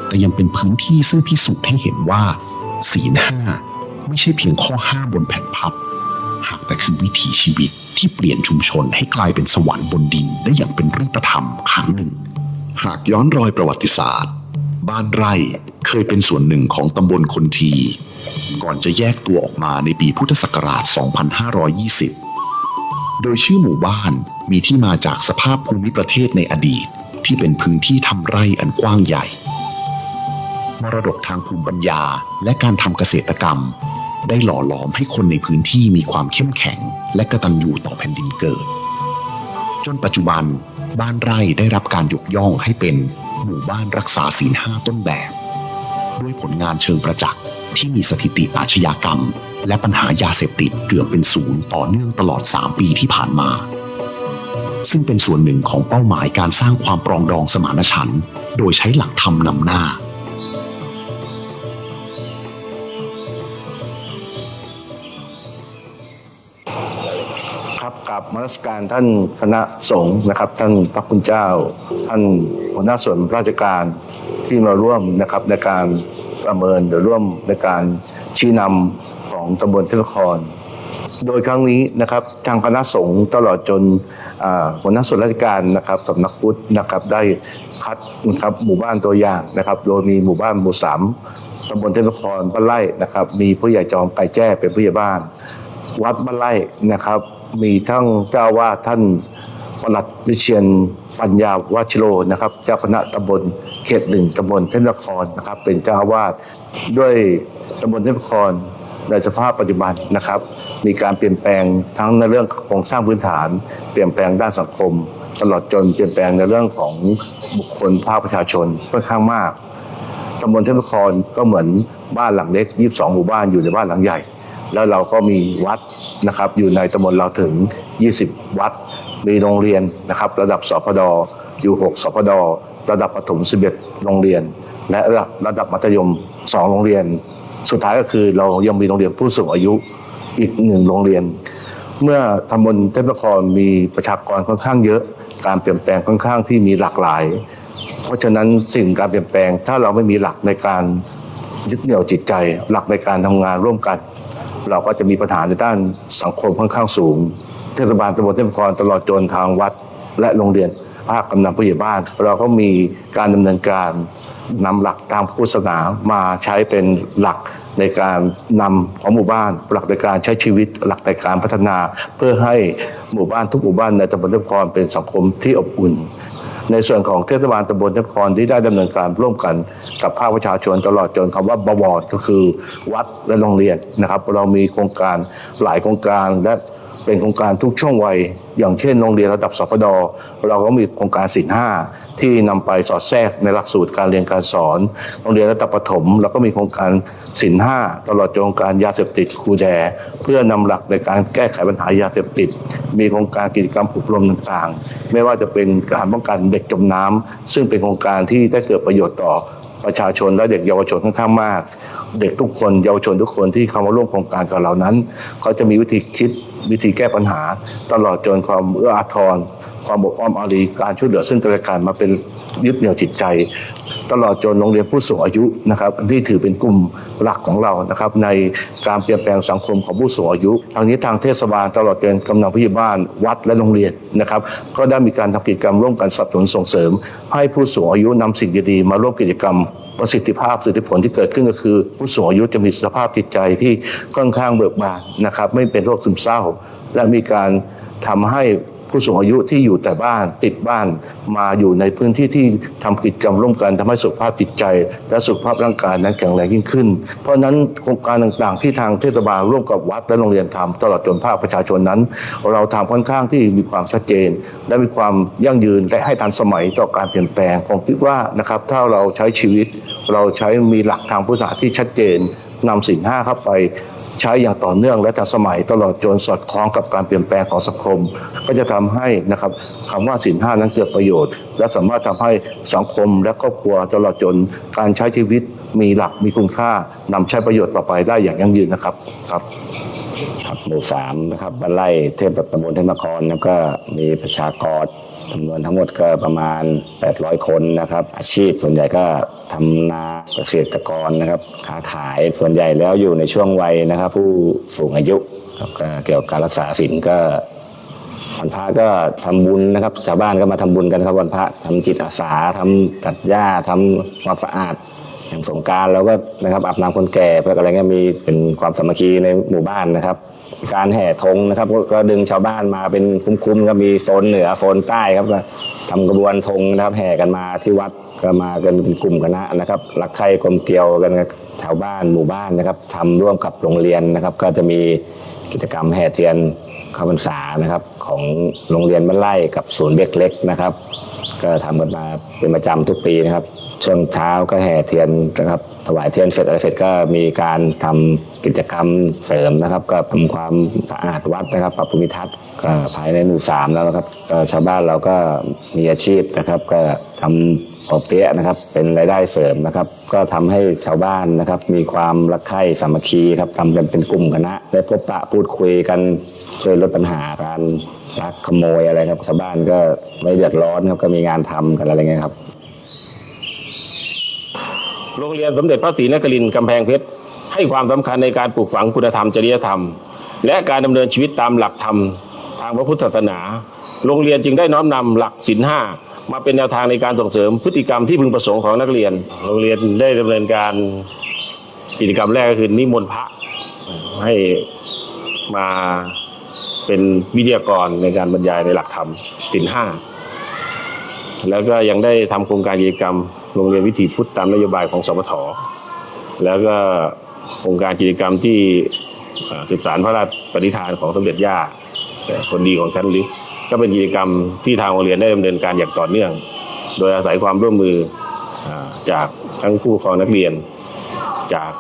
แต่ยังเป็นพื้นที่ซึ่งพิสูจน์ให้เห็นว่าศีล 5ไม่ใช่เพียงข้อห้ามบนแผ่นพับหากแต่คือวิถีชีวิตที่เปลี่ยนชุมชนให้กลายเป็นสวรรค์บนดินได้อย่างเป็นรูปธรรมครั้งหนึ่งหากย้อนรอยประวัติศาสตร์บ้านไร่เคยเป็นส่วนหนึ่งของตำบลคนทีก่อนจะแยกตัวออกมาในปีพุทธศักราช 2520 โดยชื่อหมู่บ้านมีที่มาจากสภาพภูมิประเทศในอดีตที่เป็นพื้นที่ทำไร่อันกว้างใหญ่มรดกทางภูมิปัญญาและการทำเกษตรกรรมได้หล่อหลอมให้คนในพื้นที่มีความเข้มแข็งและกตัญญูต่อแผ่นดินเกิดจนปัจจุบันบ้านไร่ได้รับการยกย่องให้เป็นหมู่บ้านรักษาศีล 5ต้นแบบด้วยผลงานเชิงประจักษ์ที่มีสถิติอาชญากรรมและปัญหายาเสพติดเกือบเป็นศูนย์ต่อเนื่องตลอด3ปีที่ผ่านมาซึ่งเป็นส่วนหนึ่งของเป้าหมายการสร้างความปรองดองสมานฉันท์โดยใช้หลักธรรมนำหน้าครับกับนมัสการท่านคณะสงฆ์นะครับท่านพระคุณเจ้าท่านหัวหน้าส่วนราชการที่มาร่วมนะครับในการประเมินหรือร่วมในการชี้นำของตำบลเทพนครโดยครั้งนี้นะครับทางคณะสงฆ์ตลอดจนหัวหน้าส่วนราชการนะครับสำนักพุทธนะครับได้คัดนะครับหมู่บ้านตัวอย่างนะครับโดยมีหมู่บ้านหมู่3ตำบลเทพนครบ้านไร่นะครับมีผู้ใหญ่จอมไก่แจ้เป็นผู้ใหญ่บ้านวัดบ้านไร่นะครับมีทั้งเจ้าวาดท่านปลัดวิเชียรปัญญาวชิโรนะครับเจ้าคณะตำบลเขต1ตำบลเทพนครนะครับเป็นเจ้าอาวาสด้วยตำบลเทพนครในสภาพปัจจุบันนะครับมีการเปลี่ยนแปลงทั้งในเรื่องโครงสร้างพื้นฐานเปลี่ยนแปลงด้านสังคมตลอดจนเปลี่ยนแปลงในเรื่องของบุคคลภาคประชาชนค่อนข้างมากตำบลเทพนครก็เหมือนบ้านหลังเล็ก22หมู่บ้านอยู่ในบ้านหลังใหญ่แล้วเราก็มีวัดนะครับอยู่ในตำบลเราถึง20วัดมีโรงเรียนนะครับระดับสพดอยู่6สพดระดับประถม11โรงเรียนและระดับมัธยม2โรงเรียนสุดท้ายก็คือเรายังมีโรงเรียนผู้สูงอายุอีก1โรงเรียนเมื่อตำบลเทพนครมีประชากรค่อนข้างเยอะการเปลี่ยนแปลงค่อนข้างที่มีหลากหลายเพราะฉะนั้นสิ่งการเปลี่ยนแปลงถ้าเราไม่มีหลักในการยึดเหนี่ยวจิตใจหลักในการทำงานร่วมกันเราก็จะมีปัญหาในด้านสังคมค่อนข้างสูงเทศบาลตำบลเทพนครตลอดจนทางวัดและโรงเรียนภาคกำนันผู้ใหญ่บ้านเราก็มีการดำเนินการนำหลักทางพุทธศาสนามาใช้เป็นหลักในการนำของหมู่บ้านหลักในการใช้ชีวิตหลักในการพัฒนาเพื่อให้หมู่บ้านทุกหมู่บ้านในตำบลเทพนครเป็นสังคมที่อบอุ่นในส่วนของเทศบาลตำบลเทพนครที่ได้ดำเนินการร่วมกันกับภาคประชาชนตลอดจนคำว่าบวรก็คือวัดและโรงเรียนนะครับเรามีโครงการหลายโครงการและเป็นโครงการทุกช่วงวัยอย่างเช่นโรงเรียนระดับสพดเราก็มีโครงการศีล 5ที่นำไปสอดแทรกในหลักสูตรการเรียนการสอนโรงเรียนระดับประถมเราก็มีโครงการศีล 5ตลอดจนโครงการยาเสพติดครูแดเพื่อนำหลักในการแก้ไขปัญหายาเสพติดมีโครงการกิจกรรมอบรมต่างๆไม่ว่าจะเป็นการป้องกันเด็กจมน้ำซึ่งเป็นโครงการที่ได้เกิดประโยชน์ต่อประชาชนและเด็กเยาวชนค่อนข้างมากเด็กทุกคนเยาวชนทุกคนที่เข้ามาร่วมโครงการกับเรานั้นเขาจะมีวิธีคิดวิธีแก้ปัญหาตลอดจนความเอื้ออาทรความอบอ้อมอารีการช่วยเหลือซึ่งกันและกันมาเป็นยึดเหนี่ยวจิตใจตลอดจนโรงเรียนผู้สูงอายุนะครับที่ถือเป็นกลุ่มหลักของเรานะครับในการเปลี่ยนแปลงสังคมของผู้สูงอายุทางนี้ทางเทศบาลตลอดจนกำนันผู้ใหญ่บ้านวัดและโรงเรียนนะครับก็ได้มีการทำกิจกรรมร่วมกันสนับสนุนส่งเสริมให้ผู้สูงอายุนำสิ่งดีๆมาร่วมกิจกรรมประสิทธิภาพผลที่เกิดขึ้นก็คือผู้สูงอายุจะมีสภาพจิตใจที่ค่อนข้างเบิกบานนะครับไม่เป็นโรคซึมเศร้าและมีการทำให้ผู้สูงอายุที่อยู่แต่บ้านติดบ้านมาอยู่ในพื้นที่ที่ทำกิจกรรมร่วมกันทำให้สุขภาพจิตใจและสุขภาพร่างกายนั้นแข็งแรงยิ่งขึ้นเพราะนั้นโครงการต่างๆที่ทางเทศบาลร่วมกับวัดและโรงเรียนทำตลอดจนภาคประชาชนนั้นเราทำค่อนข้างที่มีความชัดเจนและมีความยั่งยืนและให้ทันสมัยต่อการเปลี่ยนแปลงผมคิดว่านะครับถ้าเราใช้ชีวิตเราใช้มีหลักทางพุทธศาสนาที่ชัดเจนนำศีล 5เข้าไป ใช้อย่างต่อเนื่องและทันสมัยตลอดจนสอดคล้องกับการเปลี่ยนแปลงของสังคมก็จะทำให้นะครับคำว่าศีล 5นั้นเกิดประโยชน์และสามารถทำให้สังคมและครอบครัวตลอดจนการใช้ชีวิตมีหลักมีคุณค่านำใช้ประโยชน์ต่อไปได้อย่างยั่งยืนนะครับครับหมู่ 3นะครับบ้านไร่เทพตำบลเทพนครแล้วก็มีประชากรจำนวนทั้งหมดก็ประมาณ800คนนะครับอาชีพส่วนใหญ่ก็ทำนาเกษตรกรนะครับค้าขายส่วนใหญ่แล้วอยู่ในช่วงวัยนะครับผู้สูงอายุก็เกี่ยวกับการรักษาศีลก็วันพระก็ทำบุญนะครับชาวบ้านก็มาทำบุญกันครับวันพระทำจิตอาสาทำตัดหญ้าทำความสะอาดอย่างสงกรานต์เราก็นะครับอาบน้ำคนแก่เพื่ออะไรเงี้ยมีเป็นความสามัคคีในหมู่บ้านนะครับการแห่ธงนะครับก็ดึงชาวบ้านมาเป็นคุ้มๆก็มีโซนเหนือโซนใต้ครับทำกระบวนธงนะครับแห่กันมาที่วัดก็มากันเป็นกลุ่มคณะนะครับรักใคร่กลมเกลียวกันแถวบ้านหมู่บ้านนะครับทำร่วมกับโรงเรียนนะครับก็จะมีกิจกรรมแห่เทียนเข้าพรรษานะครับของโรงเรียนบ้านไร่กับศูนย์เด็กเล็กนะครับก็ทำกันมาเป็นประจำทุกปีนะครับช่วงเช้าก็แห่เทียนนะครับถวายเทียนเสร็จอะไรเสร็จก็มีการทำกิจกรรมเสริมนะครับก็ทำความสะอาดวัดนะครับปรับภูมิทัศน์ก็ภายในหมู่ 3แล้วนะครับชาวบ้านเราก็มีอาชีพนะครับก็ทำปอเปี๊ยะนะครับเป็นรายได้เสริมนะครับก็ทำให้ชาวบ้านนะครับมีความรักใคร่สามัคคีครับทำกันเป็นกลุ่มคณะได้พบปะพูดคุยกันช่วยลดปัญหาการลักขโมยอะไรครับชาวบ้านก็ไม่เดือดร้อนครับก็มีงานทำกันอะไรเงี้ยครับโรงเรียนสมเด็จพระศรีนครินทร์กำแพงเพชรให้ความสำคัญในการปลูกฝังคุณธรรมจริยธรรมและการดำเนินชีวิตตามหลักธรรมทางพระพุทธศาสนาโรงเรียนจึงได้น้อมนำหลักศีล 5มาเป็นแนวทางในการส่งเสริมพฤติกรรมที่พึงประสงค์ของนักเรียนโรงเรียนได้ดำเนินการกิจกรรมแรกก็คือนิมนต์พระให้มาเป็นวิทยากรในการบรรยายในหลักธรรมศีล 5แล้วก็ยังได้ทำโครงการกิจกรรมโรงเรียนวิถีพุทธตามนโยบายของสปท.แล้วก็โครงการกิจกรรมที่สืบสานพระราชปณิธานของสมเด็จย่าคนดีของท่านลิศก็เป็นกิจกรรมที่ทางโรงเรียนได้ดำเนินการอย่างต่อเนื่องโดยอาศัยความร่วมมือจากทั้งผู้ปกครองนักเรียนจาก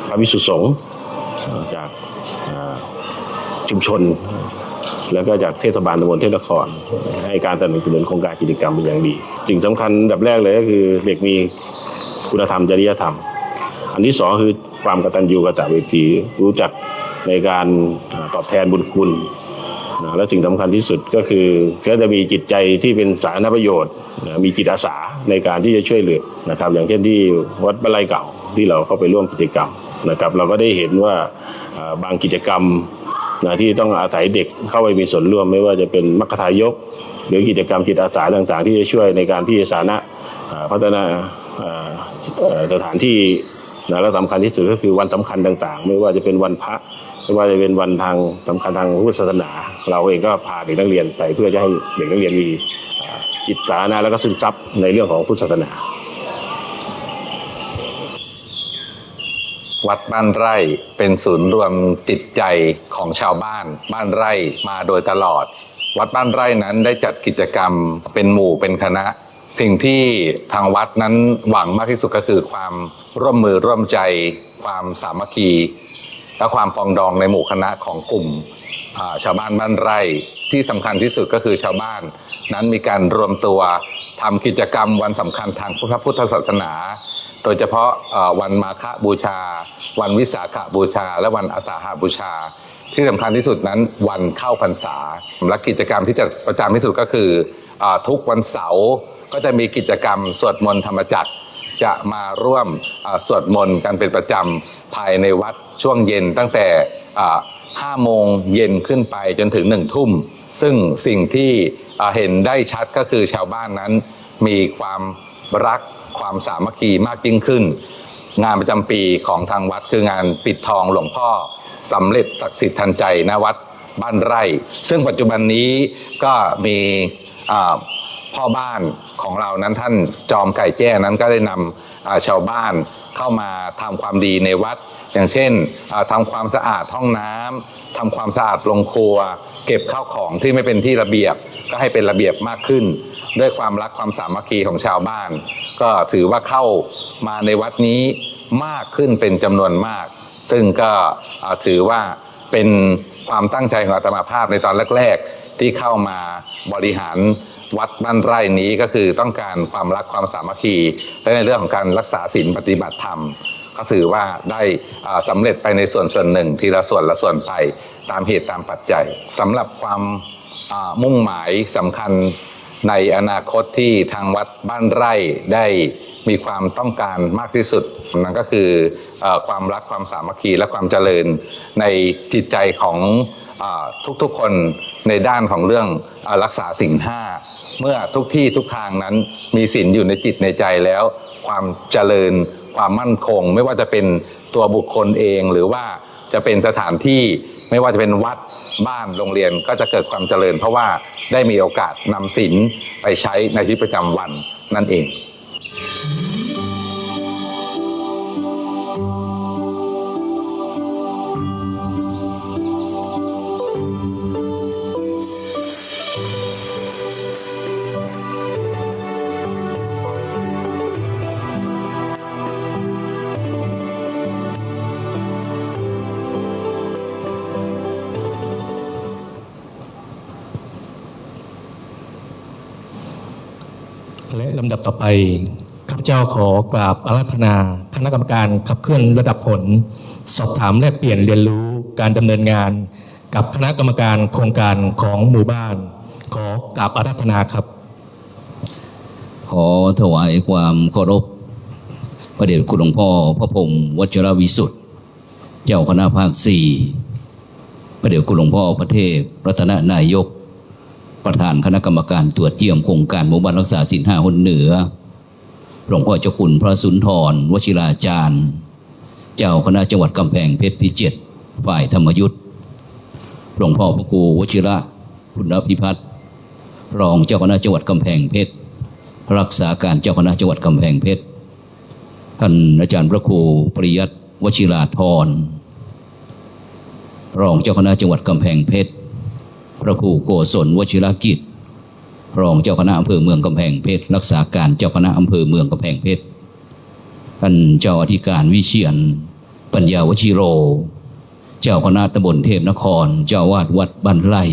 พระภิกษุสงฆ์จากชุมชนแล้วก็จากเทศบาลตำบลเทพนครให้การสนับสนุนโครงการกิจกรรมเป็นอย่างดีสิ่งสำคัญอันดับแรกเลยก็คือเด็กมีคุณธรรมจริยธรรมอันที่2คือความกตัญญูกตเวทีรู้จักในการตอบแทนบุญคุณและสิ่งสำคัญที่สุดก็คือก็จะมีจิตใจที่เป็นสาธารณประโยชน์มีจิตอาสาในการที่จะช่วยเหลือนะครับอย่างเช่นที่วัดบ้านไร่เก่าที่เราเข้าไปร่วมกิจกรรมนะครับเราก็ได้เห็นว่าบางกิจกรรมที่ต้องอาศัยเด็กเข้าไปมีส่วนร่วมไม่ว่าจะเป็นมัคคทายกหรือกิจกรรมจิตอาสาต่างๆที่จะช่วยในการที่จะสาธารณพัฒนาสถานที่และสำคัญที่สุดก็คือวันสำคัญต่างๆไม่ว่าจะเป็นวันพระไม่ว่าจะเป็นวันทางสำคัญทางพุทธศาสนาเราเองก็พาเด็กนักเรียนไปเพื่อจะให้เด็กนักเรียนมีจิตสาธารณะแล้วก็ซึมซับในเรื่องของพุทธศาสนาวัดบ้านไร่เป็นศูนย์รวมจิตใจของชาวบ้านบ้านไร่มาโดยตลอดวัดบ้านไร่นั้นได้จัดกิจกรรมเป็นหมู่เป็นคณะสิ่งที่ทางวัดนั้นหวังมากที่สุดก็คือความร่วมมือร่วมใจความสามัคคีและความปรองดองในหมู่คณะของกลุ่มชาวบ้านบ้านไร่ที่สำคัญที่สุดก็คือชาวบ้านนั้นมีการรวมตัวทำกิจกรรมวันสำคัญทางพระพุทธศาสนาโดยเฉพาะวันมาฆบูชาวันวิสาขบูชาและวันอาสาฬหบูชาที่สำคัญที่สุดนั้นวันเข้าพรรษาและกิจกรรมที่จะประจำที่สุดก็คือทุกวันเสาร์ก็จะมีกิจกรรมสวดมนต์ธรรมจักรจะมาร่วมสวดมนต์กันเป็นประจำภายในวัดช่วงเย็นตั้งแต่5 โมงเย็นขึ้นไปจนถึง1 ทุ่มซึ่งสิ่งที่เห็นได้ชัดก็คือชาวบ้านนั้นมีความรักความสามัคคีมากยิ่งขึ้นงานประจำปีของทางวัดคืองานปิดทองหลวงพ่อสำเร็จศักดิ์สิทธิ์ทันใจณวัดบ้านไร่ซึ่งปัจจุบันนี้ก็มีพ่อบ้านของเรานั้นท่านจอมไก่แจ้นั้นก็ได้น ชาวบ้านเข้ามาทำความดีในวัดอย่างเช่นทำความสะอาดห้องน้ำทำความสะอาดโรงครัวเก็บข้าวของที่ไม่เป็นที่ระเบียบก็ให้เป็นระเบียบมากขึ้นด้วยความรักความสามัคคีของชาวบ้านก็ถือว่าเข้ามาในวัดนี้มากขึ้นเป็นจำนวนมากซึ่งก็ถือว่าเป็นความตั้งใจของอาตมาภาพในตอนแรกๆที่เข้ามาบริหารวัดบ้านไร่นี้ก็คือต้องการความรักความสามัคคีและในเรื่องของการรักษาศีลปฏิบัติธรรมก็ถือว่าได้สำเร็จไปในส่วนหนึ่งทีละส่วนไปตามเหตุตามปัจจัยสำหรับความมุ่งหมายสำคัญในอนาคตที่ทางวัดบ้านไร่ได้มีความต้องการมากที่สุดนั่นก็คือความรักความสามัคคีและความเจริญในจิตใจของทุกๆคนในด้านของเรื่องรักษาศีล 5เมื่อทุกที่ทุกทางนั้นมีศีลอยู่ในจิตในใจแล้วความเจริญความมั่นคงไม่ว่าจะเป็นตัวบุคคลเองหรือว่าจะเป็นสถานที่ไม่ว่าจะเป็นวัดบ้านโรงเรียนก็จะเกิดความเจริญเพราะว่าได้มีโอกาสนำศีลไปใช้ในชีวิตประจำวันนั่นเองและลำดับต่อไปข้าพเจ้าขอกราบอาราธนาคณะกรรมการขับเคลื่อนระดับผลสอบถามแลกเปลี่ยนเรียนรู้การดำเนินงานกับคณะกรรมการโครงการของหมู่บ้านขอกราบอาราธนาครับขอถวายความเคารพพระเดชคุณหลวงพ่อพระพรหมวชิรวิสุทธิ์เจ้าคณะภาค 4พระเดชคุณหลวงพ่อพระเทพรัตนนายกประธานคณะกรรมการตรวจเยี่ยมโครงการหมู่บ้านรักษาศีล 5 หนเหนือหลวงพ่อเจ้าคุณพระสุนทรวชิราจารย์เจ้าคณะจังหวัดกำแพงเพชรที่ 7ฝ่ายธรรมยุทธหลวงพ่อพระครูวชิระคุณพิพัฒน์รองเจ้าคณะจังหวัดกำแพงเพชรรักษาการเจ้าคณะจังหวัดกำแพงเพชรท่านอาจารย์พระครูปริยัติวชิราธรรองเจ้าคณะจังหวัดกำแพงเพชรพระครูโกศลวชิรกิจรองเจ้าคณะอำเภอเมืองกำแพงเพชรรักษาการเจ้าคณะอำเภอเมืองกำแพงเพชรท่านเจ้าอธิการวิเชียรปัญญาวชิโรเจ้าคณะตำบลเทพนครเจ้าวาดวัดบ้านไร่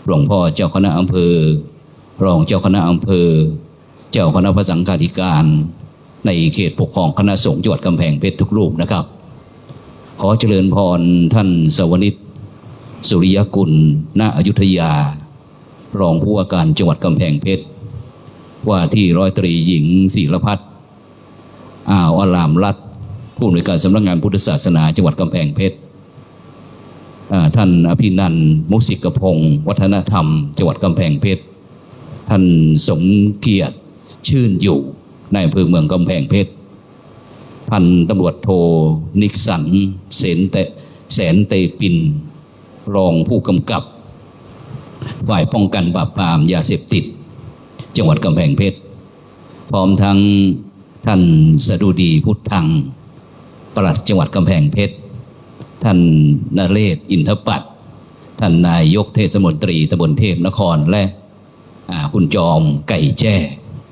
หลวงพ่อเจ้าคณะอำเภอรองเจ้าคณะอำเภอเจ้าคณะพระสังฆาธิการในเขตปกครองคณะสงฆ์จังหวัดกำแพงเพชรทุกรูปนะครับขอเจริญพรท่านสวนิตสุริยกุลณอยุธยารองผู้ว่าการจังหวัดกำแพงเพชรว่าที่ร้อยตรีหญิงศิรพัฒน์อารามรัตน์ผู้อำนวยการสำนักงานพุทธศาสนาจังหวัดกำแพงเพชรท่านอภินันท์มุสิกพงศ์วัฒนธรรมจังหวัดกำแพงเพชรท่านสมเกียรติชื่นอยู่ในอำเภอเมืองกำแพงเพชรพันตำรวจโทนิกสันแสนเตปินรองผู้กำกับฝ่ายป้องกันปราบปรามยาเสพติดจังหวัดกำแพงเพชรพร้อมทั้งท่านสดุดีพุทธังปลัดจังหวัดกำแพงเพชรท่านนเรศอินทปัตย์ท่านนายกเทศมนตรีตำบลเทพนครและคุณจอมไก่แจ้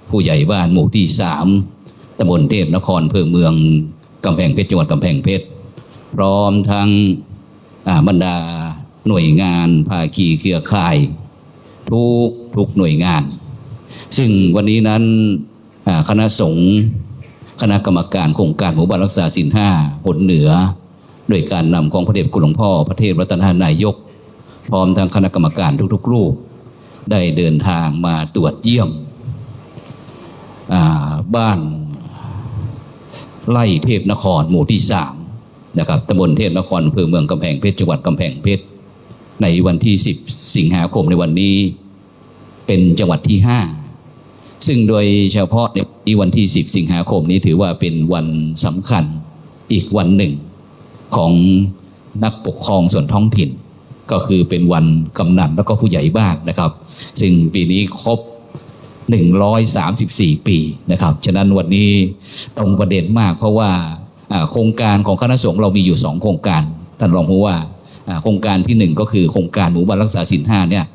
ผู้ใหญ่บ้านหมู่ที่ 3ตำบลเทพนครอำเภอเมืองกำแพงเพชรจังหวัดกำแพงเพชรพร้อมทั้งบรรดาหน่วยงานภาคีเครือข่ายทุกหน่วยงานซึ่งวันนี้นั้นคณะสงฆ์คณะกรรมการโครงการหมู่บ้านรักษาศีล 5 หนเหนือโดยการนำของพระเดชคุณหลวงพ่อพระเทพรัตนนายกพร้อมทั้งคณะกรรมการทุกๆรูปได้เดินทางมาตรวจเยี่ยมบ้านไร่เทพนครหมู่ที่ 3นะครับตำบลเทพนครอำเภอเมืองกำแพงเพชรจังหวัดกำแพงเพชรในวันที่10 สิงหาคมในวันนี้เป็นจังหวัดที่ 5ซึ่งโดยเฉพาะในวันที่10 สิงหาคมนี้ถือว่าเป็นวันสำคัญอีกวันหนึ่งของนักปกครองส่วนท้องถิ่นก็คือเป็นวันกำนันแล้วก็ผู้ใหญ่บ้านนะครับซึ่งปีนี้ครบ 134 ปีนะครับฉะนั้นวันนี้ตรงประเด็นมากเพราะว่าโครงการของคณะสงฆ์เรามีอยู่2โครงการท่านรองผู้ว่าโครงการที่1ก็คือโครงการหมู่บ้านรักษาศีล5เนี่ย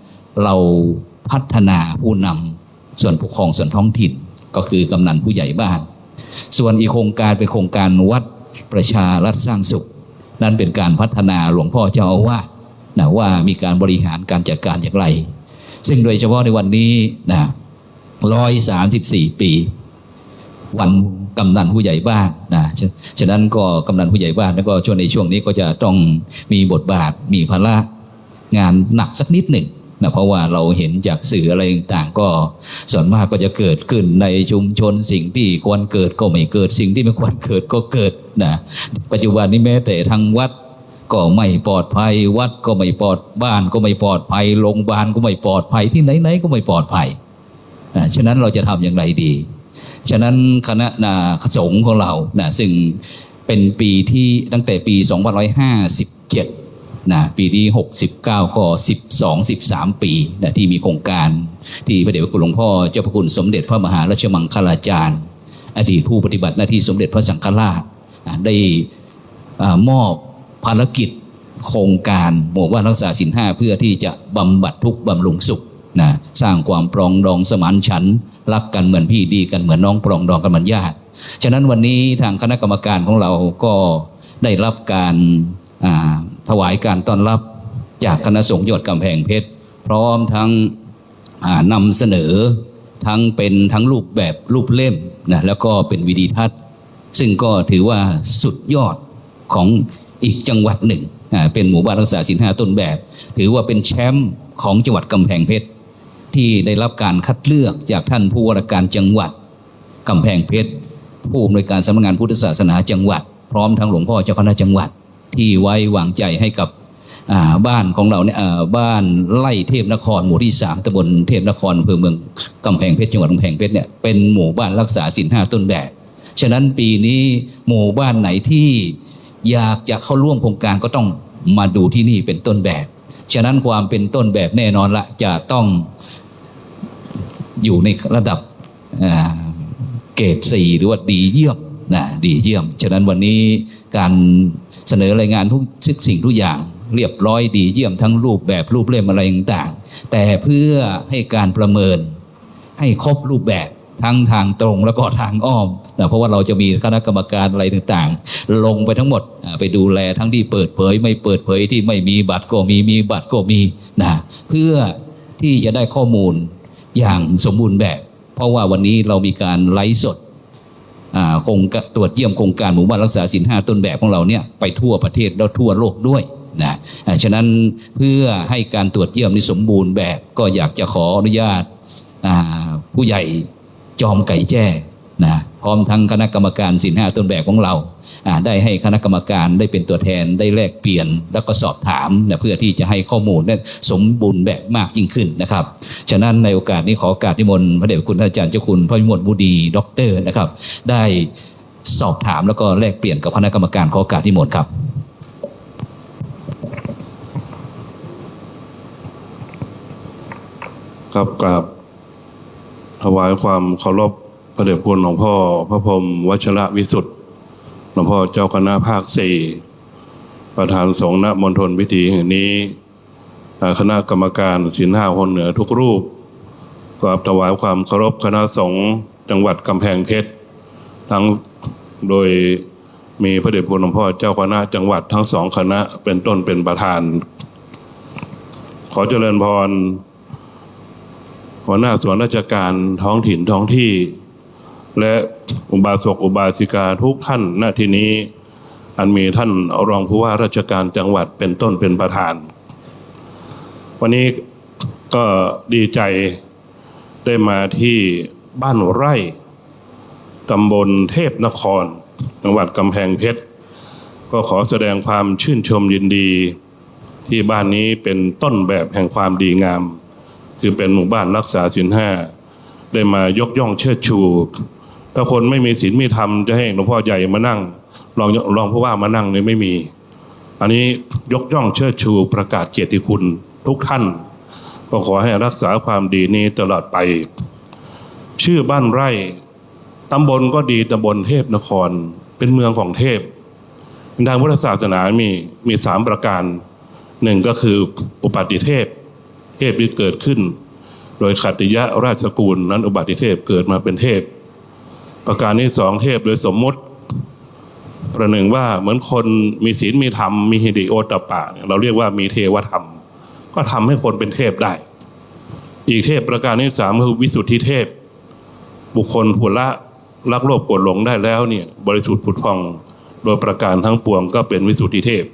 เราพัฒนาผู้นำส่วนปกครองส่วนท้องถิ่นก็คือกำนันผู้ใหญ่บ้านส่วนอีกโครงการเป็นโครงการวัดประชารัฐสร้างสุขนั่นเป็นการพัฒนาหลวงพ่อเจ้าอาวาสนะว่ามีการบริหารการจัดการอย่างไรซึ่งโดยเฉพาะในวันนี้นะ134 ปีวันกำนันผู้ใหญ่บ้านนะฉะนั้นก็กำนันผู้ใหญ่บ้านแล้วก็ในช่วงนี้ก็จะต้องมีบทบาทมีภาระงานหนักสักนิดหนึ่งนะเพราะว่าเราเห็นจากสื่ออะไรต่างๆก็ส่วนมากก็จะเกิดขึ้นในชุมชนสิ่งที่ควรเกิดก็ไม่เกิดสิ่งที่ไม่ควรเกิดก็เกิดนะปัจจุบันนี้แม้แต่ทางวัดก็ไม่ปลอดภัยวัดก็ไม่ปลอดบ้านก็ไม่ปลอดภัยโรงพยาบาลก็ไม่ปลอดภัยที่ไหนๆก็ไม่ปลอดภัยฉะนั้นเราจะทำอย่างไรดีฉะนั้นคณะสงฆ์ของเราซึ่งเป็นปีที่ตั้งแต่ปี2557ปีที่69ก็13 ปีที่มีโครงการที่พระเดชพระคุณหลวงพ่อเจ้าพระคุณสมเด็จพระมหาราชมังคลาจารย์อดีตผู้ปฏิบัติหน้าที่สมเด็จพระสังฆราชได้มอบภารกิจโครงการหมู่บ้านรักษาศีล5เพื่อที่จะบำบัดทุกข์บำรุงสุขสร้างความปรองดองสมานฉันท์รักกันเหมือนพี่ดีกันเหมือนน้องปรองดองกันเหมือนญาติฉะนั้นวันนี้ทางคณะกรรมการของเราก็ได้รับการถวายการต้อนรับจากคณะสงฆ์จังหวัดกำแพงเพชรพร้อมทั้งนำเสนอทั้งรูปแบบรูปเล่มแล้วก็เป็นวิดีทัศน์ซึ่งก็ถือว่าสุดยอดของอีกจังหวัดหนึ่งเป็นหมู่บ้านรักษาศีล5ต้นแบบถือว่าเป็นแชมป์ของจังหวัดกำแพงเพชรที่ได้รับการคัดเลือกจากท่านผู้ว่าราชการจังหวัดกำแพงเพชรผู้อำนวยการสำนักงานพุทธศาสนาจังหวัดพร้อมทั้งหลวงพ่อเจ้าคณะจังหวัดที่ไว้วางใจให้กับบ้านของเราเนี่ยบ้านไร่เทพนครหมู่ที่3ตำบลเทพนครอำเภอเมืองกำแพงเพชรจังหวัดกำแพงเพชรเนี่ยเป็นหมู่บ้านรักษาศีล5ต้นแบบฉะนั้นปีนี้หมู่บ้านไหนที่อยากจะเข้าร่วมโครงการก็ต้องมาดูที่นี่เป็นต้นแบบฉะนั้นความเป็นต้นแบบแน่นอนละจะต้องอยู่ในระดับเกรด 4หรือว่าดีเยี่ยมดีเยี่ยมฉะนั้นวันนี้การเสนอรายงานทุกสิ่งทุกอย่างเรียบร้อยดีเยี่ยมทั้งรูปแบบรูปเล่มอะไรต่างๆแต่เพื่อให้การประเมินให้ครบรูปแบบทั้งทางตรงแล้วก็ทางอ้อมเพราะว่าเราจะมีคณะกรรมการอะไรต่างๆลงไปทั้งหมดไปดูแลทั้งที่เปิดเผยไม่เปิดเผยที่ไม่มีบัตรก็มีบัตรก็มีเพื่อที่จะได้ข้อมูลอย่างสมบูรณ์แบบเพราะว่าวันนี้เรามีการไลฟ์สดตรวจเยี่ยมโครงการหมู่บ้านรักษาศีล5ต้นแบบของเราเนี่ยไปทั่วประเทศและทั่วโลกด้วยฉะนั้นเพื่อให้การตรวจเยี่ยมนี้สมบูรณ์แบบก็อยากจะขออนุญาตผู้ใหญ่จอมไก่แจ้พร้อมทั้งคณะกรรมการศีล5ต้นแบบของเราได้ให้คณะกรรมการได้เป็นตัวแทนได้แลกเปลี่ยนแล้วก็สอบถามเพื่อที่จะให้ข้อมูลนั้นสมบูรณ์แบบมากยิ่งขึ้นนะครับฉะนั้นในโอกาสนี้ขอโอกาสนิมนต์พระเดชพระคุณอาจารย์เจ้าคุณพระวิมลมุดีด็อกเตอร์นะครับได้สอบถามแล้วก็แลกเปลี่ยนกับคณะกรรมการขอโอกาสนิมนต์ครับครับกราบถวายความเคารพพระเดชพระคุณหลวงพ่อพระพรหมวชิรวิสุทธิ์หลวงพ่อเจ้าคณะภาค 4ประธานสงฆ์ณมณฑลพิธีแห่งนี้คณะกรรมการศีล5คนเหนือทุกรูปกราบถวายความเคารพคณะสงฆ์จังหวัดกำแพงเพชรทั้งโดยมีพระเดชพระคุณหลวงพ่อเจ้าคณะจังหวัดทั้ง2คณะเป็นต้นเป็นประธานขอเจริญพรหัวหน้าส่วนราชการท้องถิ่นท้องที่และอุบาสกอุบาสิกาทุกท่านณที่นี้อันมีท่านรองผู้ว่าราชการจังหวัดเป็นต้นเป็นประธานวันนี้ก็ดีใจได้มาที่บ้านไร่ตำบลเทพนครจังหวัดกำแพงเพชรก็ขอแสดงความชื่นชมยินดีที่บ้านนี้เป็นต้นแบบแห่งความดีงามคือเป็นหมู่บ้านรักษาศีล5ได้มายกย่องเชิดชูถ้าคนไม่มีศีลมีธรรมจะให้หลวงพ่อใหญ่มานั่งรองผู้ว่ามานั่งเนี่ยไม่มีอันนี้ยกย่องเชิดชูประกาศเกียรติคุณทุกท่านก็ขอให้รักษาความดีนี้ตลอดไป ชื่อบ้านไร่ตำบลก็ดีตำบลเทพนครเป็นเมืองของเทพทางพุทธศาสนามี3ประการหนึ่งก็คืออุบัติเทพที่เกิดขึ้นโดยขัตติยะราชกูลนั้นอุบัติเทพเกิดมาเป็นเทพประการที่2เทพโดยสมมติประหนึ่งว่าเหมือนคนมีศีลมีธรรมมีหิริโอตตัปปะเราเรียกว่ามีเทวธรรมก็ทำให้คนเป็นเทพได้อีกเทพประการที่3คือวิสุทธิเทพบุคคลผู้ละรักโลภโกรธหลงได้แล้วเนี่ยบริสุทธิ์ผุดพองโดยประการทั้งปวงก็เป็นวิสุทธิเทพ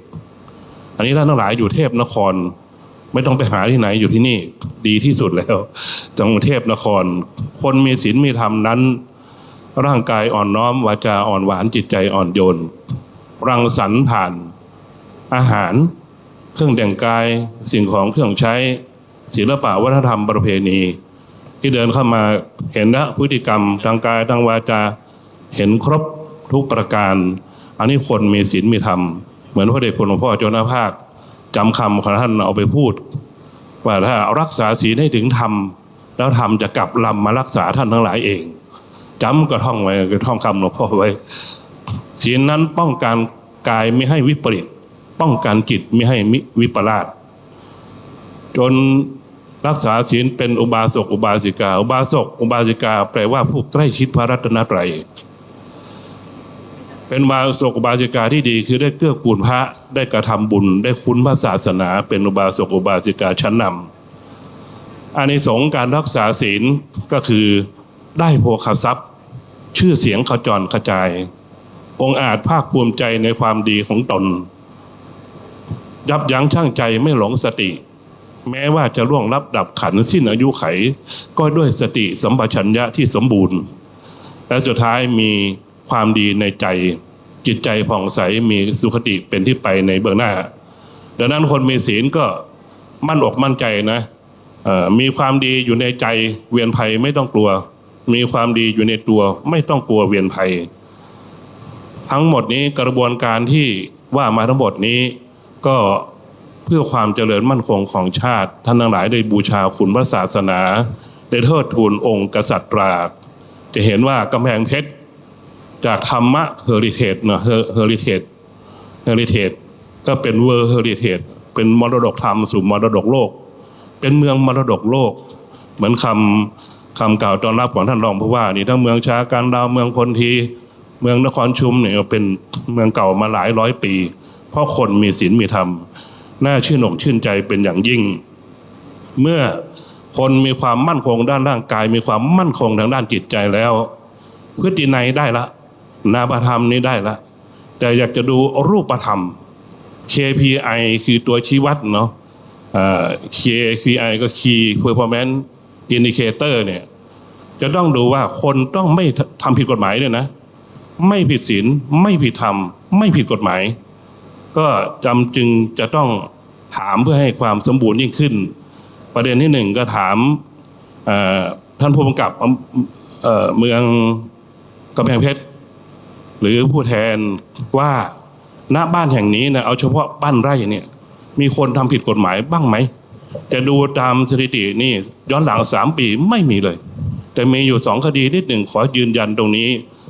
อันนี้ท่านทั้งหลายอยู่เทพนครไม่ต้องไปหาที่ไหนอยู่ที่นี่ดีที่สุดแล้วจังหวัดเทพนครคนมีศีลมีธรรมนั้นร่างกายอ่อนน้อมวาจาอ่อนหวานจิตใจอ่อนโยนรังสรรค์ผ่านอาหารเครื่องแต่งกายสิ่งของเครื่องใช้ศิลปะวัฒนธรรมประเพณีที่เดินเข้ามาเห็นนะพฤติกรรมทางกายทางวาจาเห็นครบทุกประการอันนี้คนมีศีลมีธรรมเหมือนพระเดชคุณหลวงพ่อเจ้าหน้าภาคจำคำของท่านเอาไปพูดว่าถ้ารักษาศีลให้ถึงธรรมแล้วธรรมจะกลับลำมารักษาท่านทั้งหลายเองจำก็ท่องไว้ก็ท่องคำหลวงพ่อไว้ศีลนั้นป้องกันกายไม่ให้วิปริตป้องกันจิตไม่ให้วิปลาสจนรักษาศีลเป็นอุบาสกอุบาสิกาอุบาสกอุบาสิกาแปลว่าผู้ใกล้ชิดพระรัตนตรัยเป็นอุบาสกอุบาสิกาที่ดีคือได้เกื้อกูลพระได้กระทำบุญได้คุ้นพระศาสนาเป็นอุบาสกอุบาสิกาชั้นนำอานิสงส์การรักษาศีลก็คือได้โภคทรัพย์ชื่อเสียงขจรกระจายองค์อาจภาคภูมิใจในความดีของตนยับยั้งชั่งใจไม่หลงสติแม้ว่าจะล่วงลับดับขันสิ้นอายุไขก็ด้วยสติสัมปชัญญะที่สมบูรณ์และสุดท้ายมีความดีในใจจิตใจผ่องใสมีสุขติเป็นที่ไปในเบื้องหน้าดังนั้นคนมีศีลก็มั่นอกมั่นใจนะมีความดีอยู่ในใจเวียนภัยไม่ต้องกลัวมีความดีอยู่ในตัวไม่ต้องกลัวเวียนภัยทั้งหมดนี้กระบวนการที่ว่ามาทั้งหมดนี้ก็เพื่อความเจริญมั่นคงของชาติท่านทั้งหลายได้บูชาคุณพระศาสนาได้เทิดทูนองค์กษัตริย์ตราจะเห็นว่ากำแพงเพชรจากธรรมะเฮอริเทจเนาะเฮอริเทจก็เป็นเวอร์เฮอริเทจเป็นมรดกธรรมสู่มรดกโลกเป็นเมืองมรดกโลกเหมือนคำกล่าวต้อนรับของท่านรองผู้ว่านี่ทั้งเมืองชาการดาวเมืองพลทีเมืองนครชุมเนี่ยเป็นเมืองเก่ามาหลายร้อยปีเพราะคนมีศีลมีธรรมน่าชื่นอกชื่นใจเป็นอย่างยิ่งเมื่อคนมีความมั่นคงด้านร่างกายมีความมั่นคงทางด้านจิตใจแล้วพฤตินัยได้ละนามธรรมนี้ได้ละแต่อยากจะดูรูปธรรม KPI คือตัวชี้วัดเนาะKPI ก็ Key Performance Indicator เนี่ยจะต้องดูว่าคนต้องไม่ทำผิดกฎหมายเนี่ยนะไม่ผิดศีลไม่ผิดธรรมไม่ผิดกฎหมายก็จึงจะต้องถามเพื่อให้ความสมบูรณ์ยิ่งขึ้นประเด็นที่1ก็ถามท่านผู้กำกับเมืองกำแพงเพชรหรือผู้แทนว่าณบ้านแห่งนี้นะเอาเฉพาะบ้านไร่เนี่ยมีคนทำผิดกฎหมายบ้างไหมจะดูตามสถิตินี่ย้อนหลัง3 ปีไม่มีเลยแต่มีอยู่2 คดีนิดหนึ่งขอยืนยันตรงนี้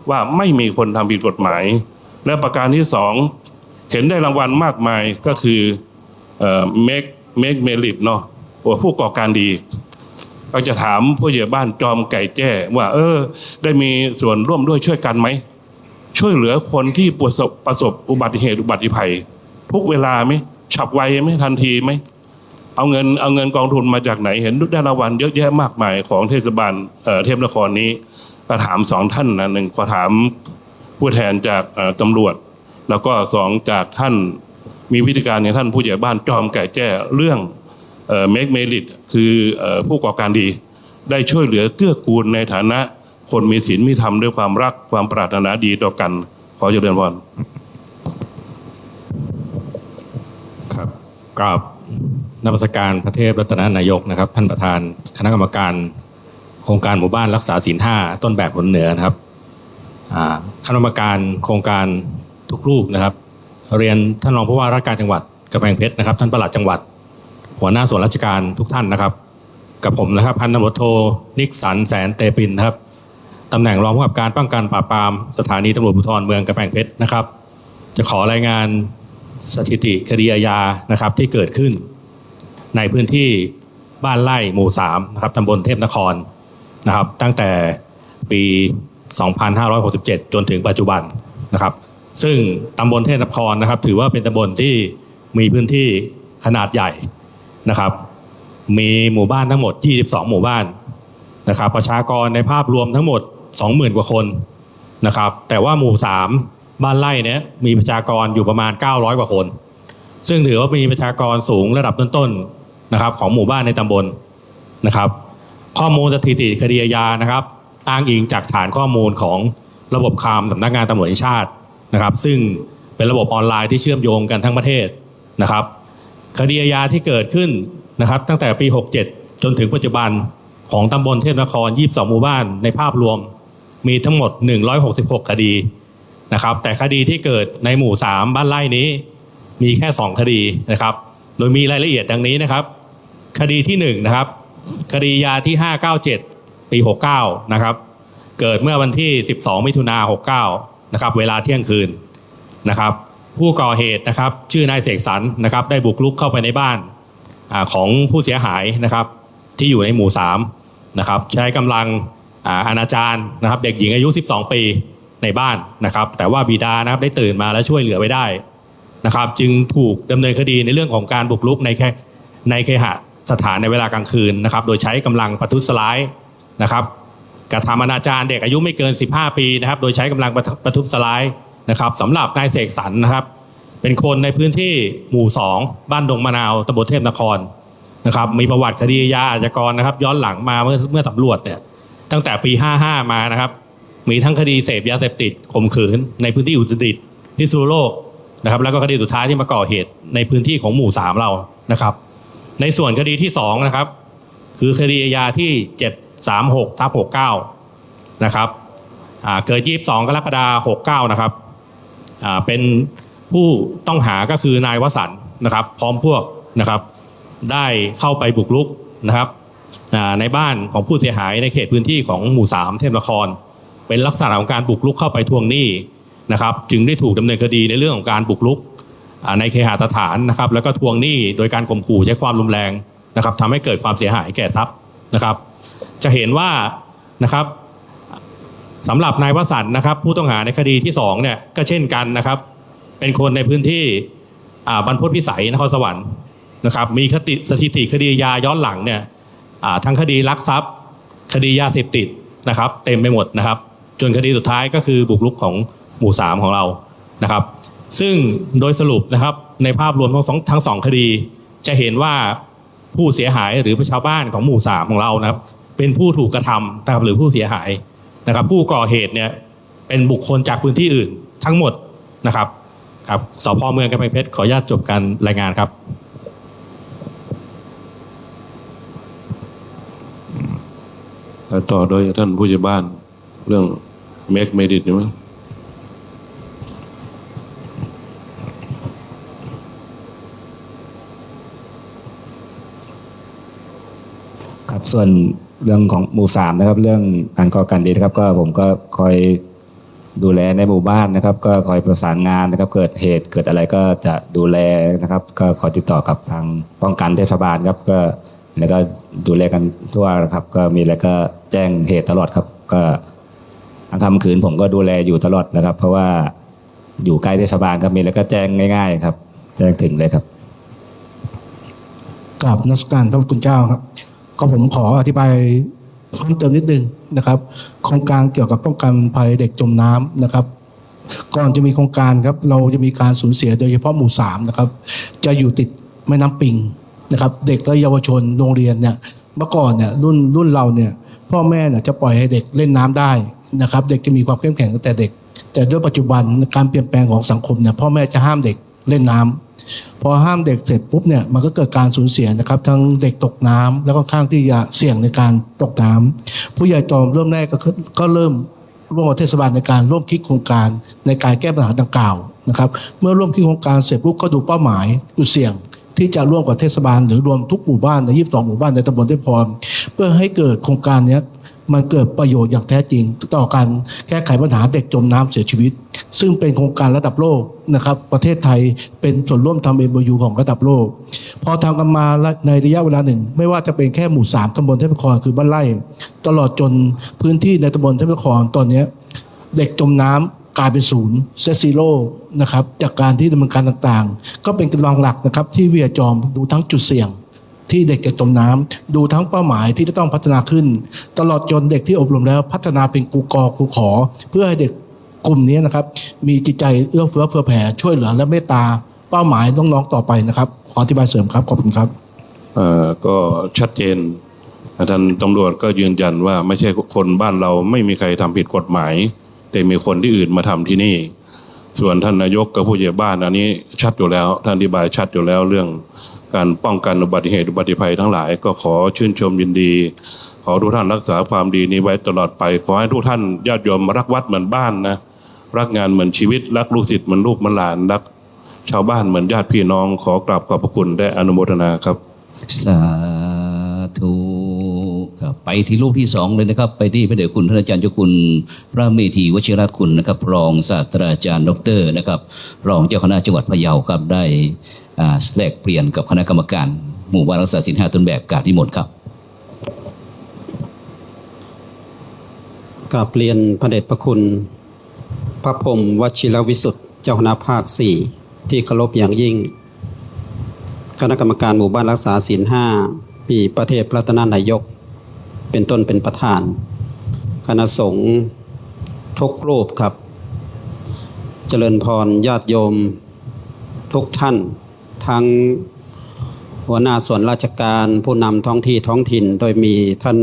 ว่าไม่มีคนทำผิดกฎหมายและประการที่2เห็นได้รางวัลมากมายก็คือเมกเมลิตเนาะผู้ก่อการดีก็จะถามผู้ใหญ่บ้านจอมไก่แจ้ว่าได้มีส่วนร่วมด้วยช่วยกันไหมช่วยเหลือคนที่ประสบอุบัติเหตุอุบัติภัยทุกเวลาไหมฉับไวไหมทันทีไหมเอาเงินกองทุนมาจากไหนเห็นได้รางวัลเยอะแยะมากมายของเทศบาลเทพนครนี้ก็ถาม2 ท่านนะ1ก็ถามผู้แทนจากตำรวจแล้วก็2จากท่านมีวิธีการในท่านผู้ใหญ่บ้านจอมไก่แจ้เรื่องเมกเมลิตคือผู้ก่อการดีได้ช่วยเหลือเกื้อกูลในฐานะคนมีศีลมีธรรมด้วยความรักความปรารถนาดีต่อกันขอเจริญพรครับกราบนมัสการพระเทพรัตนนายกนะครับท่านประธานคณะกรรมการโครงการหมู่บ้านรักษาศีล 5ต้นแบบหนเหนือนะครับคณะกรรมการโครงการทุกรูปนะครับเรียนท่านรองผู้ว่าราชการจังหวัดกำแพงเพชรนะครับท่านปลัดจังหวัดหัวหน้าส่วนราชการทุกท่านนะครับ กับผมนะครับพันตำรวจโทนิกสันแสนเตปินนะครับตำแหน่งรองผู้กำกับการป้องกันปราบปรามสถานีตำรวจภูธรเมืองกำแพงเพชรนะครับจะขอรายงานสถิติคดีอาญานะครับที่เกิดขึ้นในพื้นที่บ้านไร่หมู่3นะครับตำบลเทพนครนะครับตั้งแต่ปี 2567 จนถึงปัจจุบันนะครับซึ่งตำบลเทพนครนะครับถือว่าเป็นตำบลที่มีพื้นที่ขนาดใหญ่นะครับมีหมู่บ้านทั้งหมด22หมู่บ้านนะครับประชากรในภาพรวมทั้งหมด 20,000 กว่าคนนะครับแต่ว่าหมู่3บ้านไร่เนี่ยมีประชากรอยู่ประมาณ900กว่าคนซึ่งถือว่ามีประชากรสูงระดับต้นๆนะครับของหมู่บ้านในตำบลนะครับข้อมูลสถิติคดีอาญานะครับอ้างอิงจากฐานข้อมูลของระบบคามสำนักงานตำรวจแห่งชาตินะครับซึ่งเป็นระบบออนไลน์ที่เชื่อมโยงกันทั้งประเทศนะครับคดีอาญาที่เกิดขึ้นนะครับตั้งแต่ปี 67 จนถึงปัจจุบันของตำบลเทพนคร22หมู่บ้านในภาพรวมมีทั้งหมด166คดีนะครับแต่คดีที่เกิดในหมู่3บ้านไร่นี้มีแค่2คดีนะครับโดยมีรายละเอียดดังนี้นะครับคดีที่1นะครับคดียาที่597ปี69นะครับเกิดเมื่อวันที่12มิถุนายน69นะครับเวลาเที่ยงคืนนะครับผู้ก่อเหตุนะครับชื่อนายเสกสรรนะครับได้บุกรุกเข้าไปในบ้านของผู้เสียหายนะครับที่อยู่ในหมู่3นะครับใช้กำลังอนาจารนะครับเด็กหญิงอายุ12ปีในบ้านนะครับแต่ว่าบิดานะครับได้ตื่นมาและช่วยเหลือไว้ได้นะครับจึงถูกดำเนินคดีในเรื่องของการบุกรุกในเคหสถานในเวลากลางคืนนะครับโดยใช้กำลังประทุษร้ายนะครับกระทำอนาจารเด็กอายุไม่เกิน15ปีนะครับโดยใช้กำลังประทุษร้ายนะครับสำหรับนายเสกสรรนะครับเป็นคนในพื้นที่หมู่2บ้านดงมะนาวตำบลเทพนครนะครับมีประวัติคดียาอาชญากรนะครับย้อนหลังมาเมื่อตำรวจเนี่ยตั้งแต่ปี55มานะครับมีทั้งคดีเสพยาเสพติดข่มขืนในพื้นที่อุตรดิตถ์พิษณุโลกนะครับแล้วก็คดีสุดท้ายที่มาก่อเหตุในพื้นที่ของหมู่3เรานะครับในส่วนคดีที่2นะครับคือคดีอาญาที่736/69นะครับเกิด22กรกฎาคม69นะครับเป็นผู้ต้องหาก็คือนายวสันต์นะครับพร้อมพวกนะครับได้เข้าไปบุกรุกนะครับในบ้านของผู้เสียหายในเขตพื้นที่ของหมู่3เทพนครเป็นลักษณะของการบุกรุกเข้าไปทวงหนี้นะครับจึงได้ถูกดำเนินคดีในเรื่องของการบุกรุกในเคหสถานนะครับแล้วก็ทวงหนี้โดยการข่มขู่ใช้ความรุนแรงนะครับทำให้เกิดความเสียหายแก่ทรัพย์นะครับจะเห็นว่านะครับสำหรับนายวสันต์นะครับผู้ต้องหาในคดีที่2เนี่ยก็เช่นกันนะครับเป็นคนในพื้นที่บรรพตพิสัยนครสวรรค์นะครับมีสถิติคดียาย้อนหลังเนี่ยทั้งคดีลักทรัพย์คดียาเสพติดนะครับเต็มไปหมดนะครับจนคดีสุดท้ายก็คือบุกรุกของหมู่3ของเรานะครับซึ่งโดยสรุปนะครับในภาพรวมทั้ง2คดีจะเห็นว่าผู้เสียหายหรือชาวบ้านของหมู่3ของเรานะครับเป็นผู้ถูกกระทำนะครับหรือผู้เสียหายนะครับผู้ก่อเหตุเนี่ยเป็นบุคคลจากพื้นที่อื่นทั้งหมดนะครับครับสภ.เมืองกำแพงเพชรขออนุญาตจบการรายงานครับต่อโดยท่านผู้ใหญ่บ้านเรื่องเมกเมดิตใช่ไหมครับส่วนเรื่องของหมู่3นะครับเรื่องการก่อการดีนะครับก็ผมก็คอยดูแลในหมู่บ้านนะครับก็คอยประสานงานนะครับเกิดเหตุเกิดอะไรก็จะดูแลนะครับก็คอยติดต่อกับทางป้องกันเทศบาลครับก็แล้วก็ดูแลกันทั่วนะครับก็มีอะไรก็แจ้งเหตุตลอดครับก็ทางค่ำคืนผมก็ดูแลอยู่ตลอดนะครับเพราะว่าอยู่ใกล้เทศบาลครับมีอะไรก็แจ้งง่ายๆครับแจ้งถึงเลยครับกราบนมัสการพระคุณเจ้าครับก็ผมขออธิบายเพิ่มเติมนิดนึงนะครับโครงการเกี่ยวกับป้องกันภัยเด็กจมน้ำนะครับก่อนจะมีโครงการครับเราจะมีการสูญเสียโดยเฉพาะหมู่3นะครับจะอยู่ติดแม่น้ำปิงนะครับเด็กและเยาวชนโรงเรียนเนี่ยเมื่อก่อนเนี่ยรุ่นเราเนี่ยพ่อแม่เนี่ยจะปล่อยให้เด็กเล่นน้ำได้นะครับเด็กจะมีความเข้มแข็งตั้งแต่เด็กแต่ด้วยปัจจุบันการเปลี่ยนแปลงของสังคมเนี่ยพ่อแม่จะห้ามเด็กเล่นน้ำพอห้ามเด็กเสร็จปุ๊บเนี่ยมันก็เกิดการสูญเสียนะครับทั้งเด็กตกน้ำแล้วก็ค่อนข้างที่จะเสี่ยงในการตกน้ำผู้ใหญ่ตอนเริ่มแรกก็เริ่มร่วมกับเทศบาลในการร่วมคิดโครงการในการแก้ปัญหาดังกล่าวนะครับเมื่อร่วมคิดโครงการเสร็จปุ๊บก็ดูเป้าหมายจุดเสี่ยง ที่จะร่วมกับเทศบาลหรือรวมทุกหมู่บ้านใน22หมู่บ้านในตำบลเทพพรเพื่อให้เกิดโครงการนี้มันเกิดประโยชน์อย่างแท้จริงต่อการแก้ไขปัญหาเด็กจมน้ำเสียชีวิตซึ่งเป็นโครงการระดับโลกนะครับประเทศไทยเป็นส่วนร่วมทำ MOU ของระดับโลกพอทำกันมาในระยะเวลาหนึ่งไม่ว่าจะเป็นแค่หมู่3ตำบลเทพพรคือบ้านไร่ตลอดจนพื้นที่ในตำบลเทพพรตอนนี้เด็กจมน้ำกลายเป็นศูนย์เซตซีโร่นะครับจากการที่ดำเนินการต่างๆก็เป็นกำลังหลักนะครับที่วิทยาจอมดูทั้งจุดเสี่ยงที่เด็กจะจมน้ำดูทั้งเป้าหมายที่จะต้องพัฒนาขึ้นตลอดจนเด็กที่อบรมแล้วพัฒนาเป็นครูกอครูขอเพื่อให้เด็กกลุ่มนี้นะครับมีจิตใจเอื้อเฟื้อเผื่อแผ่ช่วยเหลือและเมตตาเป้าหมายน้องๆต่อไปนะครับขออธิบายเสริมครับขอบคุณครับก็ชัดเจนท่านตำรวจก็ยืนยันว่าไม่ใช่คนบ้านเราไม่มีใครทำผิดกฎหมายแต่มีคนที่อื่นมาทำที่นี่ส่วนท่านนายกกับผู้ใหญ่บ้านอันนี้ชัดอยู่แล้วท่านอธิบายชัดอยู่แล้วเรื่องการป้องกันอุบัติเหตุอุบัติภัยทั้งหลายก็ขอชื่นชมยินดีขอทุกท่านรักษาความดีนี้ไว้ตลอดไปขอให้ทุกท่านญาติโยมรักวัดเหมือนบ้านนะรักงานเหมือนชีวิตรักลูกศิษย์เหมือนลูกเหมือนหลานรักชาวบ้านเหมือนญาติพี่น้องขอกราบขอบพระคุณและอนุโมทนาครับสาธุครับไปที่รูปที่2เลยนะครับไปที่พระเดชคุณท่านอาจารย์เจ้าคุณพระเมธีวชิรคุณนะครับรองศาสตราจารย์ดรนะครับรองเจ้าคณะจังหวัดพะเยาครับได้แลกเปลี่ยนกับคณะกรรมการหมู่บ้านรักษาศีล5ต้นแบบกราบนิมนต์ครับกราบเรียนพระเดชพระคุณพระพรหมวชิรวิสุทธิ์เจ้าคณะภาค4ที่เคารพอย่างยิ่งคณะกรรมการหมู่บ้านรักษาศีล5มีพระเทพรัตนนายกเป็นต้นเป็นประธานคณะสงฆ์ทุกรูปครับเจริญพรญาติโยมทุกท่านทั้งหัวหน้าส่วนราชการผู้นำท้องที่ท้องถิ่นโดยมีท่าน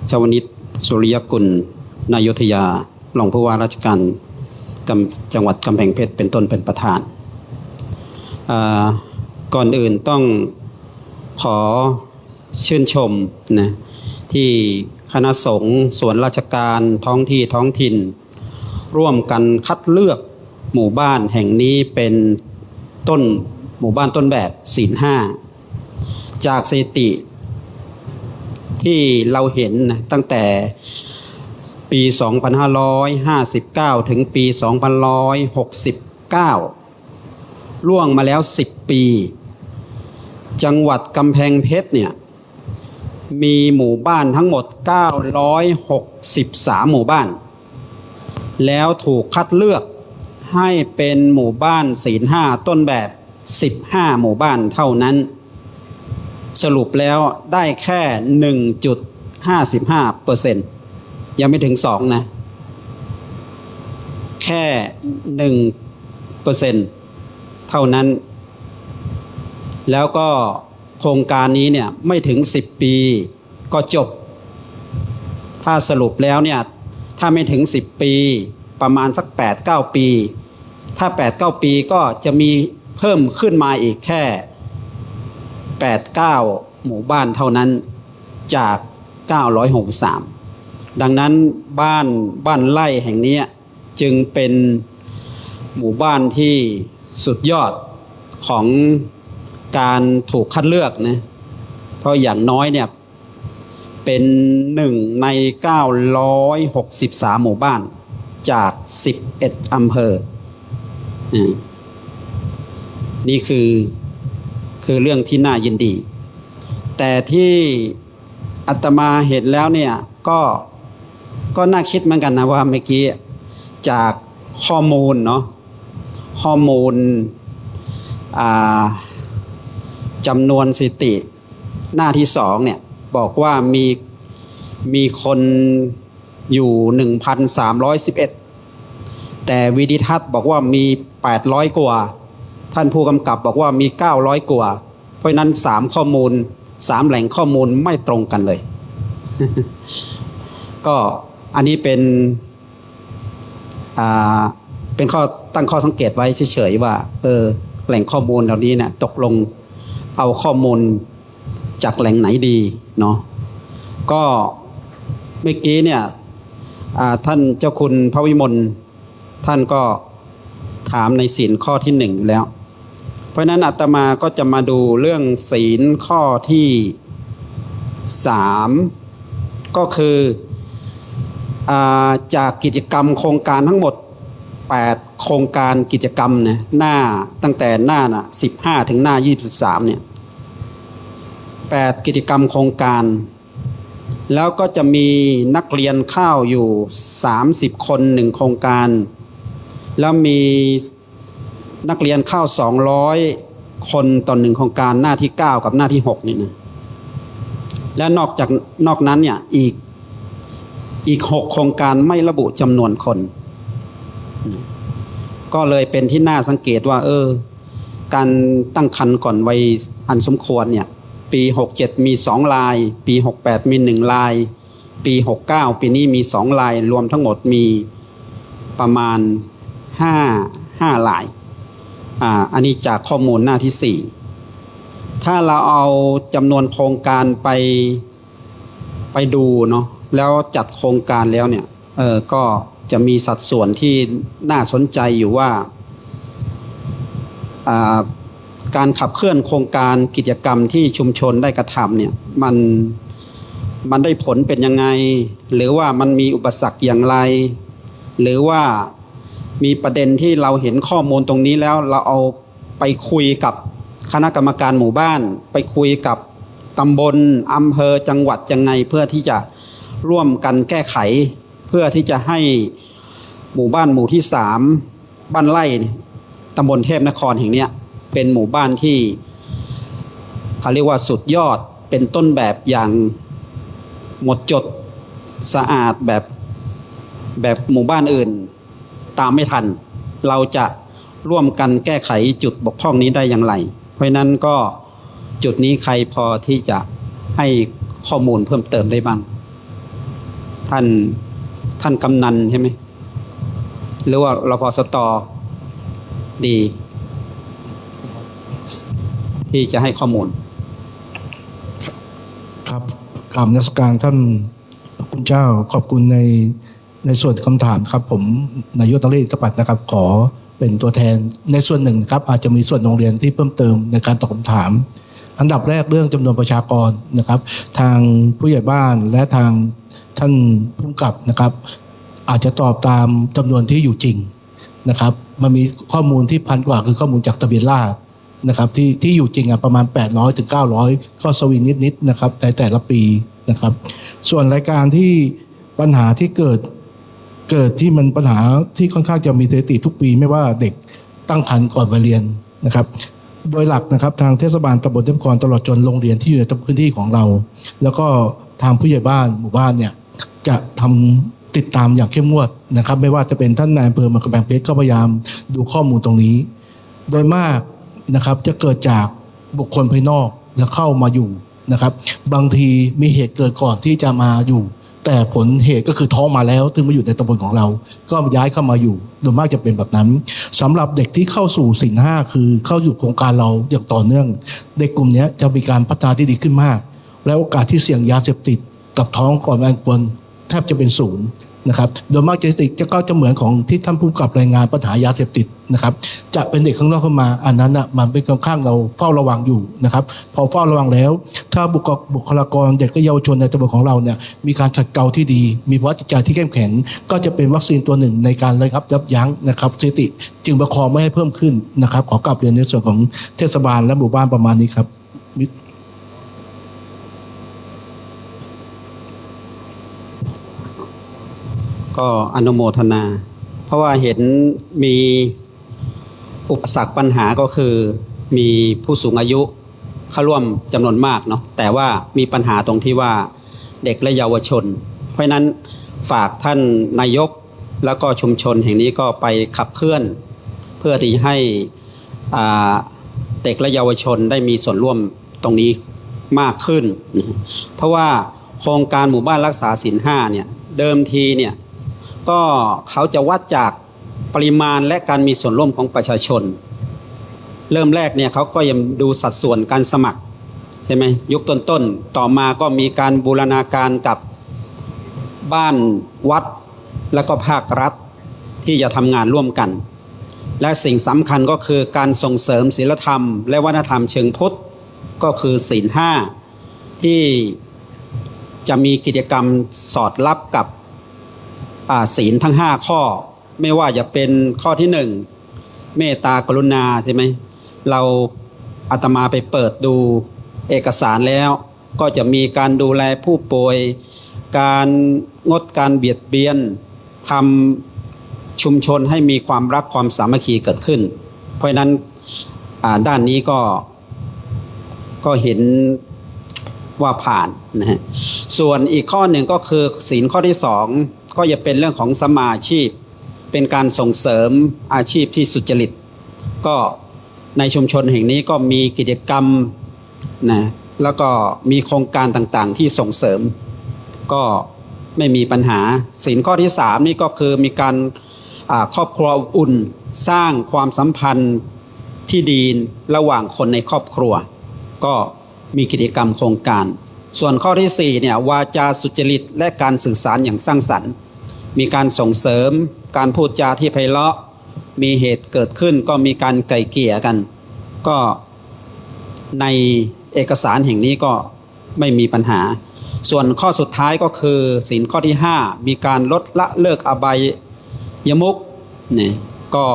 ชวนิตสุริยกุลนายุทธยารองผู้ว่าราชการจังหวัดกำแพงเพชรเป็นต้นเป็นประธานก่อนอื่นต้องขอชื่นชมนะที่คณะสงฆ์ส่วนราชการท้องที่ท้องถิ่นร่วมกันคัดเลือกหมู่บ้านแห่งนี้เป็นหมู่บ้านต้นแบบศีล5จากสถิติที่เราเห็นนะตั้งแต่ปี 2559 ถึงปี 2569 ล่วงมาแล้ว 10 ปีจังหวัดกำแพงเพชรเนี่ยมีหมู่บ้านทั้งหมด963หมู่บ้านแล้วถูกคัดเลือกให้เป็นหมู่บ้านศีล5ต้นแบบ15หมู่บ้านเท่านั้นสรุปแล้วได้แค่ 1.55% ยังไม่ถึง2นะแค่ 1% เท่านั้นแล้วก็โครงการนี้เนี่ยไม่ถึง10ปีก็จบถ้าสรุปแล้วเนี่ยถ้าไม่ถึง10ปีประมาณสัก 8-9 ปีถ้า 8-9 ปีก็จะมีเพิ่มขึ้นมาอีกแค่ 8-9 หมู่บ้านเท่านั้นจาก963ดังนั้นบ้านไร่แห่งนี้จึงเป็นหมู่บ้านที่สุดยอดของการถูกคัดเลือกนะเพราะอย่างน้อยเนี่ยเป็น1ใน963หมู่บ้านจาก11อำเภอนี่คือเรื่องที่น่ายินดีแต่ที่อาตมาเห็นแล้วเนี่ยก็น่าคิดเหมือนกันนะว่าเมื่อกี้จากข้อมูลเนาะข้อมูลจำนวนสถิติหน้าที่2เนี่ยบอกว่ามีคนอยู่ 1,311 แต่วิดิทัศน์บอกว่ามี800กว่าท่านผู้กำกับบอกว่ามี900กว่าเพราะนั้น3ข้อมูล3แหล่งข้อมูลไม่ตรงกันเลย ก็อันนี้เป็นข้อตั้งข้อสังเกตไว้เฉยๆว่าแหล่งข้อมูลเหล่านี้เนี่ยตกลงเอาข้อมูลจากแหล่งไหนดีเนาะก็เมื่อกี้เนี่ยท่านเจ้าคุณพระวิมลท่านก็ถามในศีลข้อที่1อยู่แล้ว เพราะฉะนั้นอาตมาก็จะมาดูเรื่องศีลข้อที่3ก็คือจากกิจกรรมโครงการทั้งหมด8โครงการกิจกรรมเนี่ยตั้งแต่หน้า15ถึงหน้า23เนี่ย8กิจกรรมโครงการแล้วก็จะมีนักเรียนเข้าอยู่30คน1โครงการแล้วมีนักเรียนเข้า200คนต่อ1โครงการหน้าที่9กับหน้าที่6นี่นะและนอกนั้นเนี่ยอีก6โครงการไม่ระบุจำนวนคนก็เลยเป็นที่น่าสังเกตว่าการตั้งครรภ์ก่อนวัยอันสมควรเนี่ยปี67มี2รายปี68มี1รายปี69ปีนี้มี2รายรวมทั้งหมดมีประมาณ5รายอันนี้จากข้อมูลหน้าที่4ถ้าเราเอาจำนวนโครงการไปดูเนาะแล้วจัดโครงการแล้วเนี่ยก็จะมีสัดส่วนที่น่าสนใจอยู่ว่าการขับเคลื่อนโครงการกิจกรรมที่ชุมชนได้กระทำเนี่ยมันได้ผลเป็นยังไงหรือว่ามันมีอุปสรรคอย่างไรหรือว่ามีประเด็นที่เราเห็นข้อมูลตรงนี้แล้วเราเอาไปคุยกับคณะกรรมการหมู่บ้านไปคุยกับตำบลอำเภอจังหวัดยังไงเพื่อที่จะร่วมกันแก้ไขเพื่อที่จะให้หมู่บ้านหมู่ที่3บ้านไร่ตำบลเทพนครแห่งนี้เป็นหมู่บ้านที่เขาเรียกว่าสุดยอดเป็นต้นแบบอย่างหมดจดสะอาดแบบหมู่บ้านอื่นตามไม่ทันเราจะร่วมกันแก้ไขจุดบกพร่องนี้ได้อย่างไรเพราะนั้นก็จุดนี้ใครพอที่จะให้ข้อมูลเพิ่มเติมได้บ้างท่านกำนันใช่ไหมหรือว่ารพสต.ดีที่จะให้ข้อมูลครับกราบนมัสการท่านพระคุณเจ้าขอบคุณในส่วนคำถามครับผมนายกตะเล่ตะปัดนะครับขอเป็นตัวแทนในส่วนหนึ่งครับอาจจะมีส่วนโรงเรียนที่เพิ่มเติมในการตอบคำถามอันดับแรกเรื่องจำนวนประชากรนะครับทางผู้ใหญ่บ้านและทางท่านผู้กำกับนะครับอาจจะตอบตามจำนวนที่อยู่จริงนะครับมันมีข้อมูลที่พันกว่าคือข้อมูลจากทะเบียนราษฎร์นะครับที่อยู่จริงประมาณ800ถึง900ก็สวิงนิดๆนะครับในแต่ละปีนะครับส่วนรายการที่ปัญหาที่เกิดที่มันปัญหาที่ค่อนข้างจะมีสถิติทุกปีไม่ว่าเด็กตั้งครรภ์ก่อนวัยเรียนนะครับโดยหลักนะครับทางเทศบาลตำบลเทพนครตลอดจนโรงเรียนที่อยู่ในพื้นที่ของเราแล้วก็ทางผู้ใหญ่บ้านหมู่บ้านเนี่ยจะทำติดตามอย่างเข้มงวดนะครับไม่ว่าจะเป็นท่านนายอำเภอเมืองกำแพงเพชรก็พยายามดูข้อมูลตรงนี้โดยมากนะครับจะเกิดจากบุคคลภายนอกแล้วเข้ามาอยู่นะครับบางทีมีเหตุเกิดก่อนที่จะมาอยู่แต่ผลเหตุก็คือท้องมาแล้วถึงมาอยู่ในตำบลของเราก็ย้ายเข้ามาอยู่โดยมากจะเป็นแบบนั้นสำหรับเด็กที่เข้าสู่ศีล5คือเข้าอยู่โครงการเราอย่างต่อเนื่องเด็กกลุ่มนี้จะมีการพัฒนาที่ดีขึ้นมากและโอกาสที่เสี่ยงยาเสพติดกับท้องก่อนวัยควรแทบจะเป็นศูนย์นะครับโดยมากเจติกก็จะเหมือนของที่ท่านผู้กำกับรายงานปัญหายาเสพติดนะครับจะเป็นเด็กข้างนอกเข้ามาอันนั้นมันเป็นค่อนข้างเราเฝ้าระวังอยู่นะครับพอเฝ้าระวังแล้วถ้าบุคลากรเด็กและเยาวชนในตำบลของเราเนี่ยมีการขัดเกลาที่ดีมีภาวะจิตใจที่เข้มแข็งก็จะเป็นวัคซีนตัวหนึ่งในการระงับยับยั้งนะครับสถิติจึงประคองไม่ให้เพิ่มขึ้นนะครับขอกลับเรียนในส่วนของเทศบาลและหมู่บ้านประมาณนี้ครับก็อนุโมทนาเพราะว่าเห็นมีอุปสรรคปัญหาก็คือมีผู้สูงอายุเข้าร่วมจำนวนมากเนาะแต่ว่ามีปัญหาตรงที่ว่าเด็กและเยาวชนเพราะนั้นฝากท่านนายกแล้วก็ชุมชนแห่งนี้ก็ไปขับเคลื่อนเพื่อที่ให้เด็กและเยาวชนได้มีส่วนร่วมตรงนี้มากขึ้นเพราะว่าโครงการหมู่บ้านรักษาศีล5เนี่ยเดิมทีเนี่ยก็เขาจะวัดจากปริมาณและการมีส่วนร่วมของประชาชนเริ่มแรกเนี่ยเขาก็ยังดูสัดส่วนการสมัครใช่ไหมยุคต้นๆต่อมาก็มีการบูรณาการกับบ้านวัดแล้วก็ภาครัฐที่จะทำงานร่วมกัน และสิ่งสำคัญก็คือการส่งเสริมศีลธรรมและวัฒนธรรมเชิงพุทธก็คือศีล 5ที่จะมีกิจกรรมสอดรับกับศีลทั้ง5ข้อไม่ว่าจะเป็นข้อที่1เมตตากรุณาใช่ไหมเราอาตมาไปเปิดดูเอกสารแล้วก็จะมีการดูแลผู้ป่วยการงดการเบียดเบียนทำชุมชนให้มีความรักความสามัคคีเกิดขึ้นเพราะฉะนั้นด้านนี้ก็เห็นว่าผ่านนะฮะส่วนอีกข้อหนึ่งก็คือศีลข้อที่2ก็จะเป็นเรื่องของสมาอาชีพเป็นการส่งเสริมอาชีพที่สุจริตก็ในชุมชนแห่งนี้ก็มีกิจกรรมนะแล้วก็มีโครงการต่างๆที่ส่งเสริมก็ไม่มีปัญหาศีลข้อที่3นี่ก็คือมีการครอบครัวอบอุ่นสร้างความสัมพันธ์ที่ดีระหว่างคนในครอบครัวก็มีกิจกรรมโครงการส่วนข้อที่4เนี่ยวาจาสุจริตและการสื่อสารอย่างสร้างสรรค์มีการส่งเสริมการพูดจาที่ไพเราะมีเหตุเกิดขึ้นก็มีการไกล่เกลี่ยกันก็ในเอกสารแห่งนี้ก็ไม่มีปัญหาส่วนข้อสุดท้ายก็คือศีลข้อที่5มีการลดละเลิกอบายมุขเนี่ยก็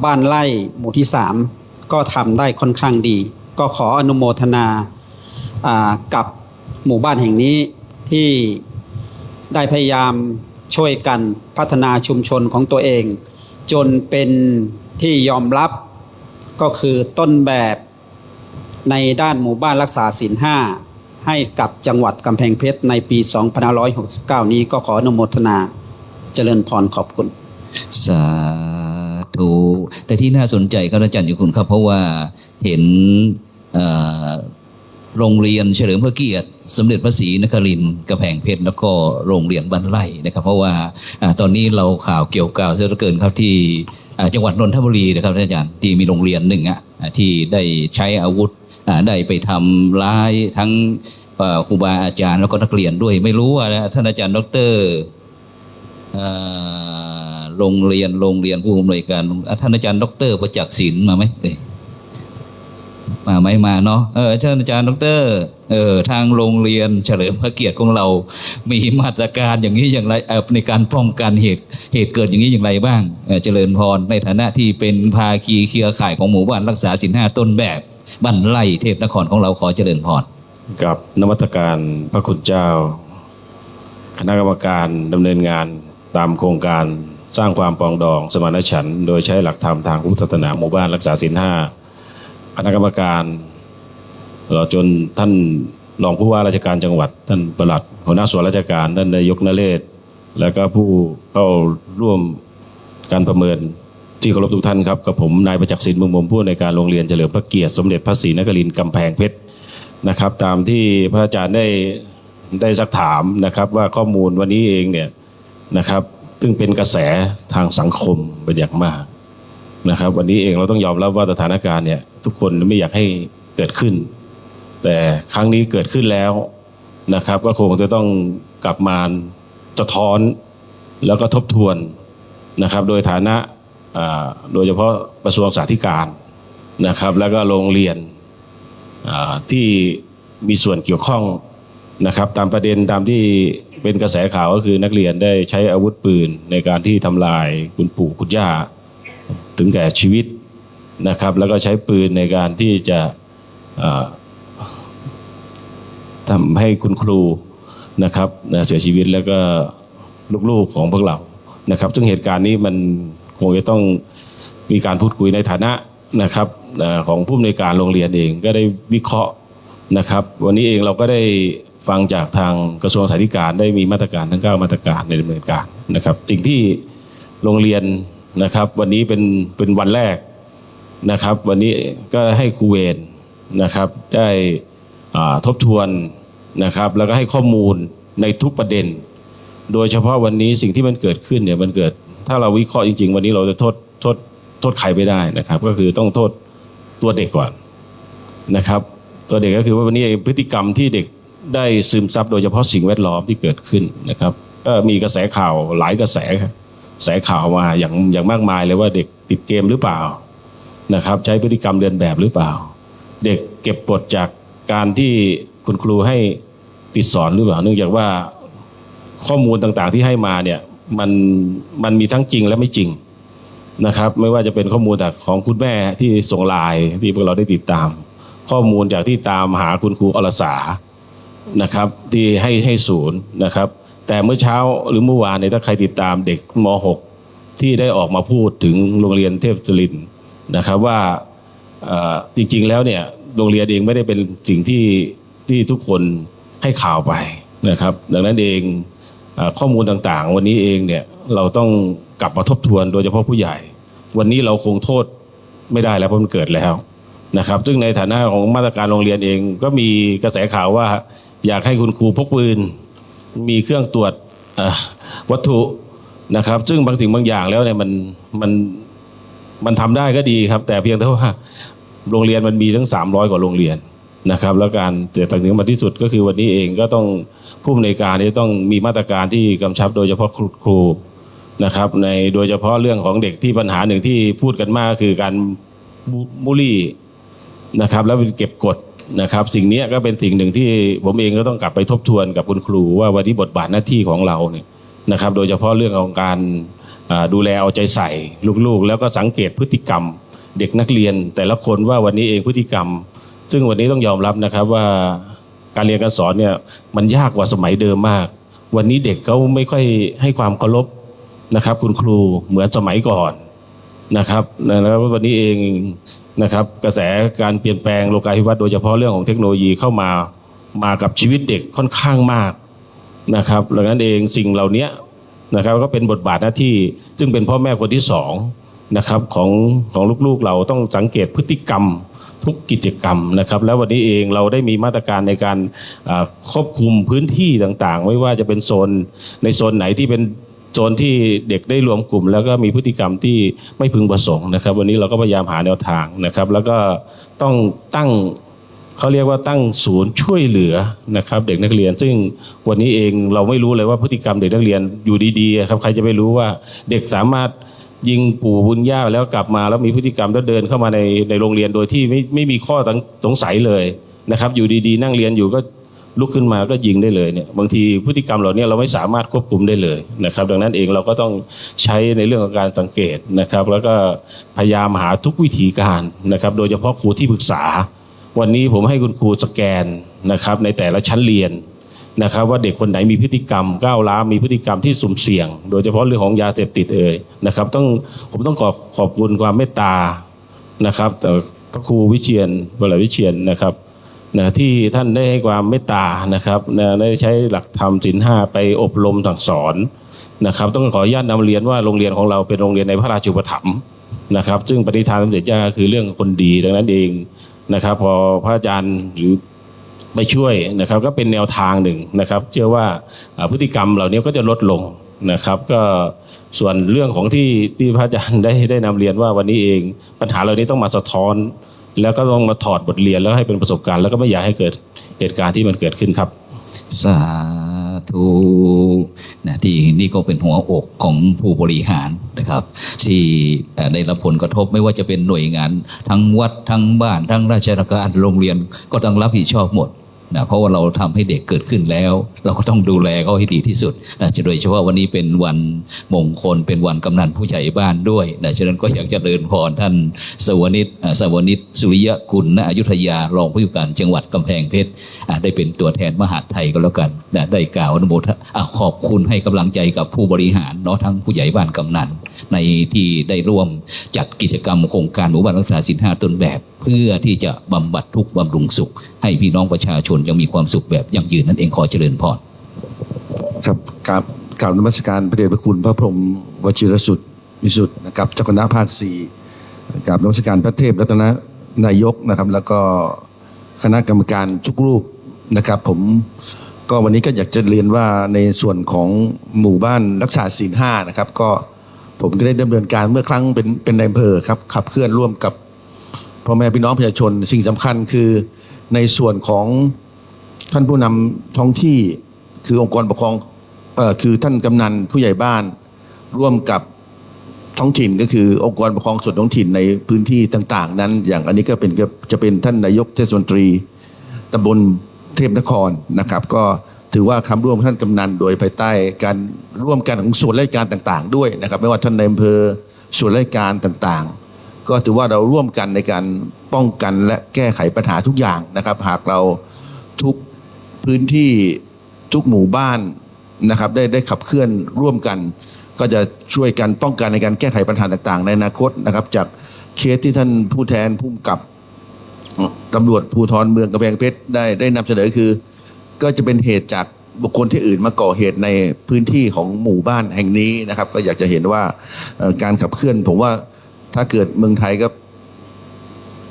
บ้านไร่หมู่ที่3ก็ทำได้ค่อนข้างดีก็ขออนุโมทนากับหมู่บ้านแห่งนี้ที่ได้พยายามช่วยกันพัฒนาชุมชนของตัวเองจนเป็นที่ยอมรับก็คือต้นแบบในด้านหมู่บ้านรักษาศีล 5ให้กับจังหวัดกำแพงเพชรในปี2569นี้ก็ขออนุโมทนาเจริญพรขอบคุณสาธุแต่ที่น่าสนใจครับอาจารย์อยู่คุณครับเพราะว่าเห็นโรงเรียนเฉลิมพระเกียรติสมเด็จพระศรีนครินทร์กำแพงเพชรแล้วก็โรงเรียนบ้านไร่นะครับเพราะว่าตอนนี้เราข่าวเกี่ยวกับเยอะเหลือเกินครับที่จังหวัดนนทบุรีนะครับอาจารย์ที่มีโรงเรียนหนึ่งที่ได้ใช้อาวุธได้ไปทำร้ายทั้งครูบาอาจารย์แล้วก็นักเรียนด้วยไม่รู้ว่าท่านอาจารย์ดร.โรงเรียนผู้อำนวยการท่านอาจารย์ดร.ประจักษ์ศิลป์มาไหมมาไหมมาเนาะท่านอาจารย์ดร.ทางโรงเรียนเฉลิมพระเกียรติของเรามีมาตรการอย่างนี้อย่างไรในการป้องกันเหตุเกิดอย่างนี้อย่างไรบ้างเจริญพรในฐานะที่เป็นภาคีเครือข่ายของหมู่บ้านรักษาศีล 5ต้นแบบบ้านไร่เทพนครของเราขอเจริญพรกับนมัสการพระคุณเจ้าคณะกรรมการดำเนินงานตามโครงการสร้างความปรองดองสมานฉันท์โดยใช้หลักธรรมทางพุทธศาสนาหมู่บ้านรักษาศีล 5คณะกรรมการตลอดจนท่านรองผู้ว่าราชการจังหวัดท่านปลัดหัวหน้าส่วนราชการท่านนายกนเรศและก็ผู้เข้าร่วมการประเมินที่เคารพทุกท่านครับกับผมนายประจักษ์ศิลป์เมืองบมผู้ในการโรงเรียนเฉลิมพระเกียรติสมเด็จพระศรีนครินทร์กำแพงเพชรนะครับตามที่พระอาจารย์ได้ซักถามนะครับว่าข้อมูลวันนี้เองเนี่ยนะครับซึ่งเป็นกระแสทางสังคมเป็นอย่างมากนะครับวันนี้เองเราต้องยอมรับว่าสถานการณ์เนี่ยทุกคนไม่อยากให้เกิดขึ้นแต่ครั้งนี้เกิดขึ้นแล้วนะครับก็คงจะต้องกลับมาสะท้อนแล้วก็ทบทวนนะครับโดยฐานะโดยเฉพาะกระทรวงสาธารณสุขนะครับแล้วก็โรงเรียนที่มีส่วนเกี่ยวข้องนะครับตามประเด็นตามที่เป็นกระแสข่าวก็คือนักเรียนได้ใช้อาวุธปืนในการที่ทำลายคุณปู่คุณย่าถึงแก่ชีวิตนะครับแล้วก็ใช้ปืนในการที่จะทำให้คุณครูนะครับเสียชีวิตแล้วก็ลูกๆของพวกเรานะครับซึ่งเหตุการณ์นี้มันคงจะต้องมีการพูดคุยในฐานะนะครับของผู้อำนวยการโรงเรียนเองก็ได้วิเคราะห์นะครับวันนี้เองเราก็ได้ฟังจากทางกระทรวงสาธารณสุขได้มีมาตรการทั้ง9มาตรการในดำเนินการนะครับสิ่งที่โรงเรียนนะครับวันนี้เป็นวันแรกนะครับวันนี้ก็ให้ครูเวรนะครับได้ทบทวนนะครับแล้วก็ให้ข้อมูลในทุกประเด็นโดยเฉพาะวันนี้สิ่งที่มันเกิดขึ้นเนี่ยมันเกิดถ้าเราวิเคราะห์จริงๆวันนี้เราจะโทษใครไม่ได้นะครับก็คือต้องโทษตัวเด็กก่อนนะครับตัวเด็กก็คือว่าวันนี้พฤติกรรมที่เด็กได้ซึมซับโดยเฉพาะสิ่งแวดล้อมที่เกิดขึ้นนะครับก็มีกระแสข่าวหลายกระแส แสข่าวมาอย่างมากมายเลยว่าเด็กติดเกมหรือเปล่านะครับใช้พฤติกรรมเลียนแบบหรือเปล่าเด็กเก็บกดจากการที่คุณครูให้ติดสอนหรือเปล่าเนื่องจากว่าข้อมูลต่างๆที่ให้มาเนี่ยมันมีทั้งจริงและไม่จริงนะครับไม่ว่าจะเป็นข้อมูลจากของคุณแม่ที่ส่งไลน์ที่พวกเราได้ติดตามข้อมูลจากที่ตามหาคุณครูอรสานะครับที่ให้ศูนย์นะครับแต่เมื่อเช้าหรือเมื่อวานเนี่ยถ้าใครติดตามเด็กม.6 ที่ได้ออกมาพูดถึงโรงเรียนเทพศิรินทร์นะครับว่าจริงๆแล้วเนี่ยโรงเรียนเองไม่ได้เป็นสิ่งที่ทุกคนให้ข่าวไปนะครับดังนั้นเองข้อมูลต่างๆวันนี้เองเนี่ยเราต้องกลับมาทบทวนโดยเฉพาะผู้ใหญ่วันนี้เราคงโทษไม่ได้แล้วเพราะมันเกิดแล้วนะครับซึ่งในฐานะของมาตรการโรงเรียนเองก็มีกระแสข่าวว่าอยากให้คุณครูพกปืนมีเครื่องตรวจวัตถุนะครับซึ่งบางสิ่งบางอย่างแล้วเนี่ยมันทำได้ก็ดีครับแต่เพียงแต่ว่าโรงเรียนมันมีทั้ง300 กว่าโรงเรียนนะครับแล้วการแต่ถึงมาที่สุดก็คือวันนี้เองก็ต้องผู้อำนวยการต้องมีมาตรการที่กำชับโดยเฉพาะครูนะครับในโดยเฉพาะเรื่องของเด็กที่ปัญหาหนึ่งที่พูดกันมากคือการบูลลี่นะครับแล้วเก็บกดนะครับสิ่งนี้ก็เป็นสิ่งหนึ่งที่ผมเองก็ต้องกลับไปทบทวนกับคุณครูว่าวันนี้บทบาทหน้าที่ของเราเนี่ยนะครับโดยเฉพาะเรื่องของการดูแลเอาใจใส่ลูกๆแล้วก็สังเกตพฤติกรรมเด็กนักเรียนแต่ละคนว่าวันนี้เองพฤติกรรมซึ่งวันนี้ต้องยอมรับนะครับว่าการเรียนการสอนเนี่ยมันยากกว่าสมัยเดิมมากวันนี้เด็กเขาไม่ค่อยให้ความเคารพนะครับคุณครูเหมือนสมัยก่อนนะครับแล้ววันนี้เองนะครับกระแสการเปลี่ยนแปลงโลกาภิวัตน์โดยเฉพาะเรื่องของเทคโนโลยีเข้ามากับชีวิตเด็กค่อนข้างมากนะครับดังนั้นเองสิ่งเหล่านี้นะครับก็เป็นบทบาทหน้าที่ซึ่งเป็นพ่อแม่คนที่2นะครับของลูกๆเราต้องสังเกตพฤติกรรมทุกกิจกรรมนะครับแล้ววันนี้เองเราได้มีมาตรการในการควบคุมพื้นที่ต่างๆไม่ว่าจะเป็นโซนในโซนไหนที่เป็นโซนที่เด็กได้รวมกลุ่มแล้วก็มีพฤติกรรมที่ไม่พึงประสงค์นะครับวันนี้เราก็พยายามหาแนวทางนะครับแล้วก็ต้องตั้งเขาเรียกว่าตั้งศูนย์ช่วยเหลือนะครับเด็กนักเรียนซึ่งวันนี้เองเราไม่รู้เลยว่าพฤติกรรมเด็กนักเรียนอยู่ดีๆครับใครจะไปรู้ว่าเด็กสามารถยิงปู่บุญย่าแล้วกลับมาแล้วมีพฤติกรรมแล้วเดินเข้ามาในโรงเรียนโดยที่ไม่มีข้อสงสัยเลยนะครับอยู่ดีๆนั่งเรียนอยู่ก็ลุกขึ้นมาก็ยิงได้เลยเนี่ยบางทีพฤติกรรมเหล่านี้เราไม่สามารถควบคุมได้เลยนะครับดังนั้นเองเราก็ต้องใช้ในเรื่องของการสังเกตนะครับแล้วก็พยายามหาทุกวิธีการนะครับโดยเฉพาะครูที่ปรึกษาวันนี้ผมให้คุณครูสแกนนะครับในแต่ละชั้นเรียนนะครับว่าเด็กคนไหนมีพฤติกรรมก้าวร้าวมีพฤติกรรมที่สุ่มเสี่ยงโดยเฉพาะเรื่องของยาเสพติดนะครับผมต้องขอบคุณความเมตตานะครับพระครูวิเชียรวรวิเชียรนะครับที่ท่านได้ให้ความเมตตานะครับได้ใช้หลักธรรมศีล 5ไปอบรมสั่งสอนนะครับต้องขออนุญาตนำเรียนว่าโรงเรียนของเราเป็นโรงเรียนในพระราชูปถัมภ์นะครับซึ่งปณิธานสมเด็จย่าคือเรื่องคนดีดังนั้นเองนะครับพอพระอาจารย์หรือไปช่วยนะครับก็เป็นแนวทางหนึ่งนะครับเชื่อว่าพฤติกรรมเหล่านี้ก็จะลดลงนะครับก็ส่วนเรื่องของที่พระอาจารย์ได้นำเรียนว่าวันนี้เองปัญหาเหล่านี้ต้องมาสะท้อนแล้วก็ต้องมาถอดบทเรียนแล้วให้เป็นประสบการณ์แล้วก็ไม่อยากให้เกิดเหตุการณ์ที่มันเกิดขึ้นครับสาธุที่นี่ก็เป็นหัวอกของผู้บริหารนะครับที่ได้รับผลกระทบไม่ว่าจะเป็นหน่วยงานทั้งวัดทั้งบ้านทั้งราชการโรงเรียนก็ต้องรับผิดชอบหมดเพราะว่าเราทำให้เด็กเกิดขึ้นแล้วเราก็ต้องดูแลเขาให้ดีที่สุดโดยเฉพาะวันนี้เป็นวันมงคลเป็นวันกำนันผู้ใหญ่บ้านด้วยฉะนั้นก็อยากจะเดินพรท่านสวนิชสุริยะกุลณอยุธยารองผู้ว่าการจังหวัดกำแพงเพชรได้เป็นตัวแทนมหาดไทยก็แล้วกันได้กล่าวอนุโมทนาขอบคุณให้กำลังใจกับผู้บริหารเนาะทั้งผู้ใหญ่บ้านกำนันในที่ได้ร่วมจัดกิจกรรมโครงการหมู่บ้านรักษาศีล 5ต้นแบบเพื่อที่จะบำบัดทุกข์บำรุงสุขให้พี่น้องประชาชนยังมีความสุขแบบยั่งยืนนั่นเองขอเจริญพรครับกราบนมัสการพระเดชพระคุณพระพรหมวชิรสุทธิ์วิสุทธิ์นะครับเจ้าคณะภาค4กราบนมัสการพระเทพรัตนนายกนะครับแล้วก็คณะกรรมการทุกรูปนะครับผมก็วันนี้ก็อยากจะเรียนว่าในส่วนของหมู่บ้านรักษาศีล 5นะครับก็ผมก็ได้ดำเนินการเมื่อครั้งเป็นในอำเภอครับขับเคลื่อนร่วมกับพ่อแม่พี่น้องประชาชนสิ่งสำคัญคือในส่วนของท่านผู้นำท้องที่คือองค์กรปกครองคือท่านกำนันผู้ใหญ่บ้าน ร่วมกับท้องถิ่นก็คือองค์กรปกครองส่วนท้องถิ่นในพื้นที่ต่างๆนั้นอย่างอันนี้ก็จะเป็นท่านนายกเทศมนตรีตำบลเทพนครนะครับก็ถือว่าคำร่วมท่านกำนันโดยภายใต้การร่วมกันของส่วนราชการต่างๆด้วยนะครับไม่ว่าท่านในอำเภอส่วนราชการต่างๆก็ถือว่าเราร่วมกันในการป้องกันและแก้ไขปัญหาทุกอย่างนะครับหากเราทุกพื้นที่ทุกหมู่บ้านนะครับได้ขับเคลื่อนร่วมกันก็จะช่วยกันป้องกันในการแก้ไขปัญหาต่างๆในอนาคตนะครับจากเคสที่ท่านผู้แทนผู้กำกับตำรวจภูธรเมืองกำแพงเพชรได้นำเสนอคือก็จะเป็นเหตุจากบุคคลที่อื่นมาก่อเหตุในพื้นที่ของหมู่บ้านแห่งนี้นะครับก็อยากจะเห็นว่าการขับเคลื่อนผมว่าถ้าเกิดเมืองไทยก็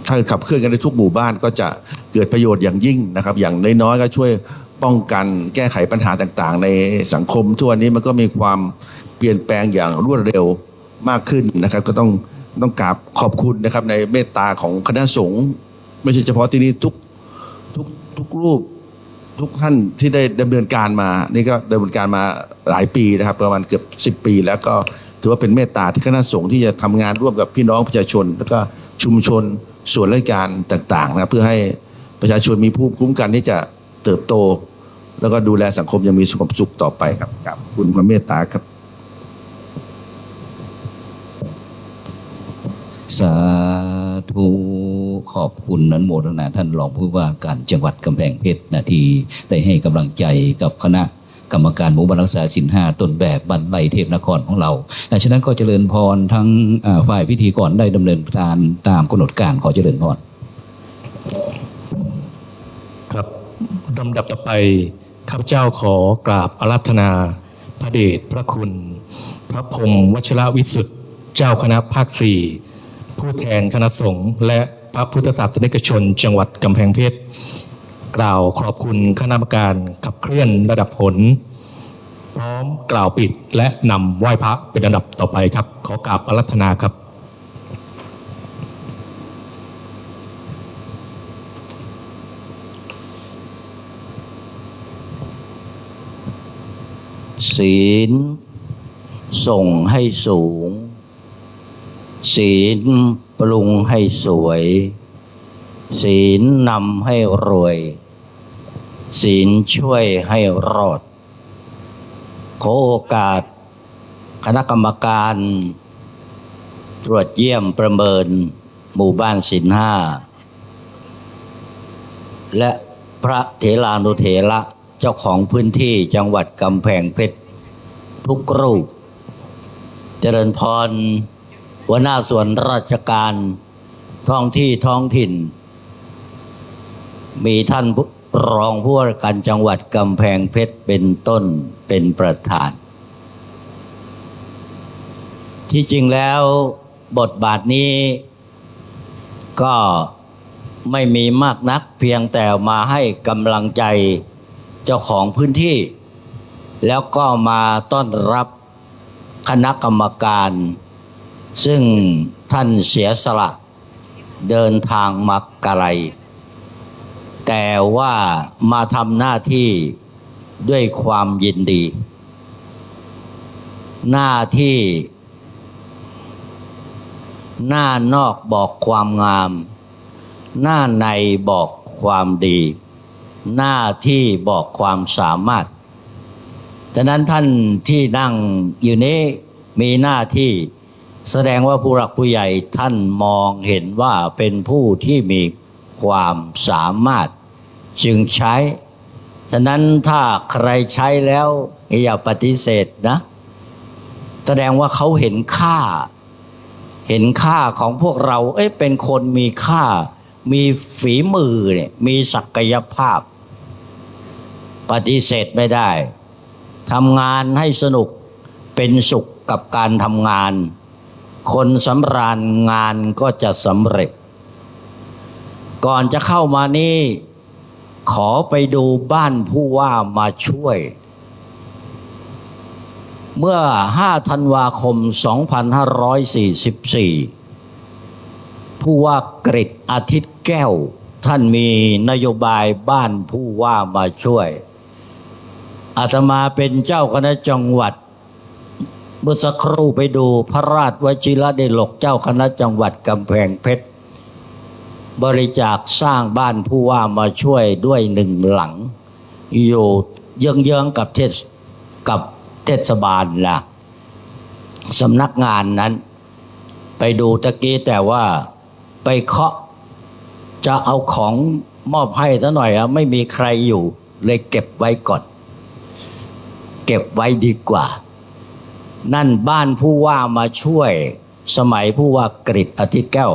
ถ้าขับเคลื่อนกันในทุกหมู่บ้านก็จะเกิดประโยชน์อย่างยิ่งนะครับอย่างน้อยๆก็ช่วยป้องกันแก้ไขปัญหาต่างๆในสังคมทั่วนี้มันก็มีความเปลี่ยนแปลงอย่างรวดเร็วมากขึ้นนะครับก็ต้องกราบขอบคุณนะครับในเมตตาของคณะสงฆ์ไม่ใช่เฉพาะที่นี่ทุกรูปทุกท่านที่ได้ดำเนินการมานี่ก็ดำเนินการมาหลายปีนะครับประมาณเกือบ10 ปีแล้วก็ถือว่าเป็นเมตตาที่คณะสงฆ์ที่จะทำงานร่วมกับพี่น้องประชาชนแล้วก็ชุมชนส่วนราชการต่างๆนะเพื่อให้ประชาชนมีภูมิคุ้มกันที่จะเติบโตแล้วก็ดูแลสังคมยังมีสุขสุขต่อไปครับกับคุณความเมตตาครับสาธุขอบคุณนั้นโมทนาท่านรองผู้ว่าการจังหวัดกำแพงเพชรนะที่ได้ให้กำลังใจกับคณะกรรมการหมู่บ้านรักษาศีล 5ต้นแบบบรรลัยเทพนครของเราฉะนั้นก็เจริญพรทั้งฝ่ายพิธีกรได้ดำเนินการตามกำหนดการขอเจริญพรครับลำดับต่อไปข้าพเจ้าขอกราบอาราธนาพระเดชพระคุณพระพรหมวชิรวิสุทธิ์เจ้าคณะภาค 4ผู้แทนคณะสงฆ์และพระพุทธศาสนิกชนจังหวัดกำแพงเพชรกล่าวขอบคุณคณะกรรมการขับเคลื่อนระดับผลพร้อมกล่าวปิดและนำไหว้พระเป็นอันดับต่อไปครับขอกราบอาราธนาครับศีลส่งให้สูงศีลปรุงให้สวยศีลนำให้รวยศีลช่วยให้รอดขอโอกาสคณะกรรมการตรวจเยี่ยมประเมินหมู่บ้านศีล 5และพระเถรานุเถระเจ้าของพื้นที่จังหวัดกำแพงเพชรทุกรูปเจริญพรหัวหน้าส่วนราชการท้องถิ่นมีท่านรองผู้ว่าการจังหวัดกำแพงเพชรเป็นต้นเป็นประธานที่จริงแล้วบทบาทนี้ก็ไม่มีมากนักเพียงแต่มาให้กำลังใจเจ้าของพื้นที่แล้วก็มาต้อนรับคณะกรรมการซึ่งท่านเสียสละเดินทางมาไกลแต่ว่ามาทำหน้าที่ด้วยความยินดีหน้าที่หน้านอกบอกความงามหน้าในบอกความดีหน้าที่บอกความสามารถฉะนั้นท่านที่นั่งอยู่นี้มีหน้าที่แสดงว่าผู้หลักผู้ใหญ่ท่านมองเห็นว่าเป็นผู้ที่มีความสามารถจึงใช้ฉะนั้นถ้าใครใช้แล้วอย่าปฏิเสธนะแสดงว่าเขาเห็นค่าของพวกเราเป็นคนมีค่ามีฝีมือเนี่ยมีศักยภาพปฏิเสธไม่ได้ทำงานให้สนุกเป็นสุขกับการทำงานคนสำราญงานก็จะสำเร็จก่อนจะเข้ามานี่ขอไปดูบ้านผู้ว่ามาช่วยเมื่อ5 ธันวาคม 2544ผู้ว่ากฤษณ์อาทิตย์แก้วท่านมีนโยบายบ้านผู้ว่ามาช่วยอาตมาเป็นเจ้าคณะจังหวัด เมื่อสักครู่ไปดูพระราชวชิรเดชเจ้าคณะจังหวัดกำแพงเพชรบริจาคสร้างบ้านผู้ว่ามาช่วยด้วย1 หลังอยู่เยื้องๆกับเทศบาลนะสำนักงานนั้นไปดูตะกี้แต่ว่าไปเคาะจะเอาของมอบให้ซะหน่อยไม่มีใครอยู่เลยเก็บไว้ก่อนเก็บไว้ดีกว่านั่นบ้านผู้ว่ามาช่วยสมัยผู้ว่ากฤษอาทิตย์แก้ว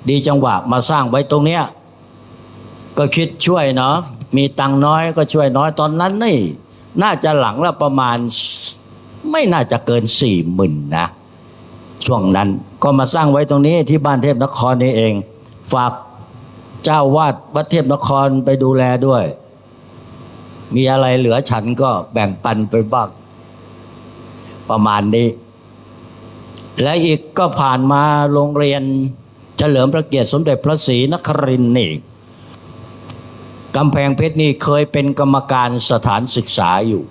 ดีจังหวะมาสร้างไว้ตรงเนี้ยก็คิดช่วยเนาะมีตังน้อยก็ช่วยน้อยตอนนั้นนี่น่าจะหลังละประมาณไม่น่าจะเกิน40,000นะช่วงนั้นก็มาสร้างไว้ตรงนี้ที่บ้านเทพนครนี่เองฝากเจ้าวาดวัดเทพนครไปดูแลด้วยมีอะไรเหลือฉันก็แบ่งปันไปบ้างประมาณนี้และอีกก็ผ่านมาโรงเรียนเฉลิมพระเกียรติสมเด็จพระศรีนครินทร์นี่กำแพงเพชรนี่เคยเป็นกรรมการสถานศึกษาอยู่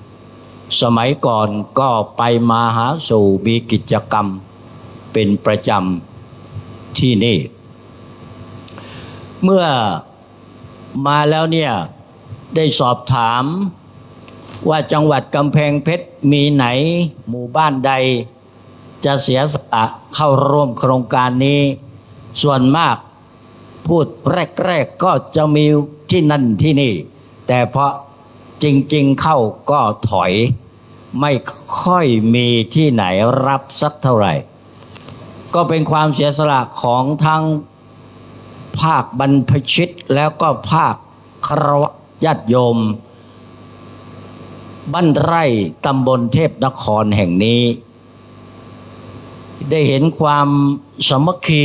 สมัยก่อนก็ไปมาหาสู่มีกิจกรรมเป็นประจำที่นี่เมื่อมาแล้วเนี่ยได้สอบถามว่าจังหวัดกำแพงเพชรมีไหนหมู่บ้านใดจะเสียสละเข้าร่วมโครงการนี้ส่วนมากพูดแรกๆก็จะมีที่นั่นที่นี่แต่พอจริงๆเข้าก็ถอยไม่ค่อยมีที่ไหนรับสักเท่าไหร่ก็เป็นความเสียสละของทั้งภาคบรรพชิตแล้วก็ภาคคารวะญาติโยมบ้านไร่ตำบลเทพนครแห่งนี้ได้เห็นความสามัคคี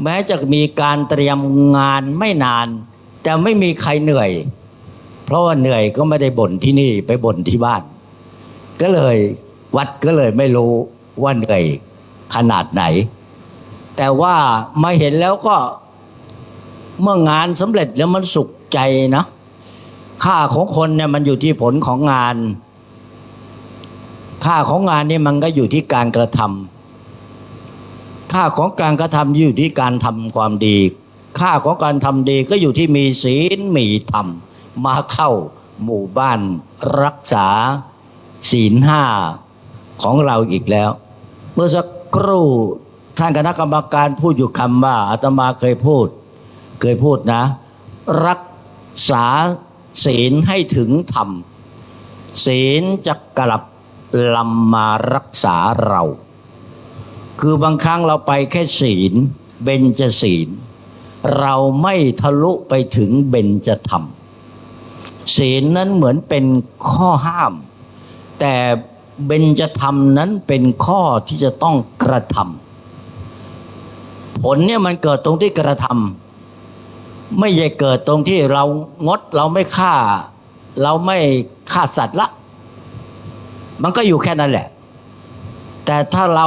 แม้จะมีการเตรียมงานไม่นานแต่ไม่มีใครเหนื่อยเพราะว่าเหนื่อยก็ไม่ได้บ่นที่นี่ไปบ่นที่บ้านก็เลยวัดก็เลยไม่รู้ว่าเหนื่อยขนาดไหนแต่ว่ามาเห็นแล้วก็เมื่องานสำเร็จแล้วมันสุขใจนะค่าของคนเนี่ยมันอยู่ที่ผลของงานค่าของงานนี่มันก็อยู่ที่การกระทำค่าของการกระทำอยู่ที่การทำความดีค่าของการทำดีก็อยู่ที่มีศีลมีธรรมมาเข้าหมู่บ้านรักษาศีล5ของเราอีกแล้วเมื่อสักครู่ท่านคณะกรรมการพูดอยู่คำว่าอาตมาเคยพูดนะรักษาศีลให้ถึงธรรมศีลจะกลับลำมารักษาเราคือบางครั้งเราไปแค่ศีลเบญจศีลเราไม่ทะลุไปถึงเบญจธรรมศีลนั้นเหมือนเป็นข้อห้ามแต่เบญจธรรมนั้นเป็นข้อที่จะต้องกระทำผลเนี่ยมันเกิดตรงที่กระทำไม่ใช่เกิดตรงที่เรางดเราไม่ฆ่าสัตว์ละมันก็อยู่แค่นั้นแหละแต่ถ้าเรา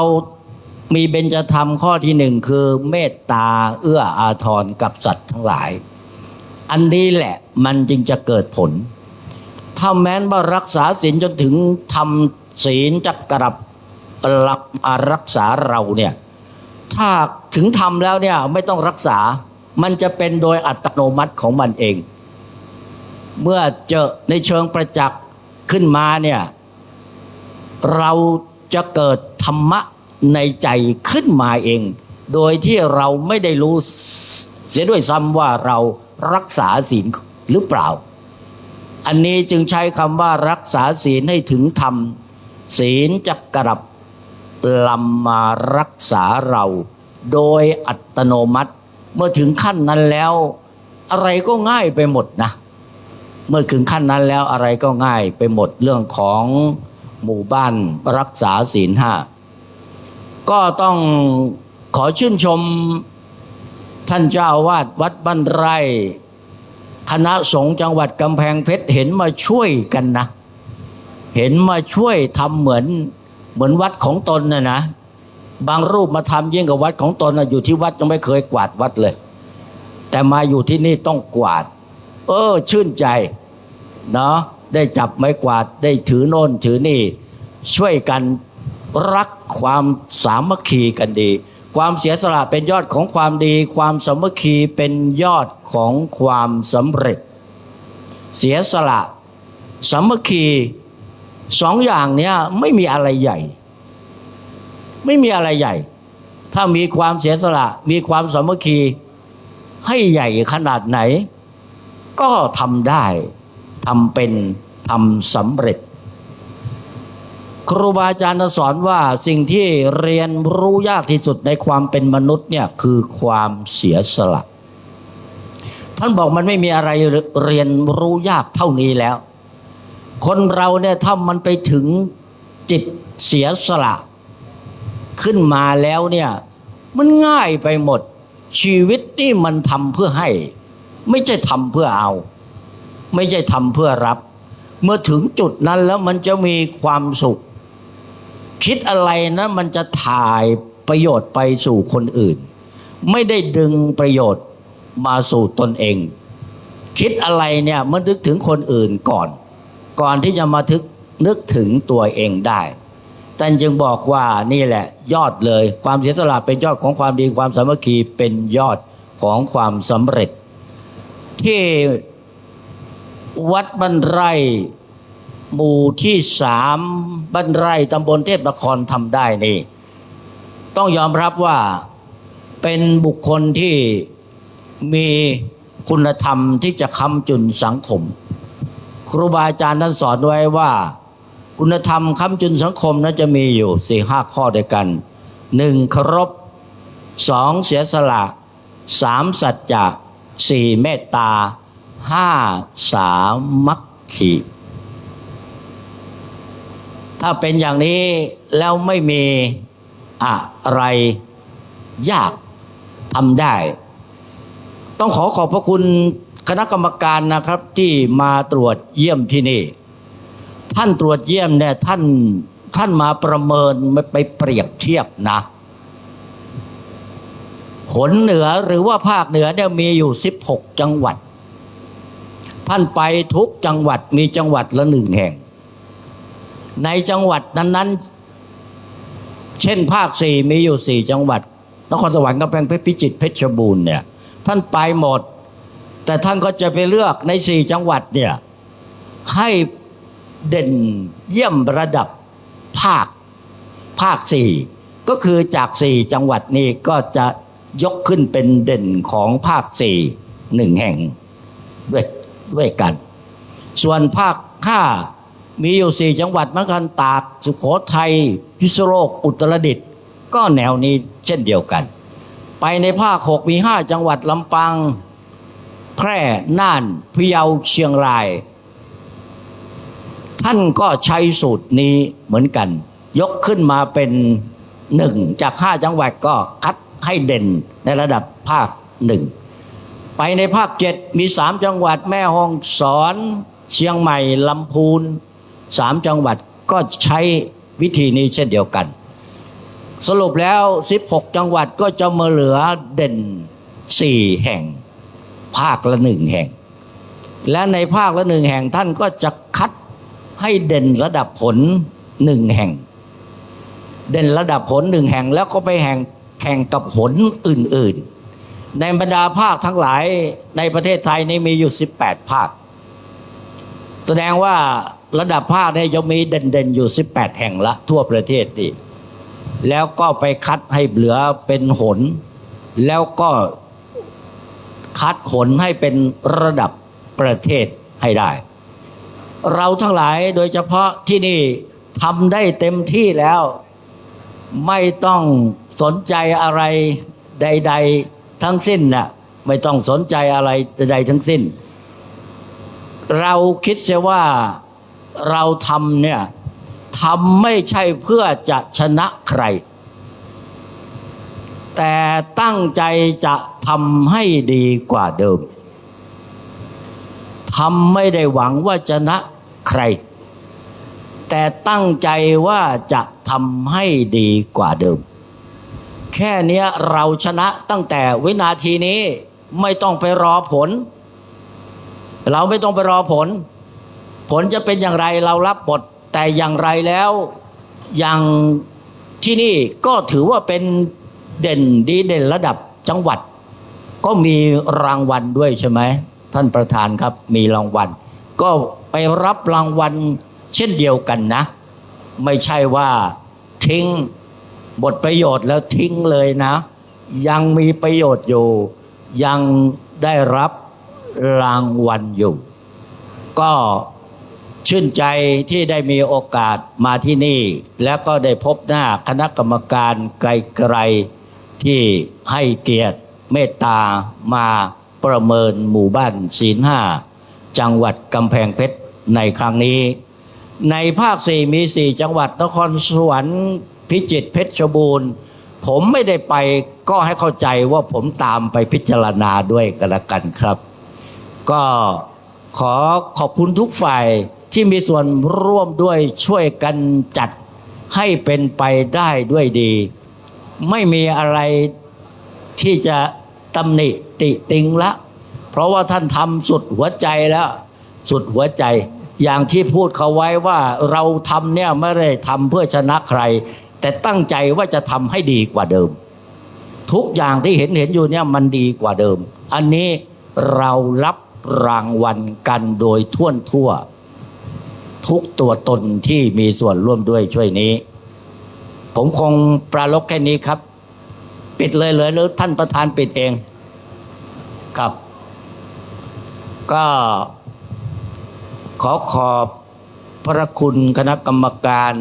มีเบญจธรรมข้อที่1คือเมตตาเอื้ออาทรกับสัตว์ทั้งหลายอันนี้แหละมันจึงจะเกิดผลถ้าแม้นว่ารักษาศีลจนถึงทำศีลจะกลับมารักษาเราเนี่ยถ้าถึงทำแล้วเนี่ยไม่ต้องรักษามันจะเป็นโดยอัตโนมัติของมันเองเมื่อเจอในเชิงประจักษ์ขึ้นมาเนี่ยเราจะเกิดธรรมะในใจขึ้นมาเองโดยที่เราไม่ได้รู้เสียด้วยซ้ำว่าเรารักษาศีลหรือเปล่าอันนี้จึงใช้คำว่ารักษาศีลให้ถึงธรรมศีลจะกลับลำมารักษาเราโดยอัตโนมัติเมื่อถึงขั้นนั้นแล้วอะไรก็ง่ายไปหมดนะเมื่อถึงขั้นนั้นแล้วอะไรก็ง่ายไปหมดเรื่องของหมู่บ้านรักษาศีล5ก็ต้องขอชื่นชมท่านเจ้าอาวาสวัดบ้านไร่คณะสงฆ์จังหวัดกำแพงเพชรเห็นมาช่วยกันนะเห็นมาช่วยทำเหมือนวัดของตนนะบางรูปมาทำยิ่งกับวัดของตนนะอยู่ที่วัดยังไม่เคยกวาดวัดเลยแต่มาอยู่ที่นี่ต้องกวาดชื่นใจเนาะได้จับไม้กวาดได้ถือโน่นถือนี่ช่วยกัน รักความสามัคคีกันดีความเสียสละเป็นยอดของความดีความสามัคคีเป็นยอดของความสำเร็จเสียสละสามัคคีสองอย่างเนี้ยไม่มีอะไรใหญ่ไม่มีอะไรใหญ่ถ้ามีความเสียสละมีความสามัคคีให้ใหญ่ขนาดไหนก็ทำได้ทำเป็นทำสำเร็จครูบาอาจารย์สอนว่าสิ่งที่เรียนรู้ยากที่สุดในความเป็นมนุษย์เนี่ยคือความเสียสละท่านบอกมันไม่มีอะไรเรียนรู้ยากเท่านี้แล้วคนเราเนี่ยถ้ามันไปถึงจิตเสียสละขึ้นมาแล้วเนี่ยมันง่ายไปหมดชีวิตนี่มันทำเพื่อให้ไม่ใช่ทำเพื่อเอาไม่ใช่ทำเพื่อรับเมื่อถึงจุดนั้นแล้วมันจะมีความสุขคิดอะไรนะมันจะถ่ายประโยชน์ไปสู่คนอื่นไม่ได้ดึงประโยชน์มาสู่ตนเองคิดอะไรเนี่ยมันนึกถึงคนอื่นก่อนที่จะมานึกถึงตัวเองได้ท่านจึงบอกว่านี่แหละยอดเลยความเสียสละเป็นยอดของความดีความสามัคคีเป็นยอดของความสำเร็จที่วัดบ้านไร่หมู่ที่3บ้านไร่ตำบลเทพนครทำได้นี่ต้องยอมรับว่าเป็นบุคคลที่มีคุณธรรมที่จะค้ำจุนสังคมครูบาอาจารย์ท่านสอนไว้ว่าคุณธรรมค้ำจุนสังคมนั้นจะมีอยู่ 4-5 ข้อด้วยกัน 1. เคารพ 2. เสียสละ 3. สัจจะ 4. เมตตา 5. สามัคคีถ้าเป็นอย่างนี้แล้วไม่มีอะไรยากทำได้ต้องขอบพระคุณคณะกรรมการนะครับที่มาตรวจเยี่ยมที่นี่ท่านตรวจเยี่ยมเนี่ยท่านมาประเมินไปเปรียบเทียบนะหนเหนือหรือว่าภาคเหนือเนี่ยมีอยู่16จังหวัดท่านไปทุกจังหวัดมีจังหวัดละ1แห่งในจังหวัดนั้นๆเช่นภาค4มีอยู่4จังหวัดนครสวรรค์กำแพงเพชรพิจิตรเพชรบูรณ์เนี่ยท่านไปหมดแต่ท่านก็จะไปเลือกใน4จังหวัดเนี่ยให้เด่นเยี่ยมระดับภาค4ก็คือจาก4จังหวัดนี้ก็จะยกขึ้นเป็นเด่นของภาค4 1แห่งด้วยกันส่วนภาค5มีอยู่4จังหวัดเหมือนกันตากสุโขทัยพิษณุโลกอุตรดิตถ์ก็แนวนี้เช่นเดียวกันไปในภาค6มี5จังหวัดลำปางแพร่น่านพะเยาเชียงรายท่านก็ใช้สูตรนี้เหมือนกันยกขึ้นมาเป็น1จาก5จังหวัดก็คัดให้เด่นในระดับภาค1ไปในภาค7มี3จังหวัดแม่ฮ่องสอนเชียงใหม่ลำพูน3จังหวัดก็ใช้วิธีนี้เช่นเดียวกันสรุปแล้ว16จังหวัดก็จะมาเหลือเด่น4แห่งภาคละ1แห่งและในภาคละ1แห่งท่านก็จะคัดให้เด่นระดับผล1แห่งเด่นระดับผล1แห่งแล้วก็ไปแข่งกับผลอื่นๆในบรรดาภาคทั้งหลายในประเทศไทยนี่มีอยู่18ภาคแสดงว่าระดับภาคเนี่ยจะมีเด่นๆอยู่18แห่งละทั่วประเทศนี่แล้วก็ไปคัดให้เหลือเป็นหนแล้วก็คัดหนให้เป็นระดับประเทศให้ได้เราทั้งหลายโดยเฉพาะที่นี่ทำได้เต็มที่แล้วไม่ต้องสนใจอะไรใดๆทั้งสิ้นน่ะไม่ต้องสนใจอะไรใดๆทั้งสิ้นเราคิดเสียว่าเราทำเนี่ยทำไม่ใช่เพื่อจะชนะใครแต่ตั้งใจจะทำให้ดีกว่าเดิมทำไม่ได้หวังว่าจะชนะใครแต่ตั้งใจว่าจะทำให้ดีกว่าเดิมแค่นี้เราชนะตั้งแต่วินาทีนี้ไม่ต้องไปรอผลเราไม่ต้องไปรอผลจะเป็นอย่างไรเรารับบทแต่อย่างไรแล้วอย่าง ที่นี่ก็ถือว่าเป็นเด่นดีเด่นระดับจังหวัดก็มีรางวัลด้วยใช่ไหมท่านประธานครับมีรางวัลก็ไปรับรางวัลเช่นเดียวกันนะไม่ใช่ว่าทิ้งบทประโยชน์แล้วทิ้งเลยนะยังมีประโยชน์อยู่ยังได้รับรางวัลอยู่ก็ชื่นใจที่ได้มีโอกาสมาที่นี่แล้วก็ได้พบหน้าคณะกรรมการไกลๆที่ให้เกียรติเมตตามาประเมินหมู่บ้านศีลห้าจังหวัดกำแพงเพชรในครั้งนี้ในภาค4มี4จังหวัดนครสวรรค์พิจิตรเพชรบูรณ์ผมไม่ได้ไปก็ให้เข้าใจว่าผมตามไปพิจารณาด้วยกันละกันครับก็ขอขอบคุณทุกฝ่ายที่มีส่วนร่วมด้วยช่วยกันจัดให้เป็นไปได้ด้วยดีไม่มีอะไรที่จะตำหนิติติงละเพราะว่าท่านทำสุดหัวใจแล้วสุดหัวใจอย่างที่พูดเขาไว้ว่าเราทำเนี่ยไม่ได้ทำเพื่อชนะใครแต่ตั้งใจว่าจะทำให้ดีกว่าเดิมทุกอย่างที่เห็นอยู่เนี่ยมันดีกว่าเดิมอันนี้เรารับรางวัลกันโดยทั่วทุกตัวตนที่มีส่วนร่วมด้วยช่วยนี้ผมคงปราลบแค่นี้ครับปิดเลยหรือท่านประธานปิดเองครับก็ขอขอบพระคุณคณะกรรมการ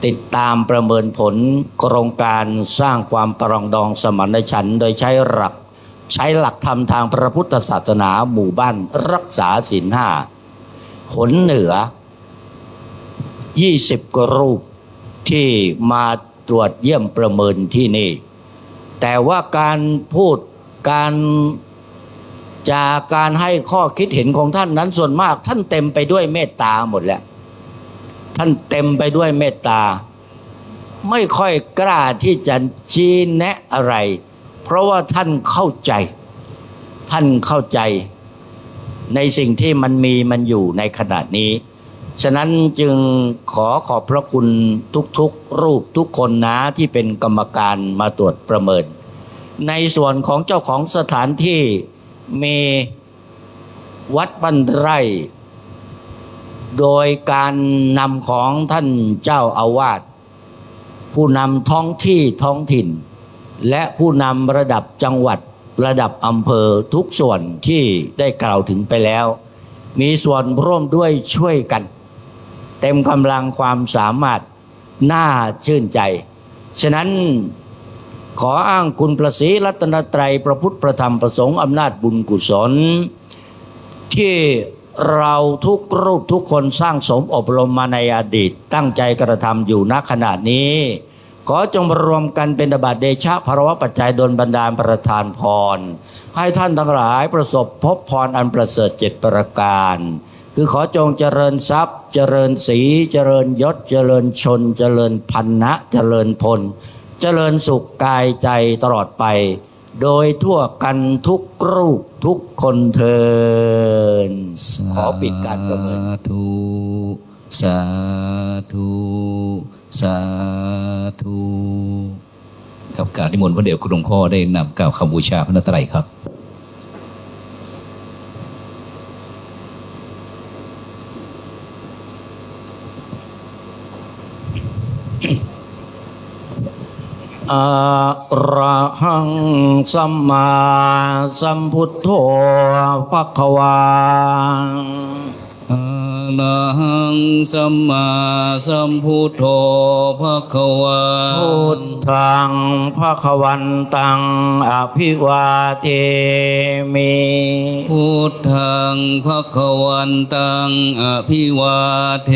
ติดตามประเมินผลโครงการสร้างความปรองดองสมานฉันท์โดยใช้หลักธรรมทางพระพุทธศาสนาหมู่บ้านรักษาศีลห้าหนเหนือ20 กว่ารูปที่มาตรวจเยี่ยมประเมินที่นี่แต่ว่าการพูดจากการให้ข้อคิดเห็นของท่านนั้นส่วนมากท่านเต็มไปด้วยเมตตาหมดแล้วท่านเต็มไปด้วยเมตตาไม่ค่อยกล้าที่จะชี้แนะอะไรเพราะว่าท่านเข้าใจในสิ่งที่มันอยู่ในขณะนี้ฉะนั้นจึงขอบพระคุณทุกรูปทุกคนนะที่เป็นกรรมการมาตรวจประเมินในส่วนของเจ้าของสถานที่มีวัดบ้านไร่โดยการนำของท่านเจ้าอาวาสผู้นำท้องถิ่นและผู้นำระดับจังหวัดระดับอำเภอทุกส่วนที่ได้กล่าวถึงไปแล้วมีส่วนร่วมด้วยช่วยกันเต็มกำลังความสามารถน่าชื่นใจฉะนั้นขออ้างคุณพระศรีรัตนตรัยพระพุทธพระธรรมพระสงฆ์อำนาจบุญกุศลที่เราทุกรูปทุกคนสร้างสมอบรมมาในอดีตตั้งใจกระทำอยู่ณขณะนี้ขอจงรวมกันเป็นบาตรเดชะภรวะปัจจัยดลบันดาลประทานพรให้ท่านทั้งหลายประสบพบพรอันประเสริฐ7 ประการคือขอจงเจริญทรัพย์เจริญศรีเจริญยศเจริญชนเจริญพันนะเจริญพลเจริญสุขกายใจตลอดไปโดยทั่วกันทุกรูปทุกคนเทินขอปิดการประเมินสาธุกับการนิมนต์พระเดชคุณหลวงพ่อได้นำกล่าวคำบูชาพระนตรัยครับอะระหังสัมมาสัมพุทโธภควาอะระหังสัมมาสัมพุทโธภควาพุทธังภควันตังอภิวาเทมิพุทธังภควันตังอภิวาเท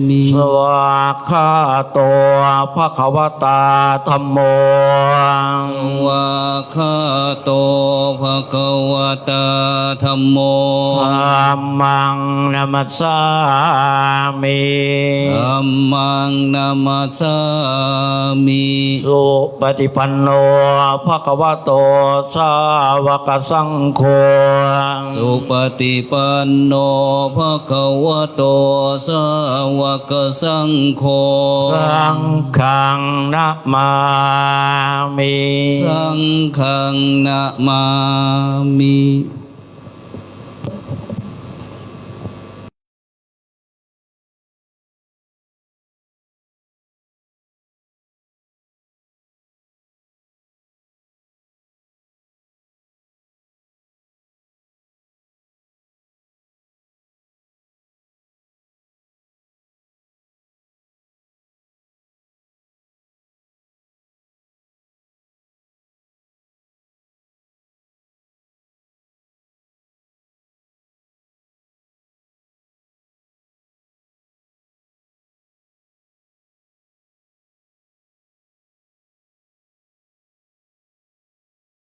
มิสวากขาโตภควตาธัมโมสวากขาโตภ ภะคะวะตาธัมโม ธัมมังนัมสสามิ ธัมมังนัมสสามิ สุปฏิปันโนภะคะวะโตสาวกสังโฆ สุปฏิปันโนภะคะวะโตสาวกสังโฆ สังฆังนะมามิ สังฆังนะมามิ